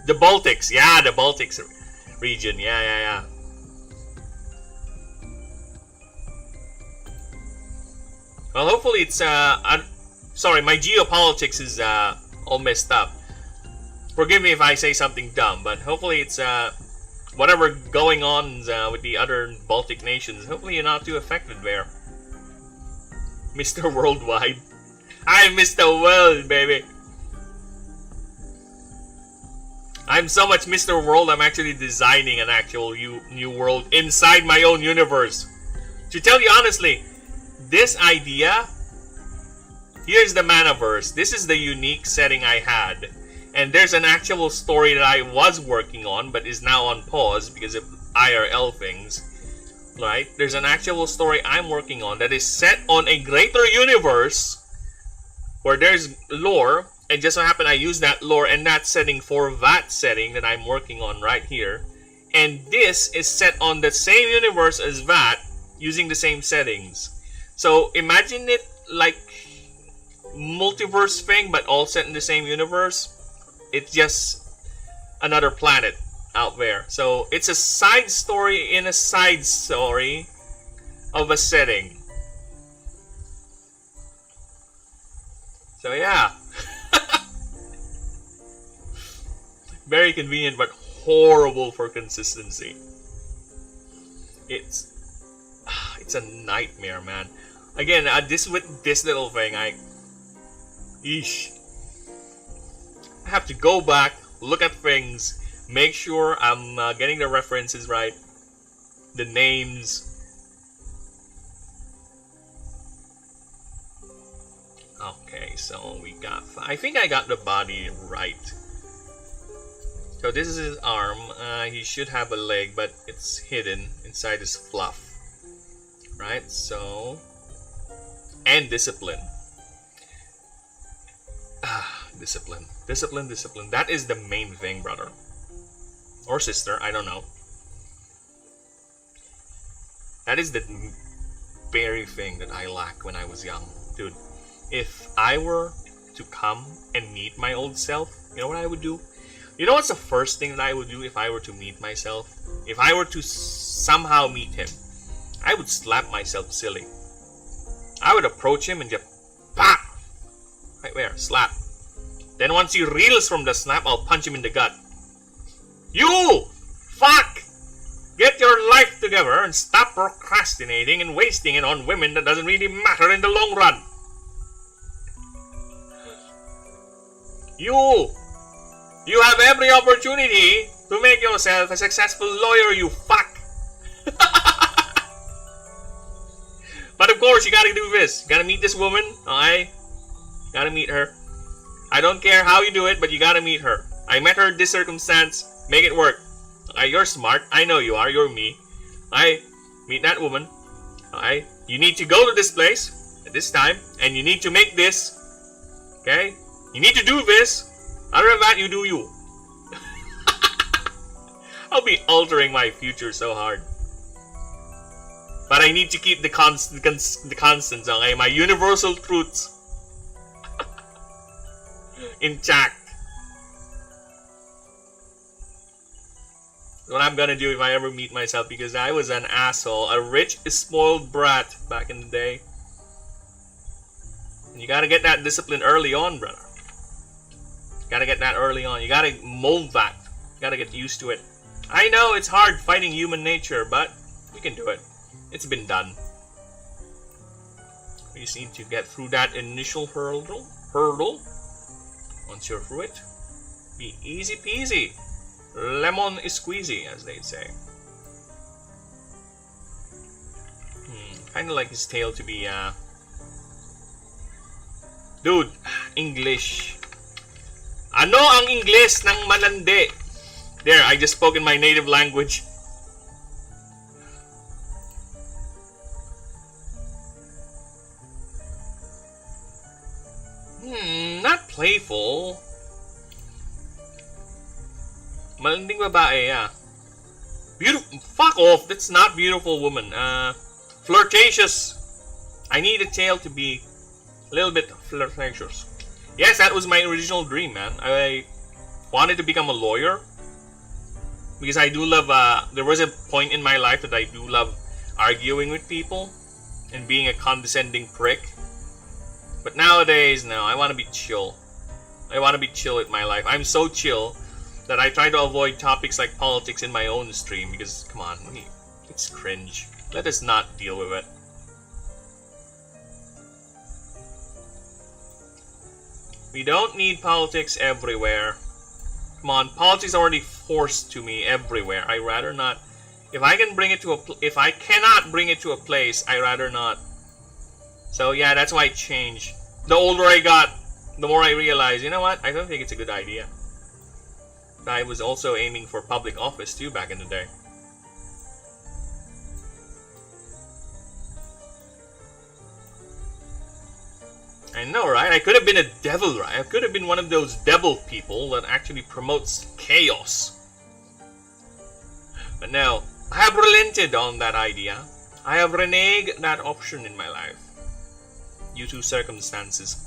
The Baltics, yeah, the Baltics region, yeah. Well, hopefully it's sorry, my geopolitics is all messed up. Forgive me if I say something dumb, but hopefully it's whatever going on with the other Baltic nations, hopefully you're not too affected there. Mr. Worldwide. I'm Mr. World, baby. I'm so much Mr. World, I'm actually designing an actual new world inside my own universe. To tell you honestly, this idea, here's the Manaverse. This is the unique setting I had. And there's an actual story that I was working on, but is now on pause because of IRL things. Right? There's an actual story I'm working on that is set on a greater universe where there's lore, and just so happen I use that lore and that setting for that setting that I'm working on right here. And this is set on the same universe as that, using the same settings. So imagine it like multiverse thing, but all set in the same universe. It's just another planet out there. So it's a side story in a side story of a setting. So yeah. Very convenient but horrible for consistency. It's a nightmare, man. Again, with this little thing, I have to go back, look at things, make sure I'm getting the references right, the names. Okay, so we got... I think I got the body right. So this is his arm. He should have a leg, but it's hidden inside his fluff. Right, so... And discipline. Discipline. Discipline. That is the main thing, brother. Or sister, I don't know. That is the very thing that I lacked when I was young. Dude, if I were to come and meet my old self, you know what I would do? You know what's the first thing that I would do if I were to meet myself? If I were to somehow meet him, I would slap myself silly. I would approach him and just... Bah! Right where? Slap. Then once he reels from the snap, I'll punch him in the gut. You! Fuck! Get your life together and stop procrastinating and wasting it on women that doesn't really matter in the long run. You have every opportunity to make yourself a successful lawyer, you fuck! But of course, you gotta do this. You gotta meet this woman, alright? Gotta meet her. I don't care how you do it, but you gotta meet her. I met her in this circumstance. Make it work. You're smart. I know you are. You're me. Meet that woman. You need to go to this place at this time, and you need to make this. Okay? You need to do this. Other than that, you do you. I'll be altering my future so hard. But I need to keep the constants, okay? My universal truths intact. What I'm gonna do if I ever meet myself, because I was an asshole, a rich, spoiled brat back in the day. And you gotta get that discipline early on, brother. Gotta get that early on. You gotta mold that. You gotta get used to it. I know it's hard fighting human nature, but we can do it. It's been done. We just need to get through that initial hurdle. Once you're through it, be easy peasy. Lemon squeezy, as they say. Kinda like his tail to be, Dude, English. Ano ang Ingles ng malandi? There, I just spoke in my native language. Not playful. Malanding babae, yeah. Beautiful. Fuck off. That's not beautiful woman. Flirtatious. I need a tail to be a little bit flirtatious. Yes, that was my original dream, man. I wanted to become a lawyer. Because I do love, there was a point in my life that I do love arguing with people and being a condescending prick. But nowadays, no, I want to be chill. I want to be chill with my life. I'm so chill that I try to avoid topics like politics in my own stream because, come on, it's cringe. Let us not deal with it. We don't need politics everywhere. Come on, politics are already forced to me everywhere. I rather not. If I can bring it to if I cannot bring it to a place, I rather not. So yeah, that's why I changed. The older I got, the more I realized, you know what? I don't think it's a good idea. I was also aiming for public office too back in the day. I know, right? I could have been a devil, right? I could have been one of those devil people that actually promotes chaos. But no, I have relented on that idea. I have reneged that option in my life due to circumstances.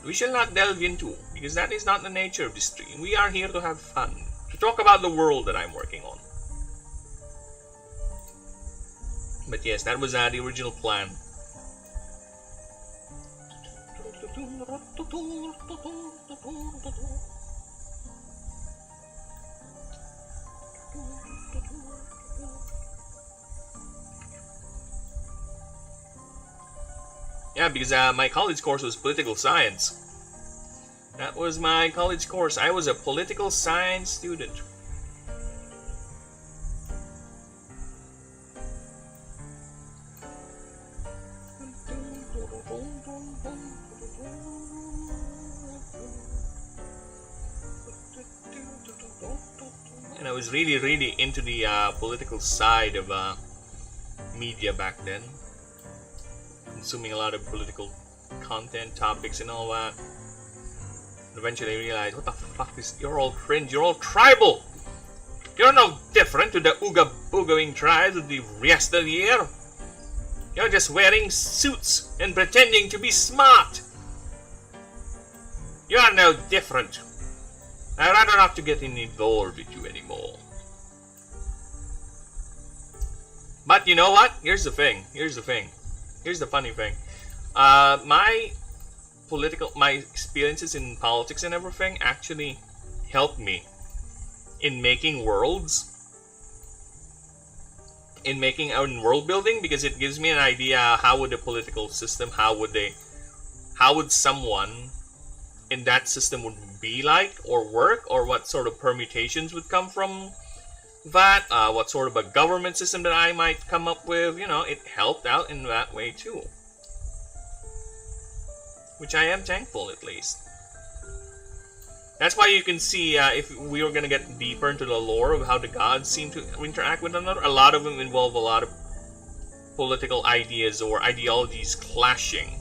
We shall not delve into, because that is not the nature of this stream. We are here to have fun, to talk about the world that I'm working on. But yes, that was the original plan. Yeah, because my college course was political science. That was my college course. I was a political science student. And I was really into the political side of media back then. Consuming a lot of political content, topics, and all that. And eventually I realized, what the fuck is, you're all cringe, you're all tribal! You're no different to the Ooga Boogering tribes of the rest of the year. You're just wearing suits and pretending to be smart. You're no different. I'd rather not to get involved with you anymore. But you know what? Here's the funny thing. My experiences in politics and everything actually helped me in making worlds, in making our world building, because it gives me an idea how would the political system, how would someone in that system would be like or work, or what sort of permutations would come from that, what sort of a government system that I might come up with. You know, it helped out in that way too, which I am thankful at least. That's why you can see, if we were gonna get deeper into the lore of how the gods seem to interact with one another, a lot of them involve a lot of political ideas or ideologies clashing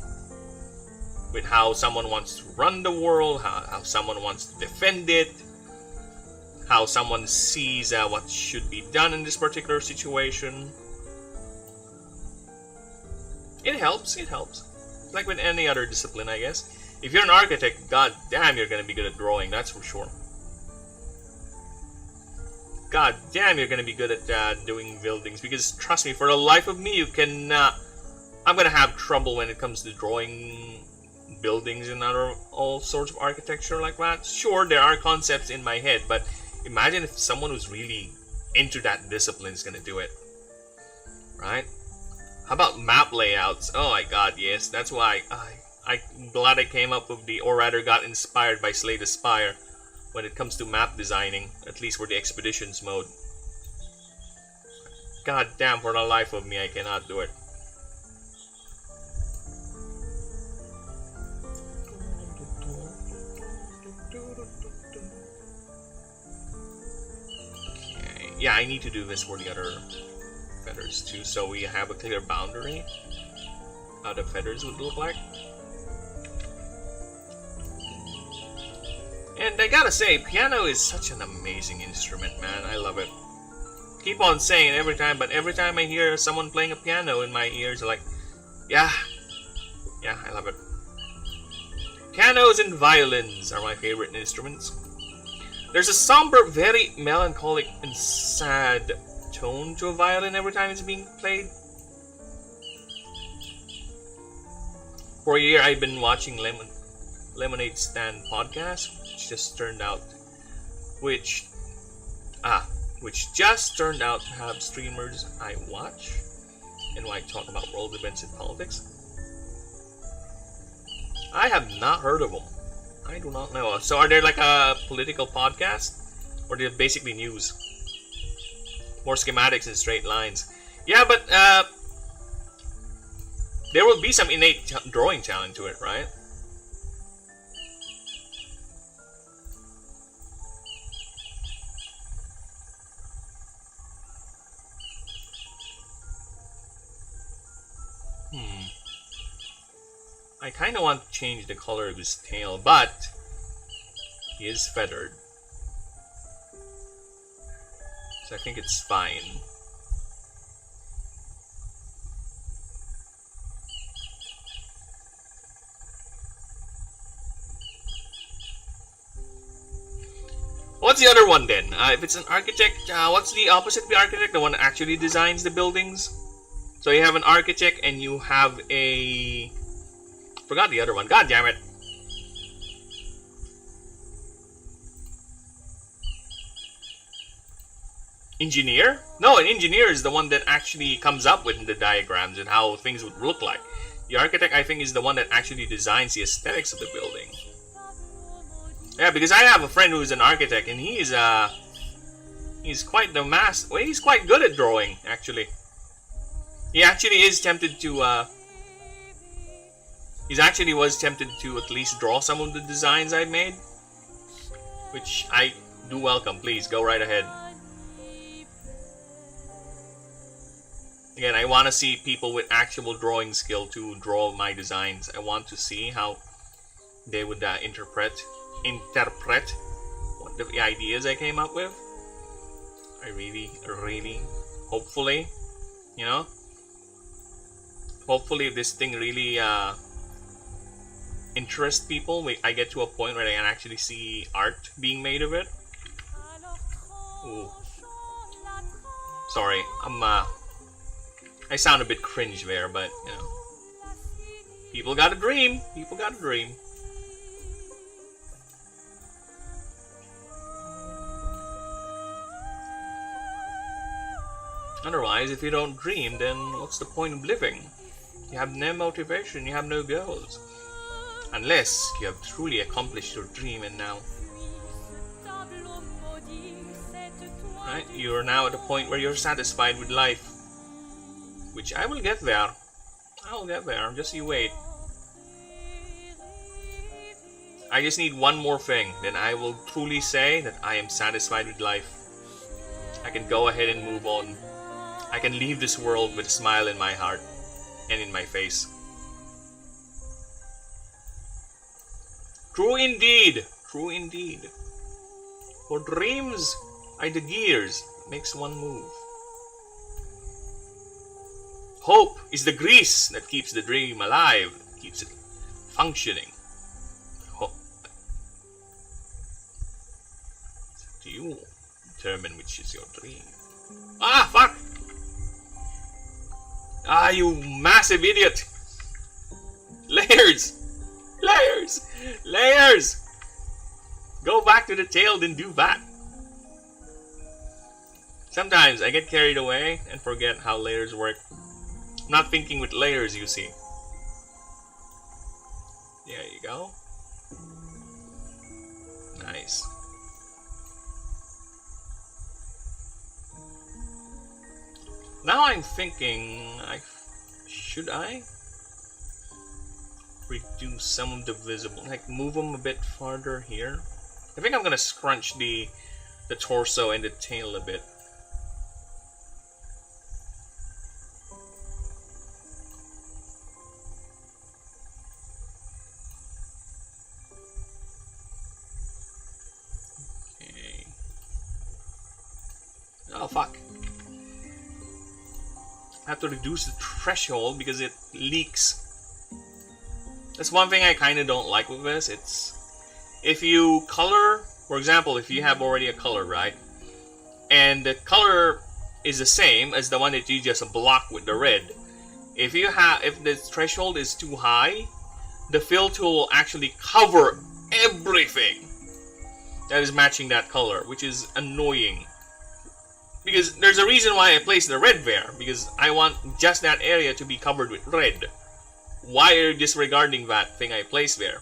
with how someone wants to run the world, how someone wants to defend it, how someone sees what should be done in this particular situation. It helps, it helps. Like with any other discipline, I guess. If you're an architect, god damn, you're gonna be good at drawing, that's for sure. God damn, you're gonna be good at doing buildings, because trust me, for the life of me, you cannot. I'm gonna have trouble when it comes to drawing buildings and other all sorts of architecture like that. Sure, there are concepts in my head, but imagine if someone who's really into that discipline is gonna do it, right? How about map layouts? Oh my god, yes, that's why I'm glad I came up with or rather got inspired by Slay the Spire when it comes to map designing, at least for the expeditions mode. God damn, for the life of me, I cannot do it. Okay, yeah, I need to do this for the other feathers too, so we have a clear boundary how the feathers would look like. And I gotta say, piano is such an amazing instrument, man. I love it. Keep on saying it every time, but every time I hear someone playing a piano in my ears, I'm like, yeah, I love it. Pianos and violins are my favorite instruments. There's a somber, very melancholic and sad tone to a violin every time it's being played. For a year, I've been watching Lemonade Stand podcast, which just turned out to have streamers I watch and why I talk about world events and politics. I have not heard of them. I do not know. So are they like a political podcast, or they're basically news? More schematics and straight lines. Yeah, but there will be some innate drawing talent to it, right? I kind of want to change the color of his tail, but he is feathered, so I think it's fine. What's the other one then? If it's an architect, what's the opposite of the architect? The one that actually designs the buildings? So you have an architect and you have a... Forgot the other one. God damn it. Engineer? No, an engineer is the one that actually comes up with the diagrams and how things would look like. The architect, I think, is the one that actually designs the aesthetics of the building. Yeah, because I have a friend who is an architect, and he's quite the well, he's quite good at drawing, actually. He actually is tempted to, was tempted to at least draw some of the designs I made, which I do welcome. Please, go right ahead. Again, I want to see people with actual drawing skill to draw my designs. I want to see how they would interpret what the ideas I came up with. I really, hopefully, you know, hopefully this thing really interests people. I get to a point where I can actually see art being made of it. Ooh. Sorry, I sound a bit cringe there, but, you know, people got a dream. People got a dream. Otherwise, if you don't dream, then what's the point of living? You have no motivation, you have no goals. Unless you have truly accomplished your dream and now... Right? You are now at a point where you're satisfied with life. Which I will get there. I will get there, just you wait. I just need one more thing. Then I will truly say that I am satisfied with life. I can go ahead and move on. I can leave this world with a smile in my heart and in my face. True indeed. True indeed. For dreams are the gears that makes one move. Hope is the grease that keeps the dream alive, keeps it functioning. Hope. Do you determine which is your dream? Ah, fuck! Ah, you massive idiot! Layers! Layers! Layers! Go back to the tail, then do that. Sometimes I get carried away and forget how layers work. I'm not thinking with layers, you see. There you go. Nice. Now I'm thinking, should I reduce some of the visible, like move them a bit farther here? I think I'm gonna scrunch the torso and the tail a bit. Okay. Oh fuck. I have to reduce the threshold because it leaks. That's one thing I kind of don't like with this. It's if you color, for example, if you have already a color, right? And the color is the same as the one that you just block with the red. If the threshold is too high, the fill tool will actually cover everything that is matching that color, which is annoying. Because there's a reason why I placed the red there, because I want just that area to be covered with red. Why are you disregarding that thing I placed there?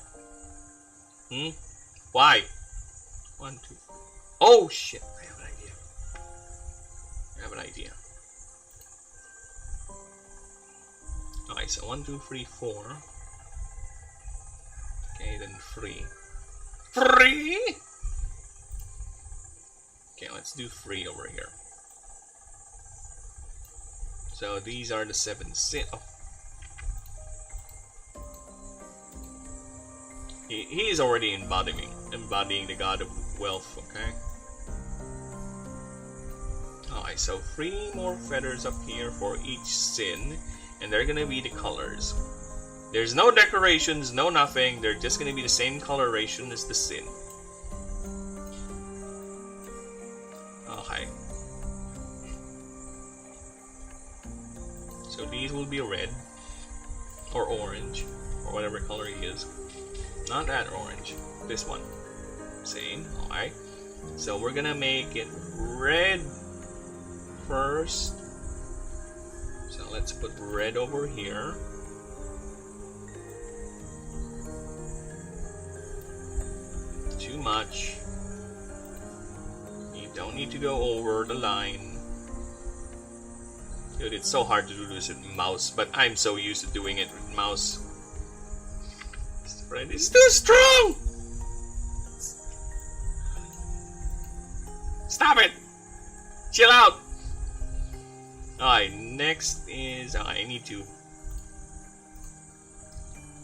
Why? 1, 2. Oh shit! I have an idea. I have an idea. Alright, so 1, 2, 3, 4. Okay, then 3. 3? Okay, let's do 3 over here. So these are the 7 sin. Oh. He is already embodying the god of wealth, okay? Alright, so 3 more feathers up here for each sin, and they're gonna be the colors. There's no decorations, no nothing, they're just gonna be the same coloration as the sin. Okay. So these will be red, or orange, or whatever color he is. Not that orange, this one. Same, alright. So we're gonna make it red first. So let's put red over here. Too much. You don't need to go over the line. Dude, it's so hard to do this with mouse, but I'm so used to doing it with mouse. This red is too strong! Stop it! Chill out! Alright, next is... I need to...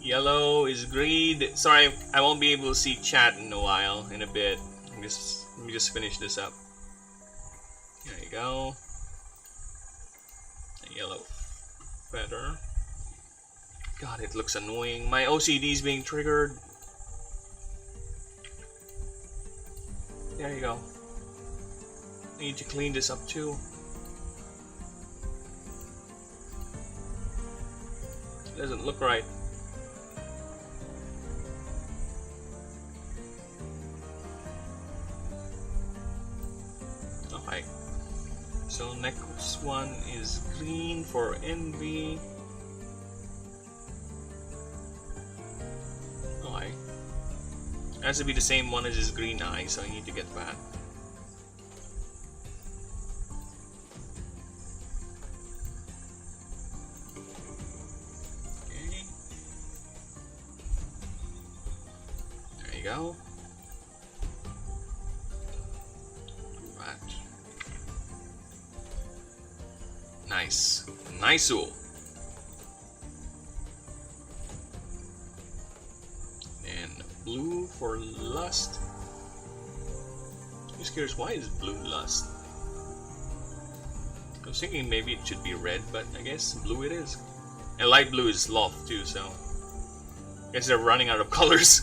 Yellow is greed. Sorry, I won't be able to see chat in a while, in a bit. Let me just finish this up. There you go. A yellow feather. God, it looks annoying. My OCD is being triggered. There you go. I need to clean this up too. It doesn't look right. Okay. So next one is green for envy. Okay. It has to be the same one as his green eye, so I need to get that. that. Nice. Nice-o. And blue for lust. Just curious, why is blue lust? I was thinking maybe it should be red, but I guess blue it is. And light blue is love too, so I guess they're running out of colors.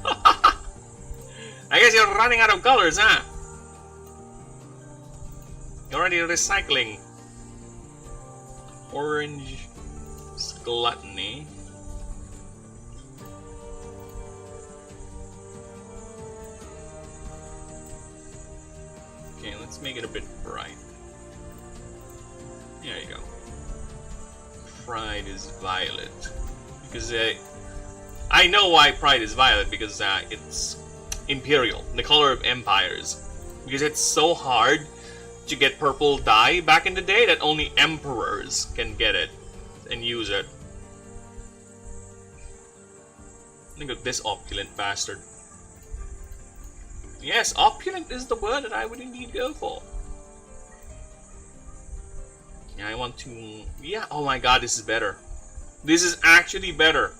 I guess you're running out of colors, huh? You're already recycling. Orange is gluttony. Okay, let's make it a bit bright. There you go. Pride is violet. Because I know why pride is violet, because it's imperial, the color of empires. Because it's so hard to get purple dye back in the day that only emperors can get it and use it. Look at this opulent bastard. Yes, opulent is the word that I would indeed go for. Yeah, I want to... Yeah, oh my god, this is better. This is actually better.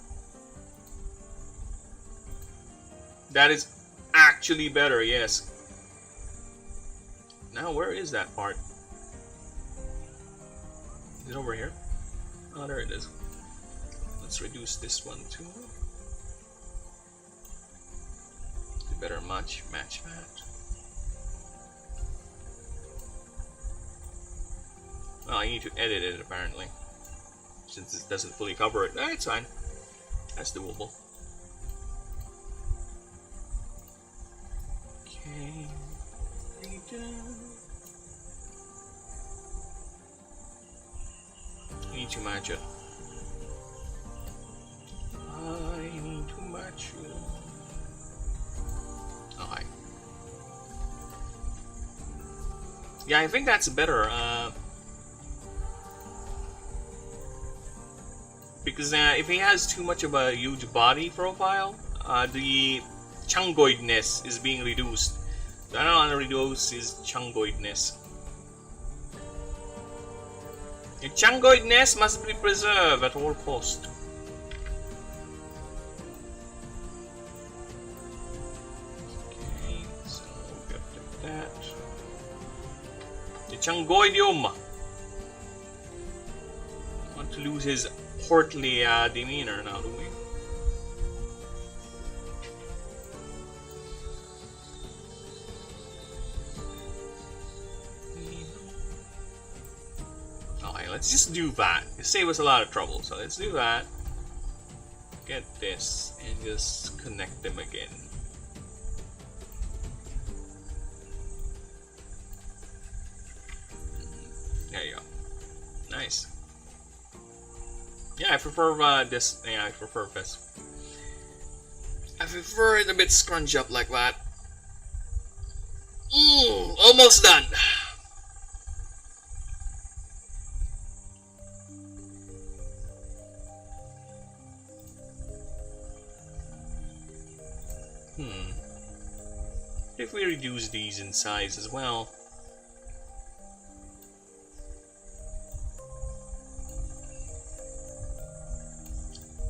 That is actually better, yes. Now, where is that part? Is it over here? Oh, there it is. Let's reduce this one too. You better match that. Well, I need to edit it apparently, since it doesn't fully cover it. It's fine. That's doable. Okay. I need to match it. I need to match it. Oh, hi. Yeah, I think that's better. Because if he has too much of a huge body profile, the chungoidness is being reduced. So I don't want to reduce his chungoidness. The chungoidness must be preserved at all cost. Okay, so get that. The chungoidium. Want to lose his portly demeanor now, do we? Let's just do that. It saves us a lot of trouble. So let's do that. Get this and just connect them again. There you go. Nice. Yeah, I prefer this. Yeah, I prefer this. I prefer it a bit scrunch up like that. Almost done. If we reduce these in size as well.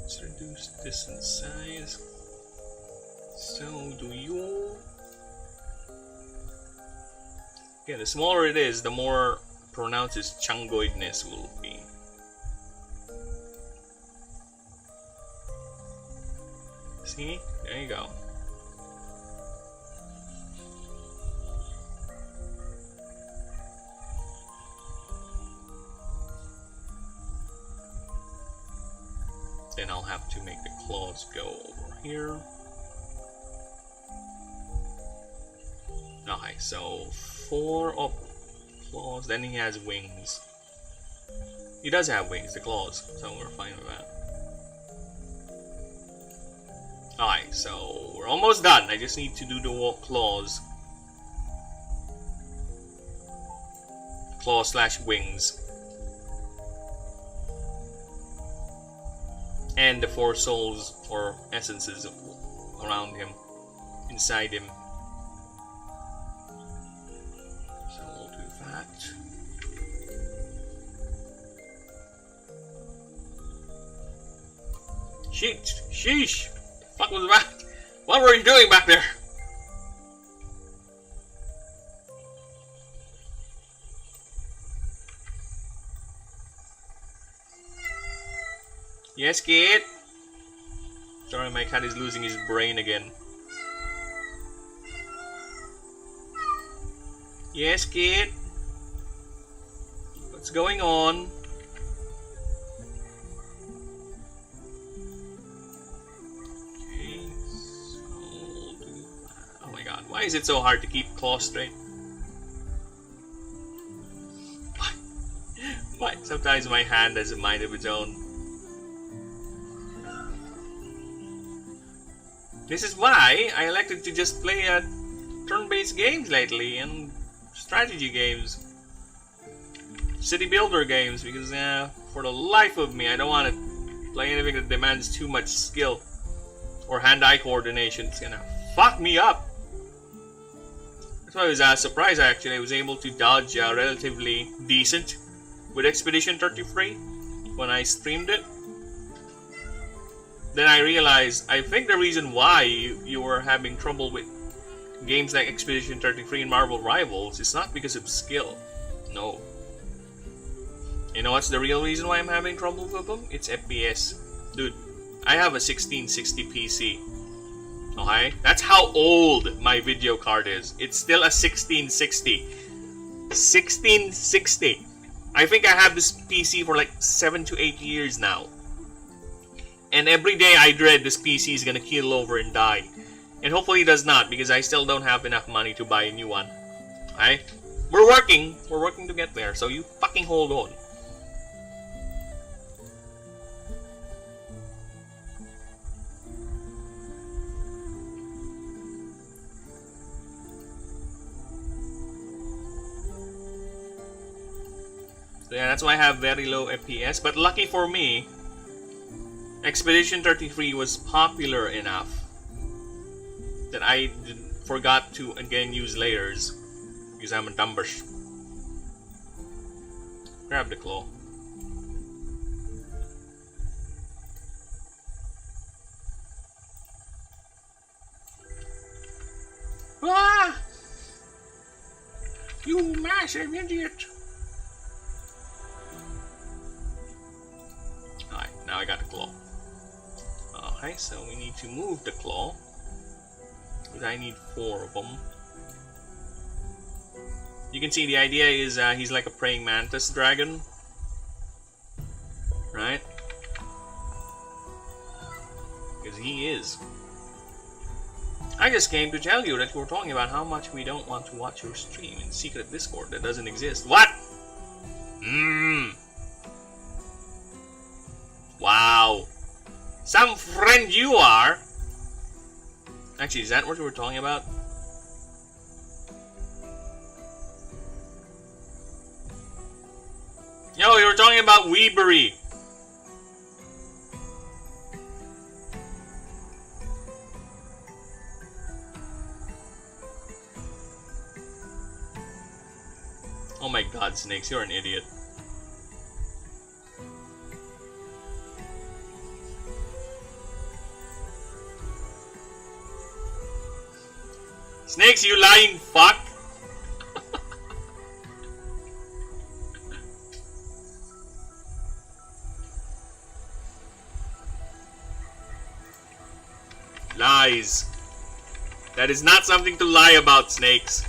Let's reduce this in size. So do you. Yeah, the smaller it is, the more pronounced its chungoidness will be. See? There you go. Then I'll have to make the claws go over here. Okay, so 4 up claws, then he has wings. He does have wings, the claws, so we're fine with that. Alright, so we're almost done. I just need to do the claws. Claw/wings. And the 4 souls or essences around him, inside him. Shit! Sheesh! Fuck was that? What were you doing back there? Yes, kid? Sorry, my cat is losing his brain again. Yes, kid? What's going on? Okay, oh my god, why is it so hard to keep claw straight? Why? Sometimes my hand has a mind of its own. This is why I elected to just play turn-based games lately and strategy games, city builder games, because for the life of me I don't want to play anything that demands too much skill or hand-eye coordination. It's gonna fuck me up. That's why I was surprised actually I was able to dodge relatively decent with Expedition 33 when I streamed it. Then I realized, I think the reason why you were having trouble with games like Expedition 33 and Marvel Rivals is not because of skill. No. You know what's the real reason why I'm having trouble with them? It's FPS. Dude, I have a 1660 PC. Okay? That's how old my video card is. It's still a 1660. 1660. I think I have this PC for like 7 to 8 years now. And every day I dread this PC is gonna keel over and die. And hopefully it does not, because I still don't have enough money to buy a new one. Okay? We're working to get there, so you fucking hold on. So yeah, that's why I have very low FPS, but lucky for me, Expedition 33 was popular enough that I forgot to again use layers because I'm a dumbush. Grab the claw. Ah! You massive idiot! Alright, now I got the claw. Okay, so we need to move the claw. Because I need 4 of them. You can see the idea is he's like a praying mantis dragon. Right? Because he is. I just came to tell you that we're talking about how much we don't want to watch your stream in secret Discord that doesn't exist. What? Wow. Some friend you are. Actually, is that what we were talking about? Yo, we were talking about Weebery. Oh my god, Snakes, you're an idiot. Snakes, you lying fuck! Lies. That is not something to lie about, Snakes.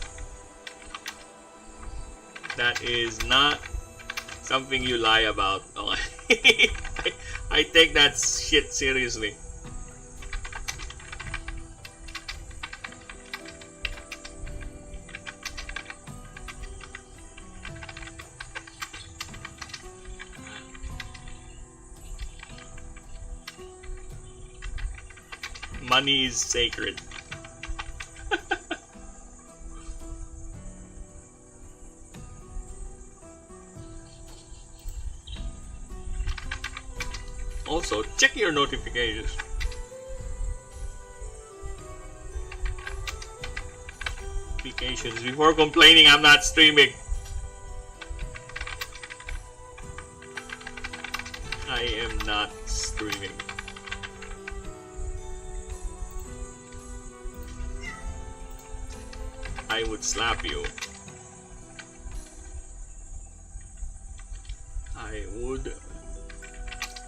That is not something you lie about. Oh, I take that shit seriously. Money is sacred. Also, check your notifications. Notifications before complaining I'm not streaming. not streaming. I would slap you. I would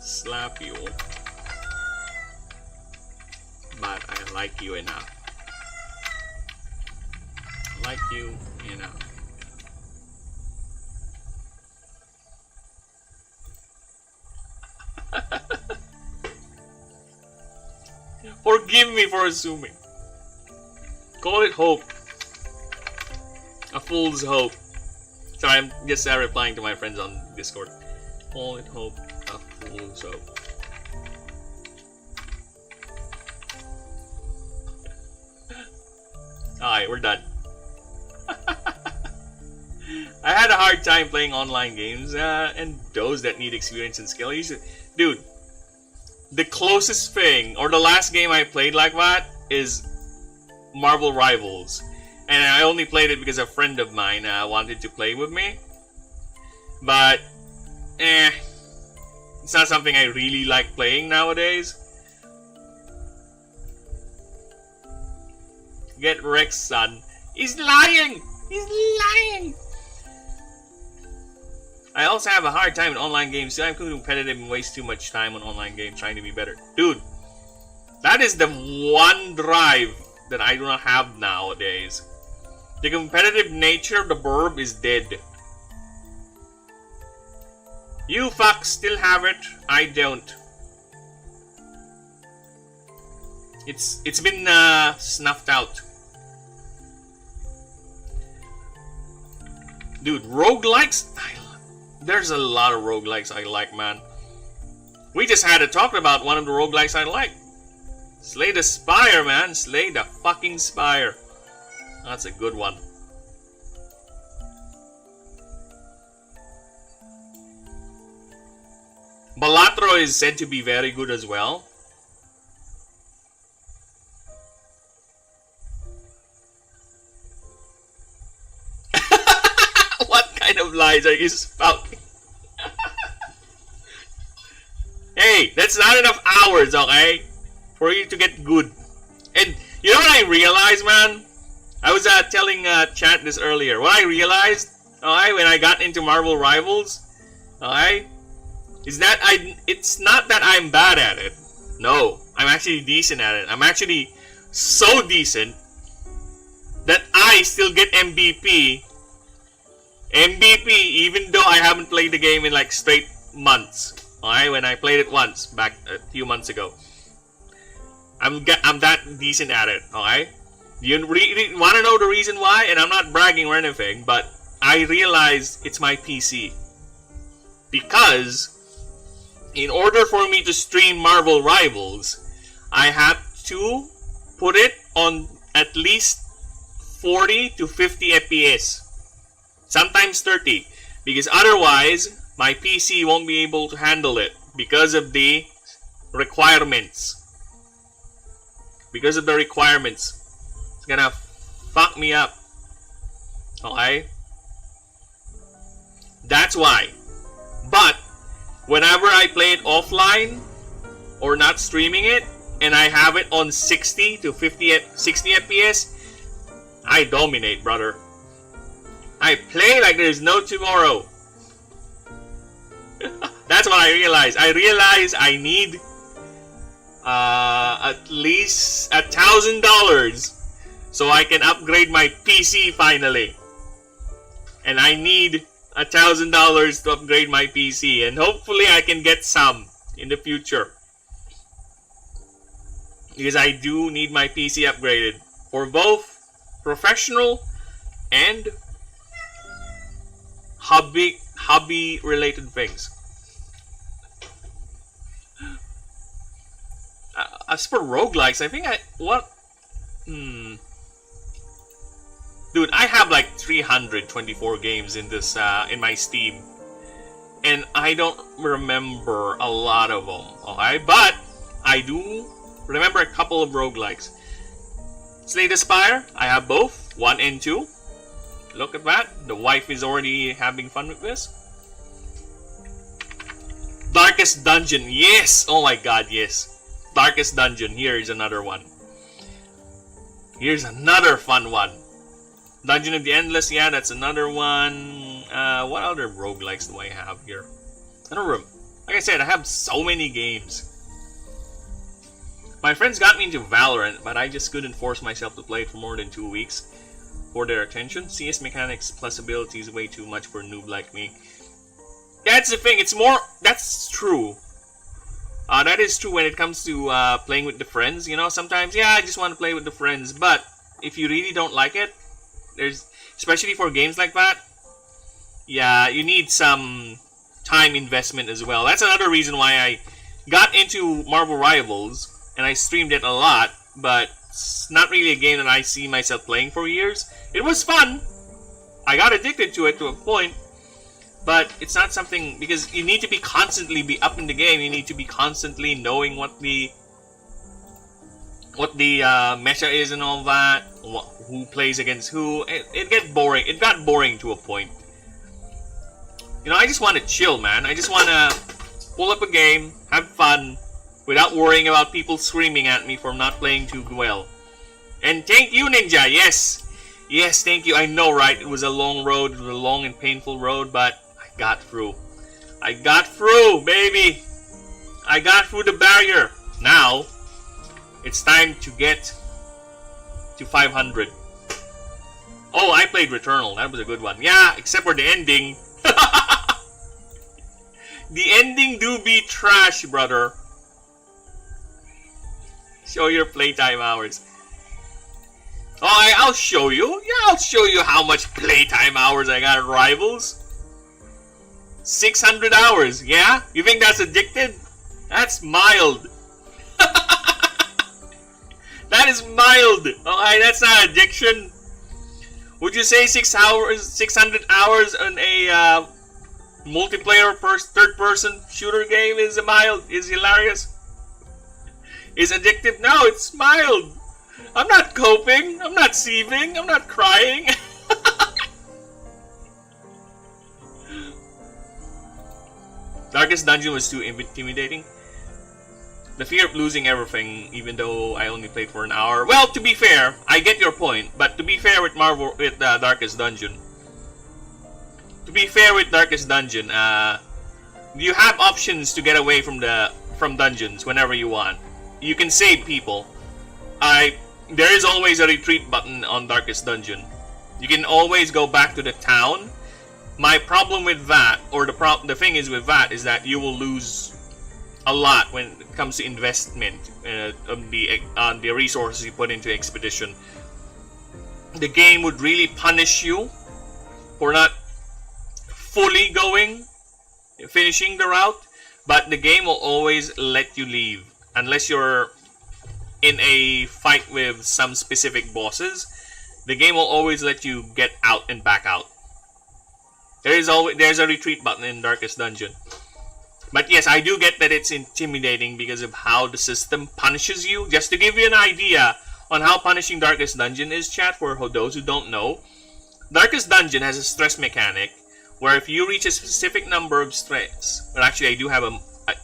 slap you. But I like you enough. I like you enough. Forgive me for assuming. Call it hope. A fool's hope. Sorry, I'm just replying to my friends on Discord. Call it hope. A fool's hope. Alright, we're done. I had a hard time playing online games, and those that need experience and skill. Dude, the closest thing, or the last game I played like that, is Marvel Rivals. And I only played it because a friend of mine wanted to play with me. But, it's not something I really like playing nowadays. Get wrecked, son. He's lying! He's lying! I also have a hard time in online games too. I'm competitive and waste too much time on online games trying to be better. Dude, that is the one drive that I do not have nowadays. The competitive nature of the burb is dead. You fucks still have it. I don't. It's been snuffed out. Dude, roguelikes? There's a lot of roguelikes I like, man. We just had a talk about one of the roguelikes I like. Slay the Spire, man. Slay the fucking Spire. That's a good one. Balatro is said to be very good as well. What kind of lies are you spouting? Hey, that's not enough hours, okay? For you to get good. And you know what I realized, man? I was telling chat this earlier. What I realized, alright, when I got into Marvel Rivals, alright, is that it's not that I'm bad at it. No, I'm actually decent at it. I'm actually so decent that I still get MVP. MVP, even though I haven't played the game in like straight months. Alright, when I played it once back a few months ago. I'm that decent at it. Alright. You want to know the reason why? And I'm not bragging or anything, but I realized it's my PC. Because, in order for me to stream Marvel Rivals, I have to put it on at least 40 to 50 FPS. Sometimes 30. Because otherwise, my PC won't be able to handle it. Because of the requirements. Because of the requirements. It's gonna fuck me up. Okay? That's why. But whenever I play it offline or not streaming it and I have it on 60 to 60 FPS, I dominate, brother. I play like there's no tomorrow. That's what I realized. I realized I need at least $1,000 so I can upgrade my PC finally. And I need $1,000 to upgrade my PC, and hopefully I can get some in the future. Because I do need my PC upgraded for both professional and hobby related things. As for roguelikes, I think dude, I have like 324 games in this in my Steam, and I don't remember a lot of them. Okay, but I do remember a couple of roguelikes. Slay the Spire, I have both 1 and 2. Look at that. The wife is already having fun with this. Darkest Dungeon. Yes! Oh my god, yes. Darkest Dungeon. Here is another one. Here's another fun one. Dungeon of the Endless. Yeah, that's another one. What other roguelikes do I have here? I don't remember. Like I said, I have so many games. My friends got me into Valorant, but I just couldn't force myself to play it for more than 2 weeks for their attention. CS mechanics plus ability is way too much for a noob like me. That's the thing, it's more... That's true. That is true when it comes to playing with the friends. You know, sometimes, yeah, I just want to play with the friends. But if you really don't like it, there's... Especially for games like that, yeah, you need some time investment as well. That's another reason why I got into Marvel Rivals. And I streamed it a lot, but it's not really a game that I see myself playing for years. It was fun. I got addicted to it to a point, but it's not something, because you need to be constantly be up in the game. You need to be constantly knowing what the meta is and all that, who plays against who. It gets boring. It got boring to a point. You know, I just want to chill, man. I just want to pull up a game, have fun, without worrying about people screaming at me for not playing too well. And thank you, Ninja. Yes. Yes, thank you. I know, right? It was a long road. It was a long and painful road, but I got through. I got through, baby. I got through the barrier. Now, it's time to get to 500. Oh, I played Returnal. That was a good one. Yeah, except for the ending. The ending do be trash, brother. Show your playtime hours. Oh, I'll show you. Yeah, I'll show you how much playtime hours I got at Rivals. 600 hours. Yeah? You think that's addicted? That's mild. That is mild. Okay, that's not addiction. Would you say 600 hours on a multiplayer third-person shooter game is mild? Is hilarious? Is addictive? No, it's mild. I'm not coping. I'm not seething. I'm not crying. Darkest Dungeon was too intimidating. The fear of losing everything, even though I only played for an hour. Well, to be fair, I get your point. But to be fair with Darkest Dungeon, you have options to get away from dungeons whenever you want. You can save people. There is always a retreat button on Darkest Dungeon. You can always go back to the town. My problem with that, or the thing is with that, is that you will lose a lot when it comes to investment on the resources you put into expedition. The game would really punish you for not fully finishing the route, but the game will always let you leave unless you're in a fight with some specific bosses. The game will always let you get out and back out. There's a retreat button in Darkest Dungeon. But yes, I do get that it's intimidating because of how the system punishes you. Just to give you an idea on how punishing Darkest Dungeon is, chat, for those who don't know, Darkest Dungeon has a stress mechanic where if you reach a specific number of stress, well, actually I do have a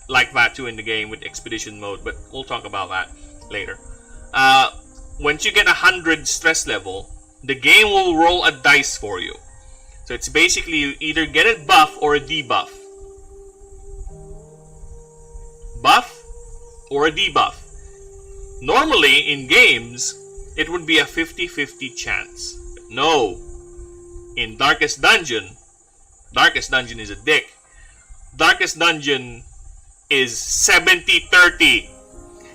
like that too in the game with expedition mode, but we'll talk about that later. Once you get 100 stress level, the game will roll a dice for you. So it's basically you either get a buff or a debuff. Buff or a debuff. Normally in games, it would be a 50-50 chance. But no. In Darkest Dungeon is a dick. Darkest Dungeon is 70-30.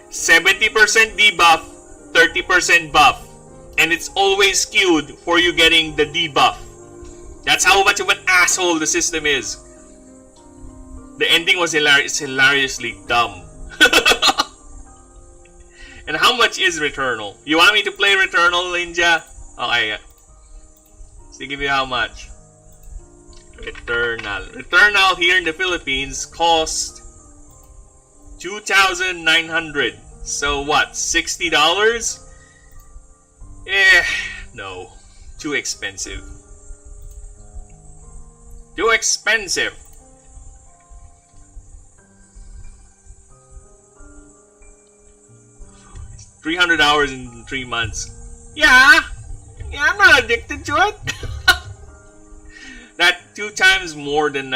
70% debuff, 30% buff. And it's always skewed for you getting the debuff. That's how much of an asshole the system is. The ending was hilariously dumb. And how much is Returnal? You want me to play Returnal, Ninja? Okay. So give me how much? Returnal here in the Philippines cost 2,900. So what? $60? No. Too expensive. Too expensive. 300 hours in 3 months. Yeah, I'm not addicted to it. That 2 times more than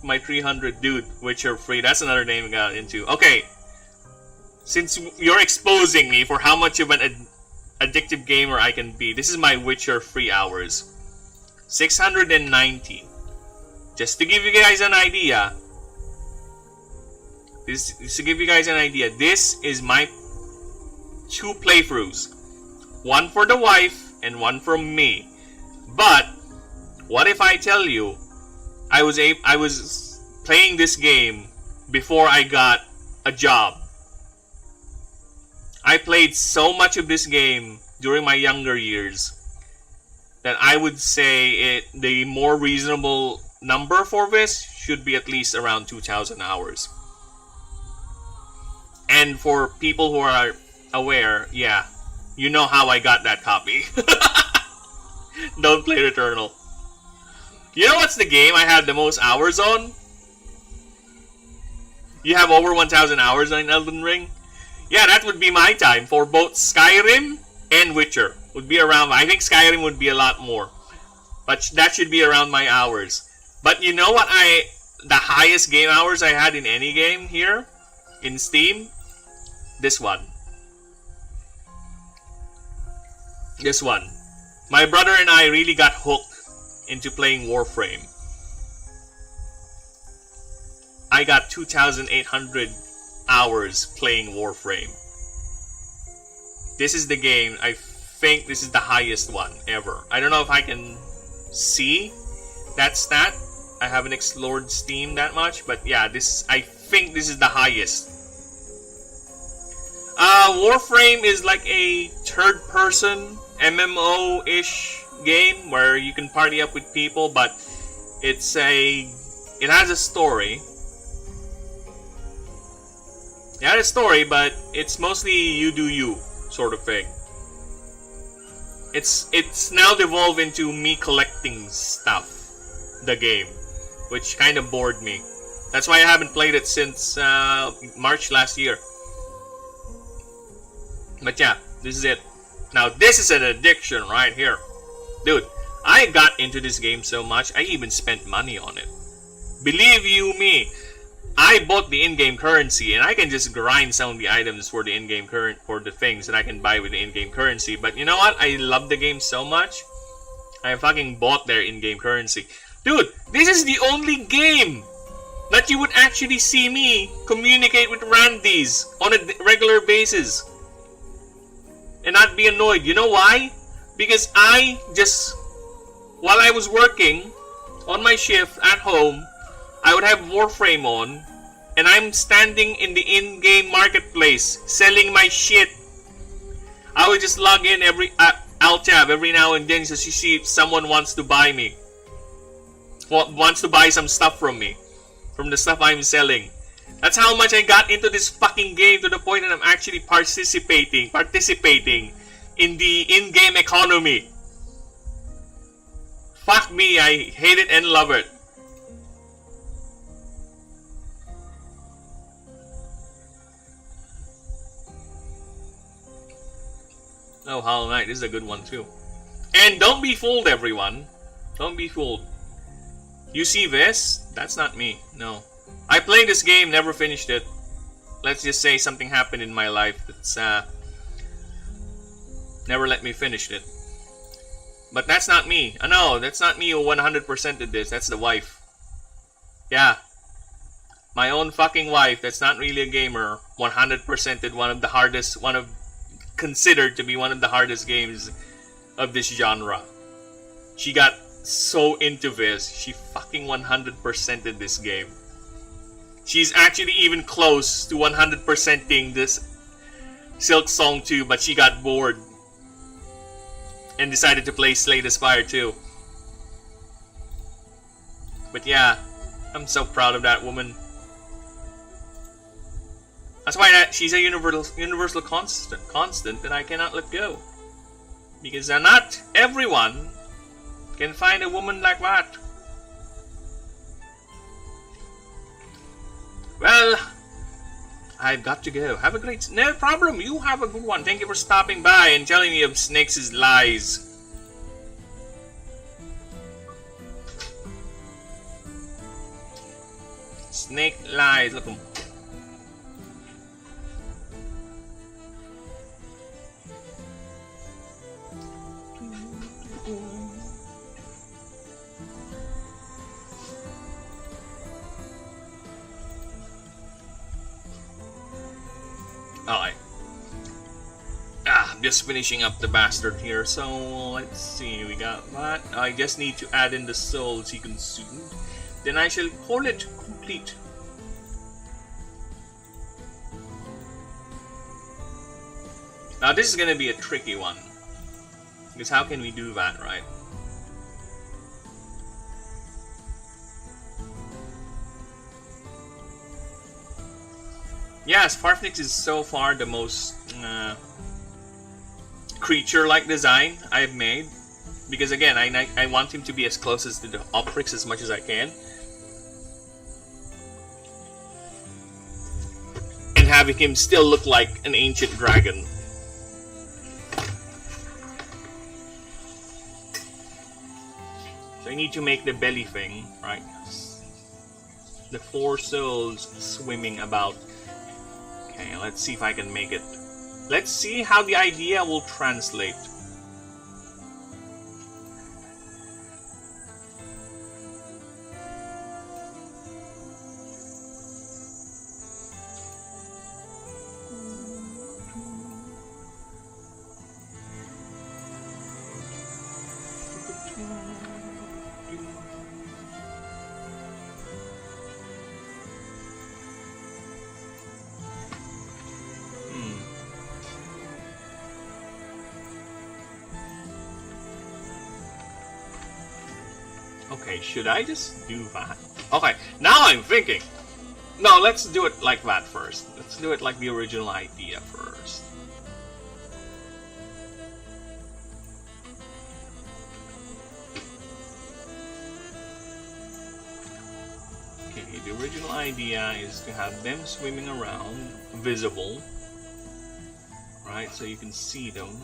my 300 dude, Witcher free. That's another name we got into. Okay, since you're exposing me for how much of an addictive gamer I can be, this is my Witcher free hours. 690. Just to give you guys an idea. This is my 2 playthroughs. One for the wife and one from me. But what if I tell you I was playing this game before I got a job? I played so much of this game during my younger years that I would say the more reasonable number for this should be at least around 2,000 hours. And for people who are aware, yeah, you know how I got that copy. Don't play Returnal. You know what's the game I had the most hours on? You have over 1,000 hours on Elden Ring? Yeah, that would be my time for both Skyrim and Witcher. Would be around, I think Skyrim would be a lot more. But that should be around my hours. But you know what the highest game hours I had in any game here? In Steam? This one. This one. My brother and I really got hooked into playing Warframe. I got 2,800 hours playing Warframe. This is the game, I think this is the highest one ever. I don't know if I can see that stat. I haven't explored Steam that much, but yeah, I think this is the highest. Warframe is like a third-person MMO-ish game where you can party up with people, but it has a story. It has a story, but it's mostly you do you sort of thing. It's now devolved into me collecting stuff, the game, which kind of bored me. That's why I haven't played it since March last year. But yeah, this is it. Now this is an addiction right here. Dude, I got into this game so much, I even spent money on it. Believe you me, I bought the in-game currency and I can just grind some of the items for the in-game for the things that I can buy with the in-game currency. But you know what? I love the game so much, I fucking bought their in-game currency. Dude, this is the only game that you would actually see me communicate with Randys on a regular basis and not be annoyed. You know why? Because while I was working on my shift at home, I would have Warframe on, and I'm standing in the in-game marketplace selling my shit. I would just log in alt tab every now and then, so you see if someone wants to buy me, wants to buy some stuff from me, from the stuff I'm selling. That's how much I got into this fucking game, to the point that I'm actually participating in the in-game economy. Fuck me, I hate it and love it. Oh, Hollow Knight, this is a good one too. And don't be fooled, everyone. Don't be fooled. You see this? That's not me. No. I played this game, never finished it. Let's just say something happened in my life that's never let me finish it. But that's not me. No, that's not me who 100% did this. That's the wife. Yeah. My own fucking wife, that's not really a gamer, 100% did considered to be one of the hardest games of this genre. She got so into this, she fucking 100%ed this game. She's actually even close to 100%ing this Silk Song 2, but she got bored and decided to play Slay the Spire 2. But yeah, I'm so proud of that woman. That's why she's a universal constant that I cannot let go. Because not everyone can find a woman like that. Well, I've got to go. Have a great... No problem. You have a good one. Thank you for stopping by and telling me of Snakes' lies. Snake lies. Look. Alright. I'm just finishing up the bastard here, so let's see, we got that. I just need to add in the souls he consumed. Then I shall call it complete. Now this is gonna be a tricky one. Because how can we do that, right? Yes, Farfnix is so far the most creature-like design I've made. Because again, I want him to be as close as to the Oprix as much as I can. And having him still look like an ancient dragon. So I need to make the belly thing, right? The 4 souls swimming about. Okay, let's see if I can make it. Let's see how the idea will translate. Okay, should I just do that? Okay, now I'm thinking. No, let's do it like that first. Let's do it like the original idea first. Okay, the original idea is to have them swimming around, visible. Right, so you can see them.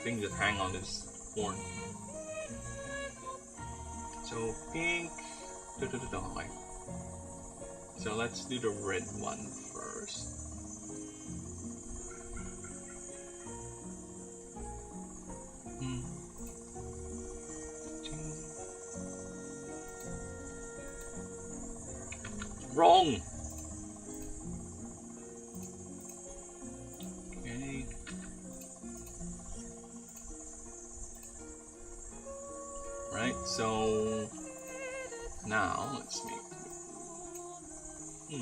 things that hang on his horn. So pink. Okay. So let's do the red one first. Wrong. Okay. Right, so now let's make I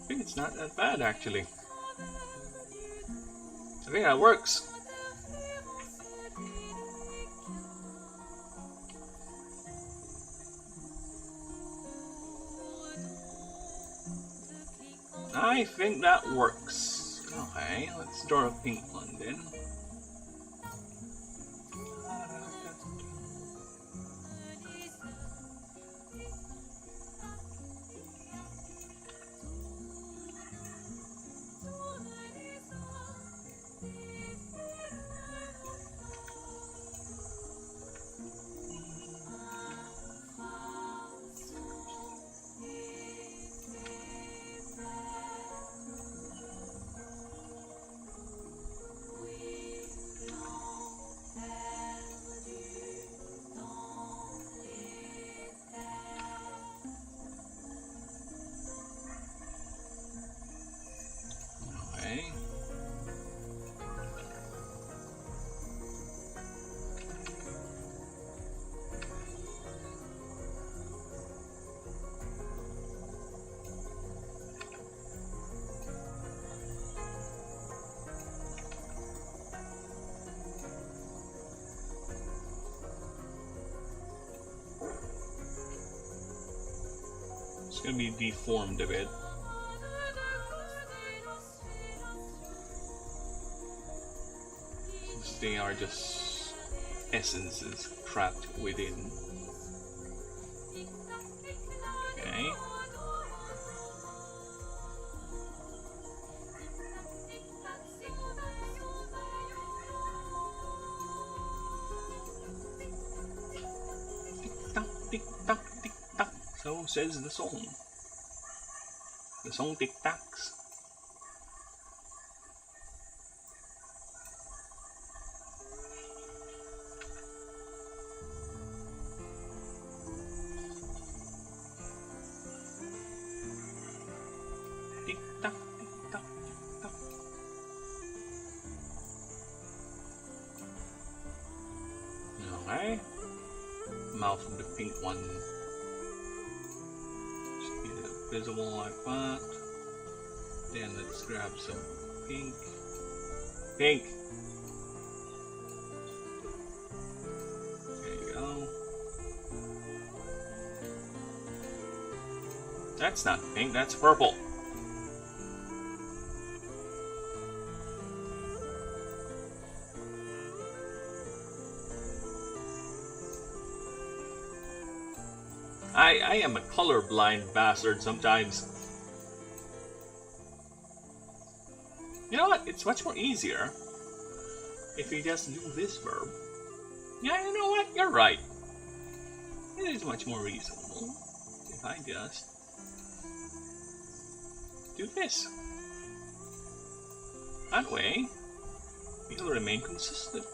think it's not that bad actually. I think that works. I think that works. Okay, let's draw a pink one then. It's gonna be deformed a bit. Since they are just essences trapped within. Okay. Tick tock, tick tock. So says the song. The song tick tocks. Tick tock, tick tock, tick tock. Okay. Mouth of the pink one. Visible like that. Then let's grab some pink. Pink! There you go. That's not pink, that's purple. I am a colorblind bastard sometimes. You know what? It's much more easier if we just do this verb. Yeah, you know what? You're right. It is much more reasonable if I just do this. That way, it'll remain consistent.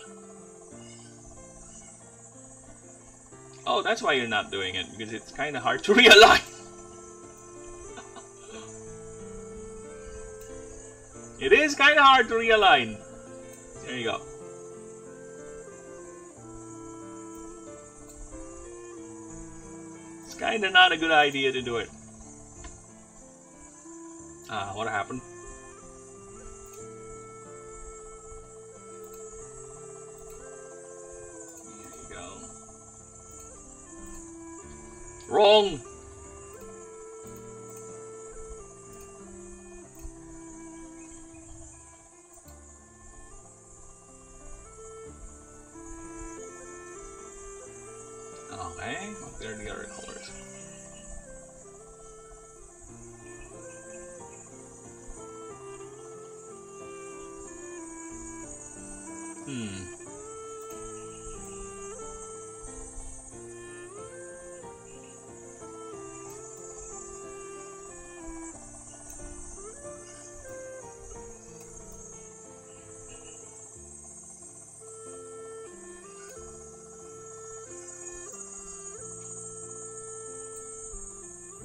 Oh, that's why you're not doing it, because it's kind of hard to realign. It is kind of hard to realign. There you go. It's kind of not a good idea to do it. What happened? Wrong! Okay, what are the other colors?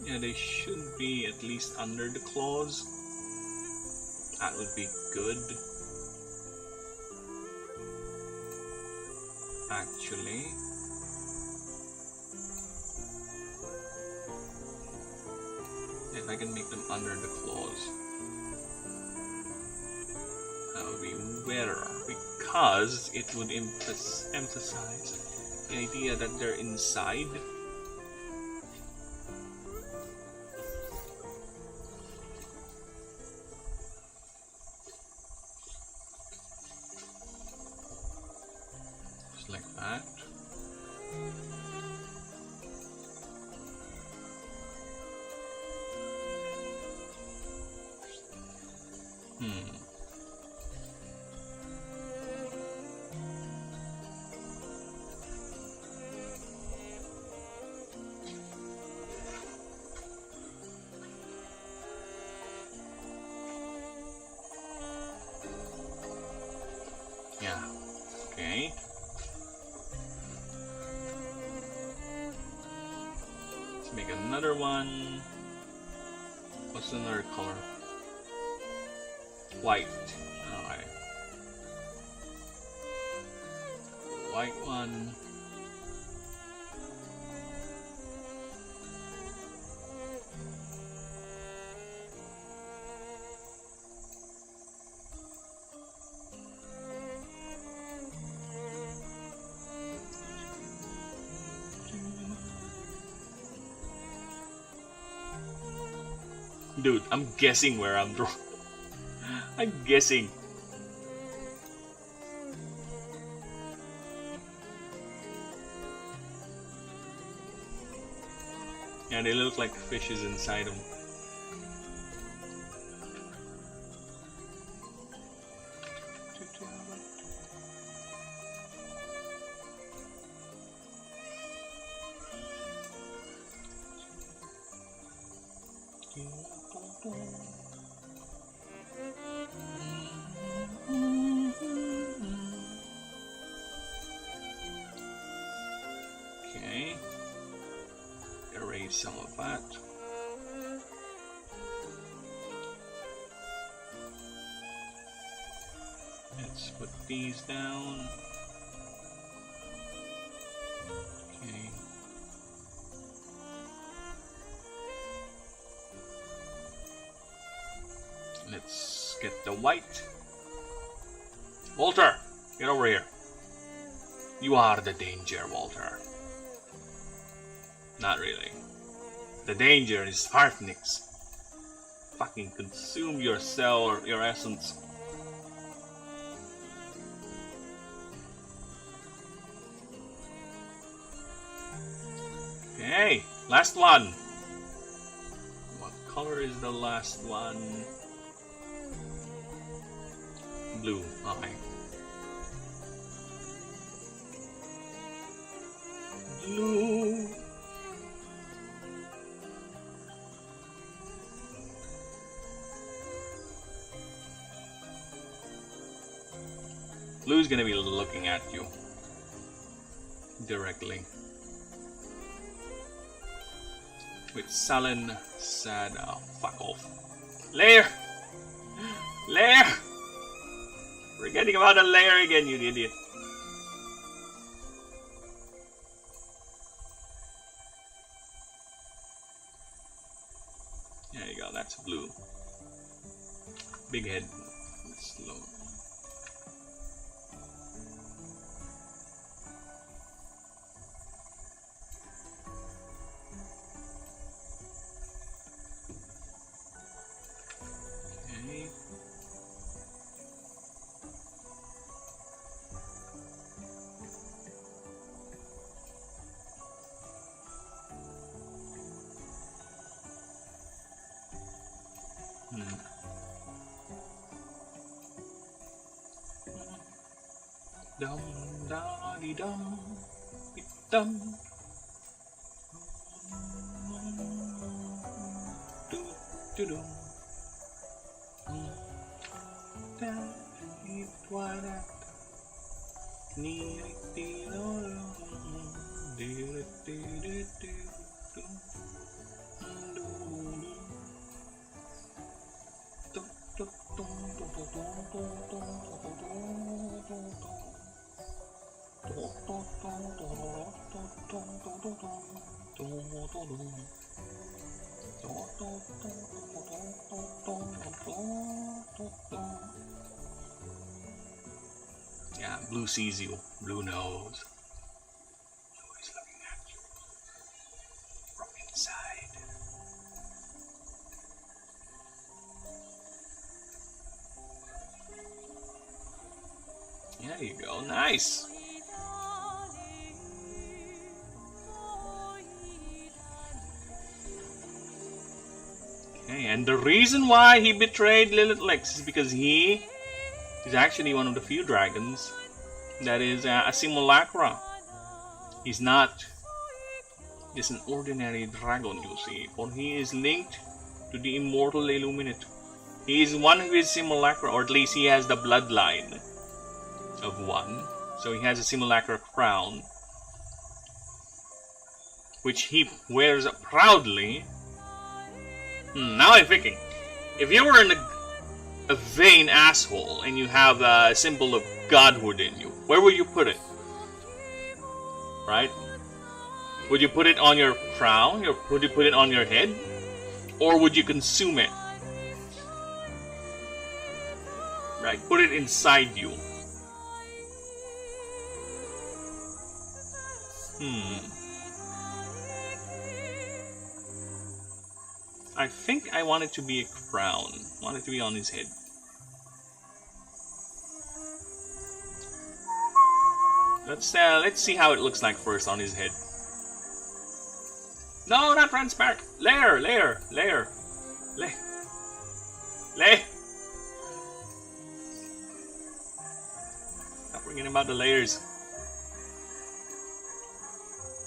Yeah, they should be at least under the claws. That would be good. Actually. If I can make them under the claws, that would be better, because it would emphasize the idea that they're inside. Just like that. Yeah, okay. Let's make another one. What's another color? White. Alright. White one. Dude, I'm guessing where I'm drawing. I'm guessing. Yeah, they look like fishes inside them. Okay, erase some of that. Let's put these down. Okay. Let's get the white. Walter, get over here. You are the danger, Walter. Not really. The danger is Farfnix. Fucking consume your cell or your essence. Okay, last one. What color is the last one? Blue. Okay. Blue. Blue's gonna be looking at you directly with sullen, sad. Oh, fuck off. Layer! Layer! Forgetting about the layer again, you idiot. There you go, that's blue. Big head. Slow. Okay. Dum da di dum dum. Do do do. Da di da. Ni di do do. Di di di di do. Yeah, Blue sees you. Blue knows. Blue is looking at you from inside. There you go. Nice. Okay, and the reason why he betrayed Lilith Lex is because he is actually one of the few dragons that is a simulacra. He's not just an ordinary dragon, you see, for he is linked to the immortal Illuminate. He is one of his simulacra, or at least he has the bloodline of one. So he has a simulacra crown, which he wears proudly. Now I'm thinking, if you were a vain asshole and you have a symbol of godhood in you, where would you put it? Right? Would you put it on your crown? Would you put it on your head? Or would you consume it? Right, put it inside you. I think I want it to be a crown. I want it to be on his head. Let's see how it looks like first on his head. No, not transparent. Layer. Not forgetting about the layers.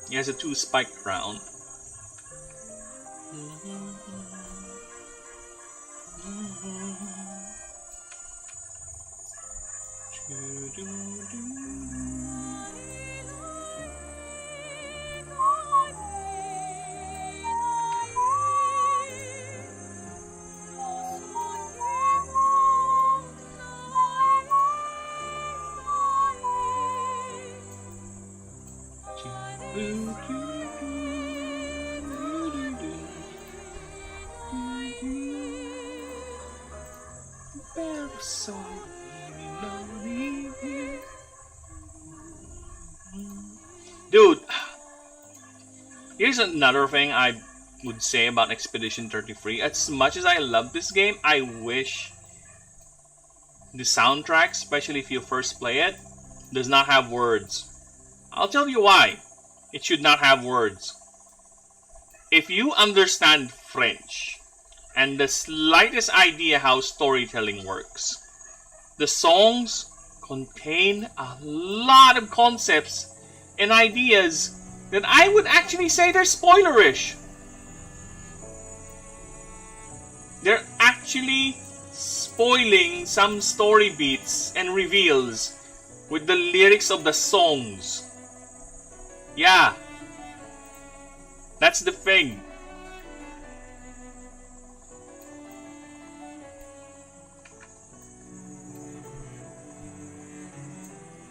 He has a 2-spike crown. Dude, here's another thing I would say about Expedition 33. As much as I love this game, I wish the soundtrack, especially if you first play it, does not have words. I'll tell you why it should not have words. If you understand French and the slightest idea how storytelling works, the songs contain a lot of concepts and ideas that I would actually say they're spoilerish. They're actually spoiling some story beats and reveals with the lyrics of the songs. Yeah, that's the thing.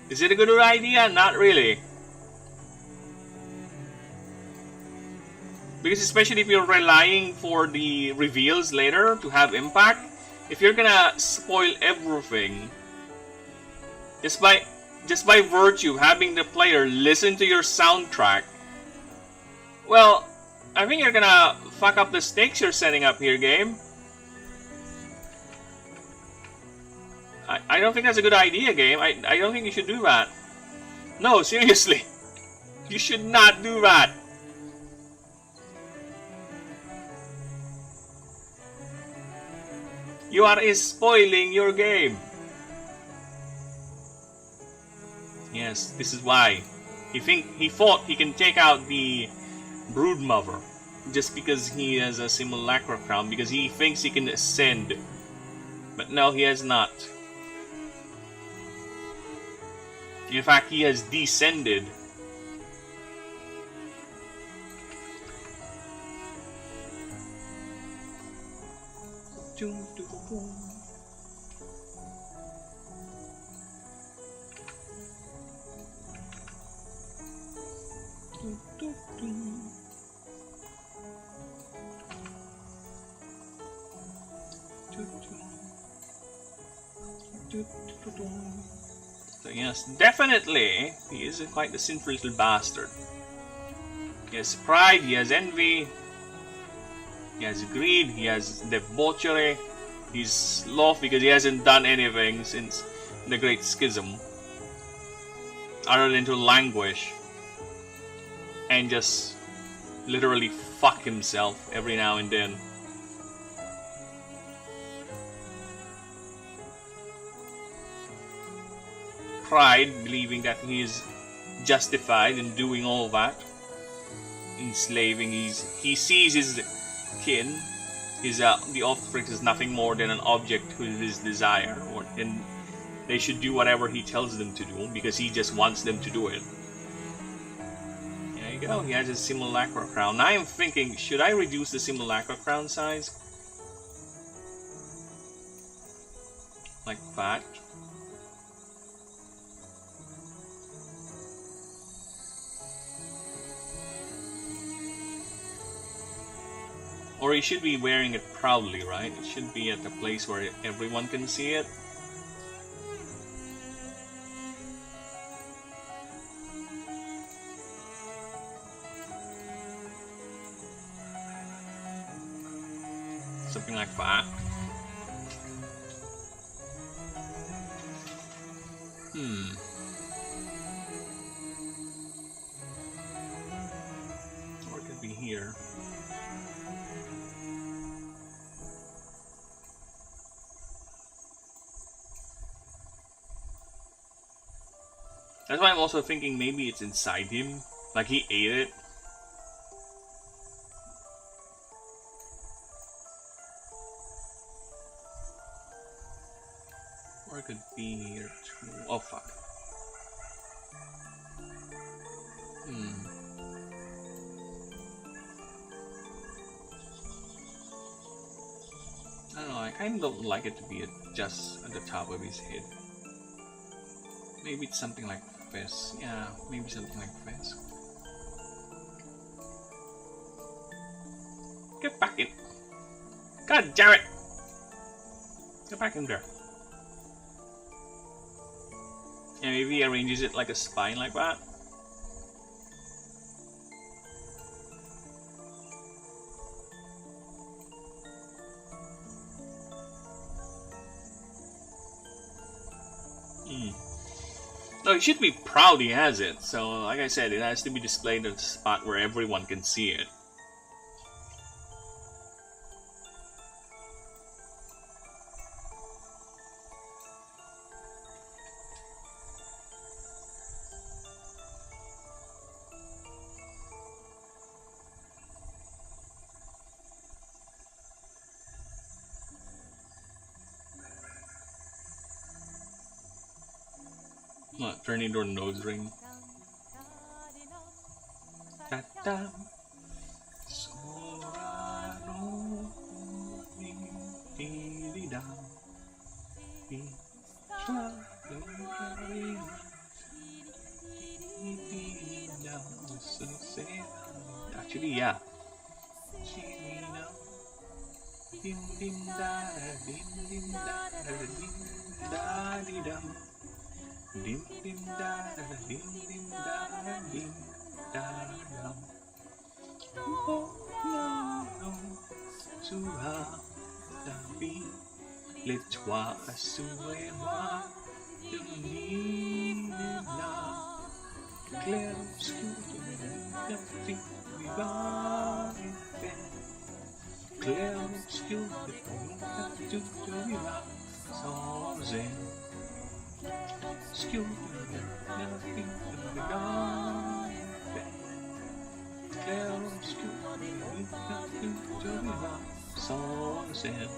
Is it a good idea? Not really. Because especially if you're relying for the reveals later to have impact, if you're gonna spoil everything just by virtue of having the player listen to your soundtrack, well, I think you're gonna fuck up the stakes you're setting up here, game. I don't think that's a good idea, game. I don't think you should do that. No, seriously. You should not do that. You are spoiling your game. Yes, this is why. He thought he can take out the brood mother just because he has a simulacra crown, because he thinks he can ascend. But no, he has not. In fact, he has descended. So yes, definitely, he is quite a sinful little bastard. He has pride, he has envy, he has greed, he has debauchery, he's sloth because he hasn't done anything since the Great Schism, other than to languish and just literally fuck himself every now and then. Pride, believing that he is justified in doing all that, enslaving. He sees his kin, the offspring, is nothing more than an object to his desire, and they should do whatever he tells them to do because he just wants them to do it. There you go. He has his simulacra crown. Now I'm thinking, should I reduce the simulacra crown size? Like that. Or he should be wearing it proudly, right? It should be at a place where everyone can see it. Something like that. Or it could be here. That's why I'm also thinking maybe it's inside him, like he ate it. Or it could be here too. Oh fuck. I don't know, I kind of don't like it to be just at the top of his head. Maybe it's something like this. Yeah, maybe something like this. Get back in. God damn it! Get back in there. And maybe he arranges it like a spine like that. No, he should be proud he has it. So, like I said, it has to be displayed at a spot where everyone can see it. What, turn into a nose ring? Da-da. Actually, yeah. Dim dim da da da dim dim da da dim da da. Oh no, suha da bi le toi assurément de na clair obscur de fi viva clair obscur de viva sans Skill. Songs and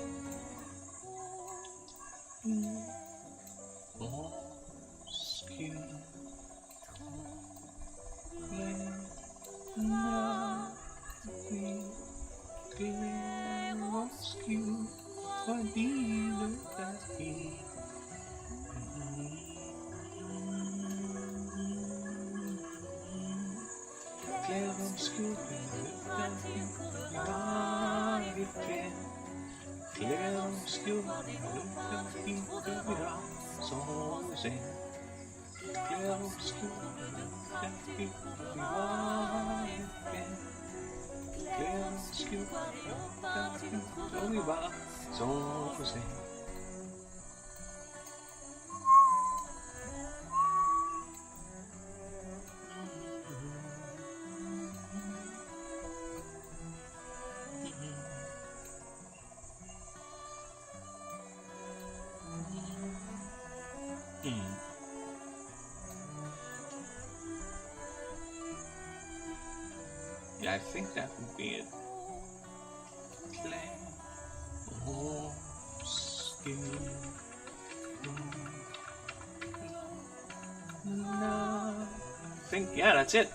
skill. Yeah, I think that would be it. Play. Oh, skill. I think, yeah, that's it.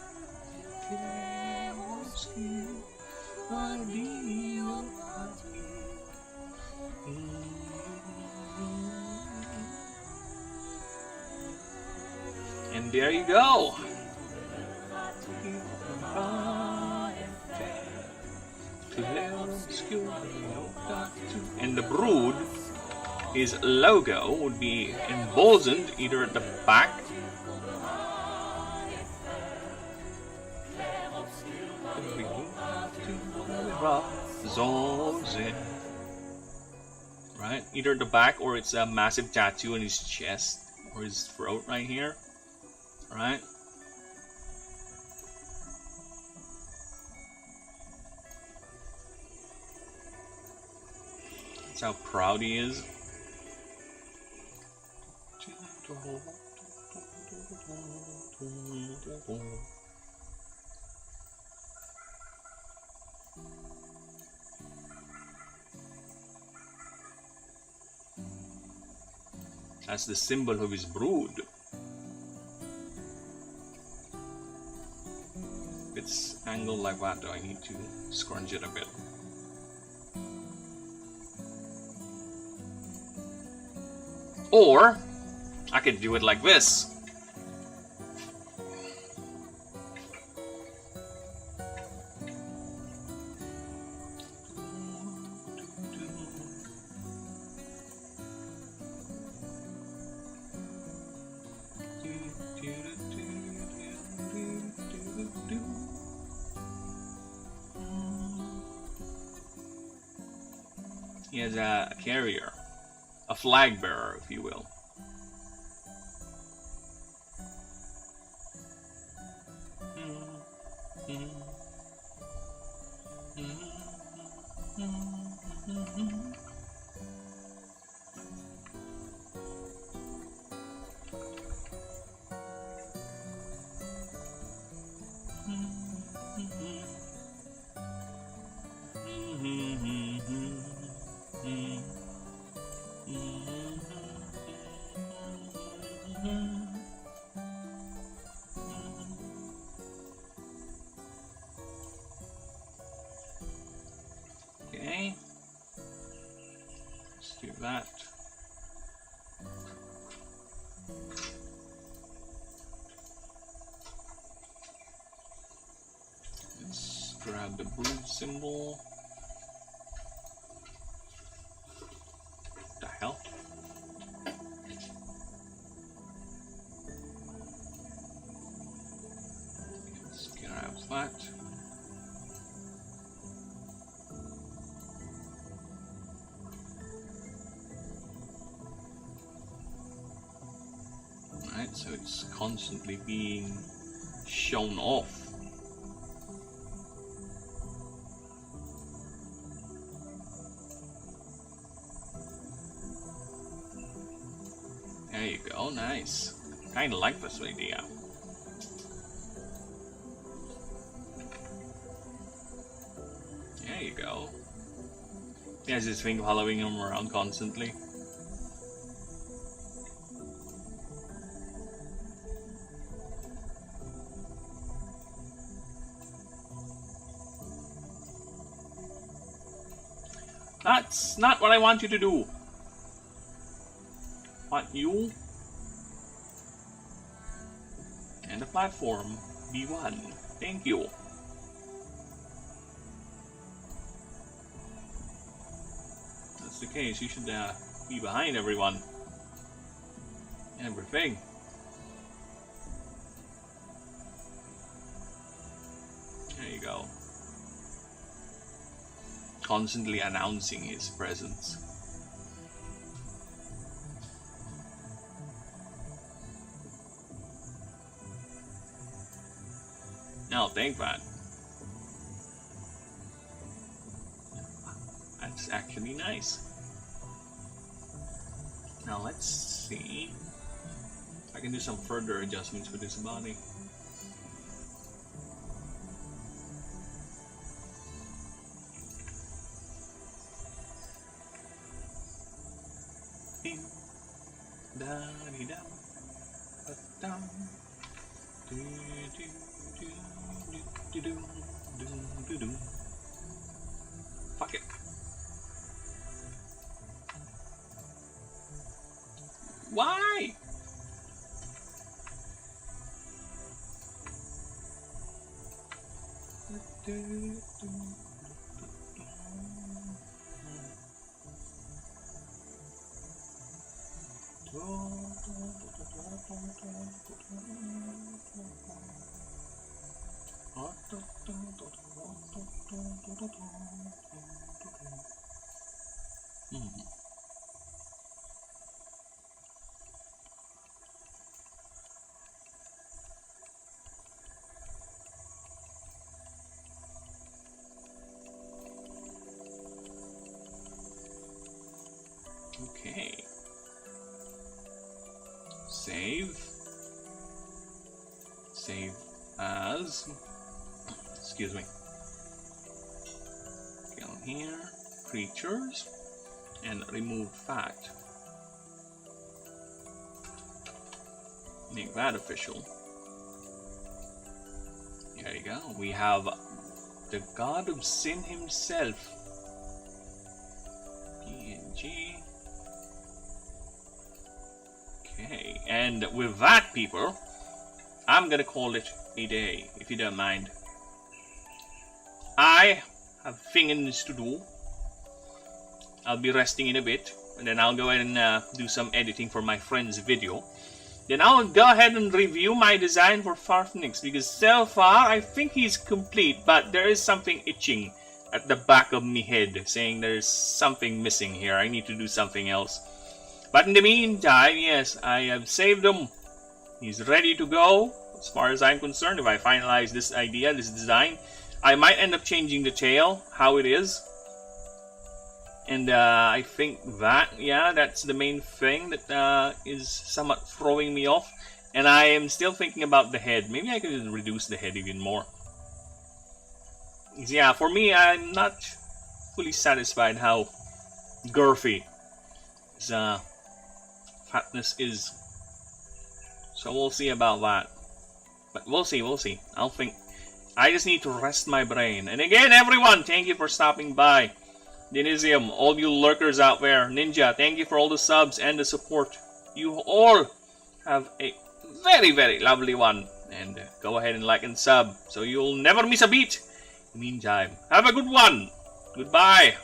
And there you go. And the Brood, his logo would be emboldened either at the back right, either the back or it's a massive tattoo on his chest or his throat right here, right? That's how proud he is. That's the symbol of his brood. If it's angled like that, though, I need to scrunch it a bit. Or I could do it like this. He has a carrier, a flag bearer, if you will. Okay, let's do that. Let's grab the brood symbol. What the hell? Let's grab that. Right, so it's constantly being shown off. There you you go, nice. Kinda like this idea. There you go. He has this thing following him around constantly. That's not what I want you to do. Want you and the platform be one. Thank you. That's the case. You should be behind everyone. Everything. There you go. Constantly announcing his presence. Now think that. That's actually nice. Now let's see. I can do some further adjustments with this body. Fuck it. Why? Okay. Save. Save as. Excuse me. Down here, creatures, and remove fact. Make that official. There you go. We have the god of sin himself. PNG. Okay, and with that, people, I'm gonna call it a day, if you don't mind. I have things to do. I'll be resting in a bit, and then I'll go ahead and do some editing for my friend's video. Then I'll go ahead and review my design for Farfnix, because so far I think he's complete, but there is something itching at the back of my head, saying there's something missing here. I need to do something else. But in the meantime, yes, I have saved him. He's ready to go, as far as I'm concerned. If I finalize this idea, this design, I might end up changing the tail, how it is. And I think that, yeah, that's the main thing that is somewhat throwing me off. And I am still thinking about the head. Maybe I could reduce the head even more. Yeah, for me, I'm not fully satisfied how girthy his fatness is. So we'll see about that. But we'll see, we'll see. I'll think. I just need to rest my brain. And again, everyone, thank you for stopping by. Denisium, all you lurkers out there, Ninja, thank you for all the subs and the support. You all have a very, very lovely one. And go ahead and like and sub so you'll never miss a beat. In the meantime, have a good one. Goodbye.